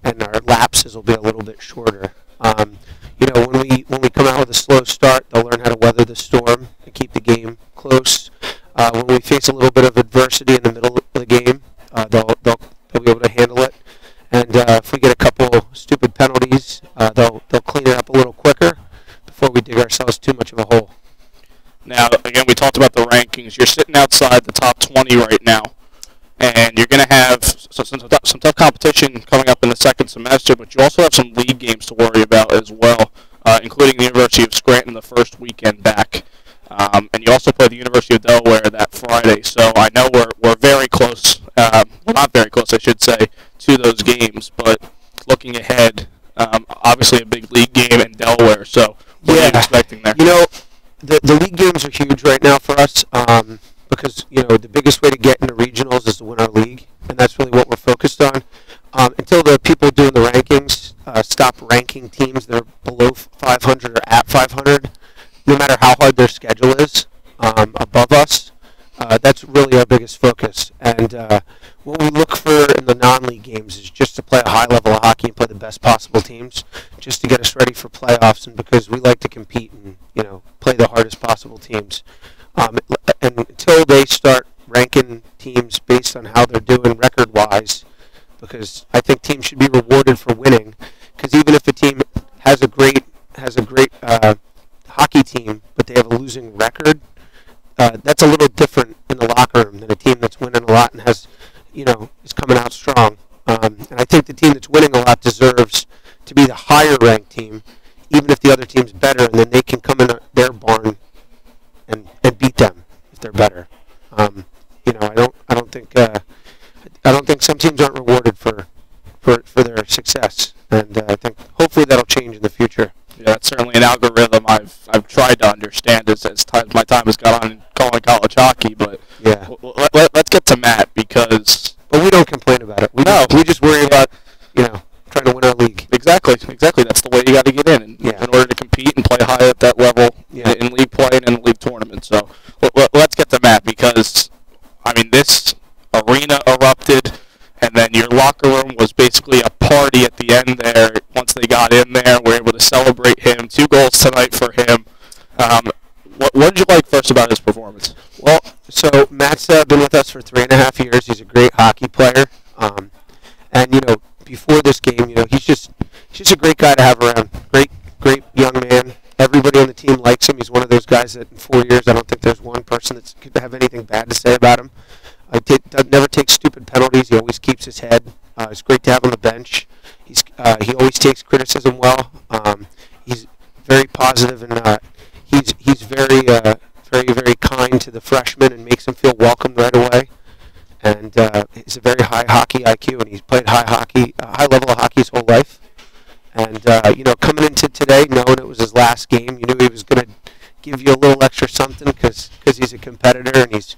and our lapses will be a little bit shorter. When we come out with a slow start, they'll learn how to weather the storm and keep the game close. When we face a little bit of adversity in the middle of the game, they'll be able to handle it. And if we get a couple stupid penalties, they'll clean it up a little quicker before we dig ourselves too much of a hole. Now, again, we talked about the rankings. You're sitting outside the top 20 right now, and you're going to have some tough competition coming up in the second semester, but you also have some league games to worry about as well, including the University of Scranton the first weekend back. And you also play the University of Delaware that Friday, so I know we're very close, well, not very close, I should say, to those games, but looking ahead, obviously a big league game in Delaware, so what are you expecting there? The league games are huge right now for us because, the biggest way to get into regionals is to win our league, and that's really what we're focused on. Until the people doing the rankings stop ranking teams that are below 500 or at 500, no matter how hard their schedule is above us, that's really our biggest focus. And what we look for in the non-league games is just to play a high level of hockey and play the best possible teams, just to get us ready for playoffs, and because we like to compete and play the hardest possible teams. And until they start ranking teams based on how they're doing record-wise, because I think teams should be rewarded for winning. Because even if a team has a great hockey team, but they have a losing record, that's a little different in the locker room than a team that's winning a lot and has, is coming out strong. And I think the team that's winning a lot deserves to be the higher-ranked team, even if the other team's better, and then they can come in their barn and beat them if they're better. I don't think some teams aren't rewarded for their success, and I think hopefully that'll change in the future. Yeah, that's certainly an algorithm I've tried to understand as my time has gone on in calling college hockey. But yeah, let's get to Matt, because we don't complain about it. We just worry about trying to win our league. Exactly. That's the way you got to get in order to compete and play high at that level in league play and in the league tournament. So let's get to Matt, because this arena erupted, and then your locker room was basically a party at the end there. Once they got in there, we were able to celebrate him. 2 goals tonight for him. What did you like first about his performance? Well, so Matt's been with us for 3.5 years. He's a great hockey player, and before this game, he's just a great guy to have around. Great young man. Everybody on the team likes him. He's one of those guys that in 4 years, I don't think there's one person that could have anything bad to say about him. Never takes stupid penalties. He always keeps his head. It's great to have on the bench. He always takes criticism well. He's very positive, and he's very very kind to the freshmen and makes them feel welcome right away. And he's a very high hockey IQ, and he's played high level of hockey his whole life. And coming into today, knowing it was his last game, you knew he was going to give you a little extra something because he's a competitor, and he's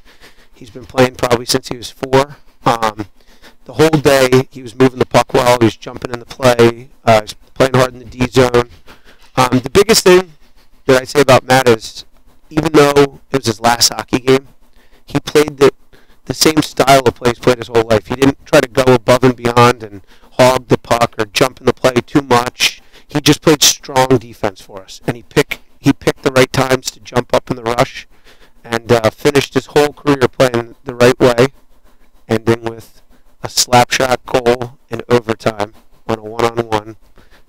been playing probably since he was 4. The whole day he was moving the puck well, he was jumping in the play, He's playing hard in the D zone. The biggest thing that I say about Matt is, even though it was his last hockey game, he played the same style of play he's played his whole life. He didn't try to go above and beyond and hog the puck or jump in the play too much. He just played strong defense for us, and he picked the right times to jump up in the rush, and finished his whole career playing the right way, ending with a slap shot goal in overtime on a one-on-one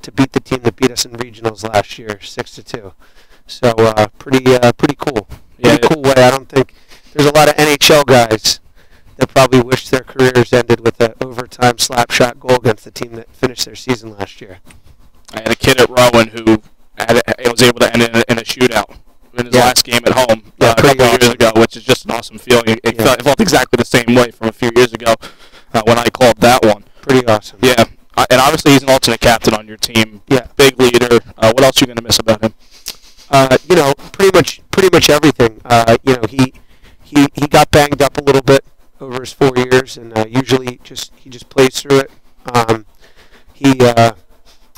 to beat the team that beat us in regionals last year, 6-2. So pretty cool. Pretty cool way. I don't think there's a lot of NHL guys that probably wish their careers ended with an overtime slap shot goal against the team that finished their season last year. I had a kid at Rowan who was able to end in a shootout in his last game at home a couple of years ago, which is just an awesome feeling. It felt exactly the same way from a few years ago when I called that one. Pretty awesome. Yeah, and obviously he's an alternate captain on your team. Yeah, big leader. What else are you going to miss about him? Pretty much everything. He got banged up a little bit over his 4 years, and usually he just plays through it.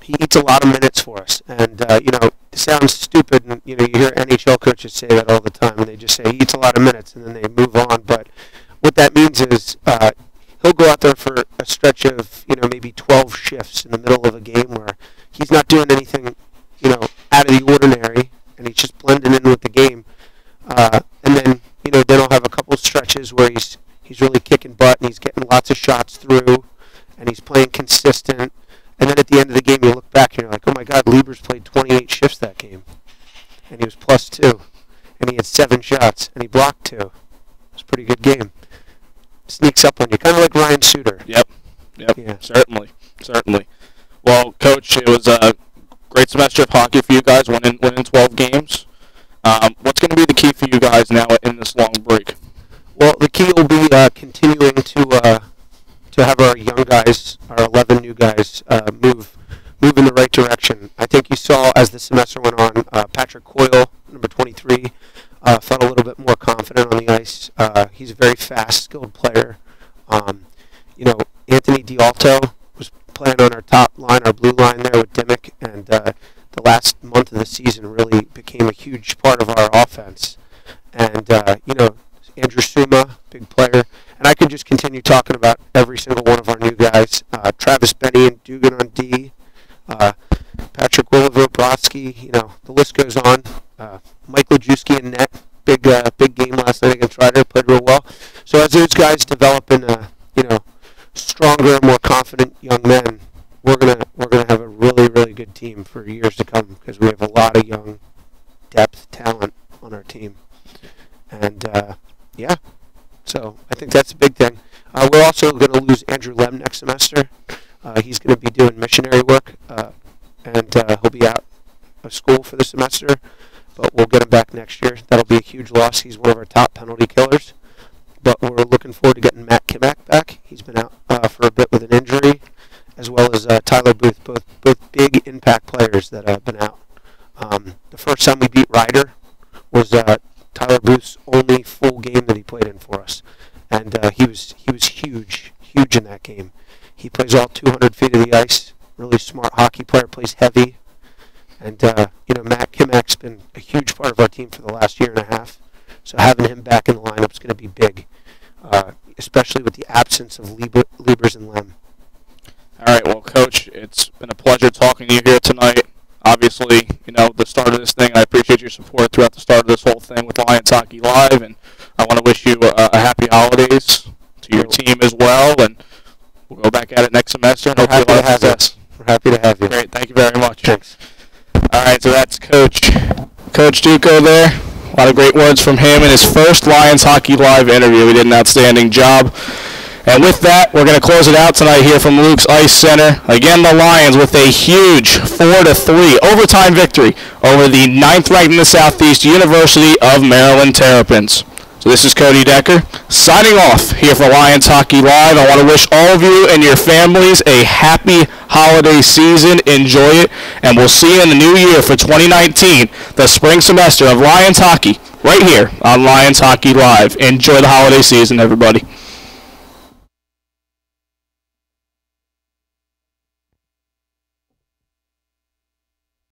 He eats a lot of minutes for us, and it sounds stupid, and you hear NHL coaches say that all the time, and they just say he eats a lot of minutes, and then they move on. But what that means is he'll go out there for a stretch of maybe 12 shifts in the middle of a game where he's not doing anything out of the ordinary, and he's just blending in with the game. And then then I'll have a couple stretches where he's really kicking butt, and he's getting lots of shots through, and he's playing consistent. And then at the end of the game, you look back and you're like, oh my God, Lieber's played 28 shifts that game, and he was +2, and he had 7 shots, and he blocked 2. It was a pretty good game. Sneaks up on you, kind of like Ryan Suter. Yep. Yeah. Certainly. Well, Coach, it was a great semester of hockey for you guys, winning 12 games. What's going to be the key for you guys now in this long break? Well, the key will be continuing to have our young guys, our 11 new guys, move in the right direction. I think you saw as the semester went on, Patrick Coyle, number 23, felt a little bit more confident on the ice. He's a very fast, skilled player. Anthony D'Alto was playing on our top line, our blue line there with Dimmick, and the last month of the season really became a huge part of our offense. And, Andrew Suma, big player. And I could just continue talking about every single one of our new guys. Travis Benny and Dugan on D. Patrick Williver, Brodsky, the list goes on. Mike Lajewski in net. Big game last night against Ryder. Played real well. So as those guys develop into, stronger, more confident young men, we're gonna have a really, really good team for years to come because we have a lot of young depth talent on our team. And, so I think that's a big thing. We're also going to lose Andrew Lem next semester. He's going to be doing missionary work, and he'll be out of school for the semester, but we'll get him back next year. That'll be a huge loss. He's one of our top penalty killers. But we're looking forward to getting Matt Kimak back. He's been out for a bit with an injury, as well as Tyler Booth, both big impact players that have been out. The first time we beat Ryder was Tyler Booth's only full game that he played in for us, and he was huge in that game. He plays all 200 feet of the ice. Really smart hockey player, plays heavy, and Matt Kimak's been a huge part of our team for the last year and a half. So having him back in the lineup is going to be big, especially with the absence of Liebers and Lem. All right, well, Coach, it's been a pleasure talking to you here tonight. Obviously, the start of this thing, I appreciate your support throughout the start of this whole thing with Lions Hockey Live, and I want to wish you a happy holidays to your team as well, and we'll go back at it next semester, and hopefully a lot of success. We're happy to have you. Great, thank you very much. Thanks. All right, so that's Coach Duco there. A lot of great words from him in his first Lions Hockey Live interview. He did an outstanding job. And with that, we're going to close it out tonight here from Luke's Ice Center. Again, the Lions with a huge 4-3 overtime victory over the 9th ranked in the Southeast University of Maryland Terrapins. So this is Cody Decker signing off here for Lions Hockey Live. I want to wish all of you and your families a happy holiday season. Enjoy it, and we'll see you in the new year for 2019, the spring semester of Lions Hockey, right here on Lions Hockey Live. Enjoy the holiday season, everybody.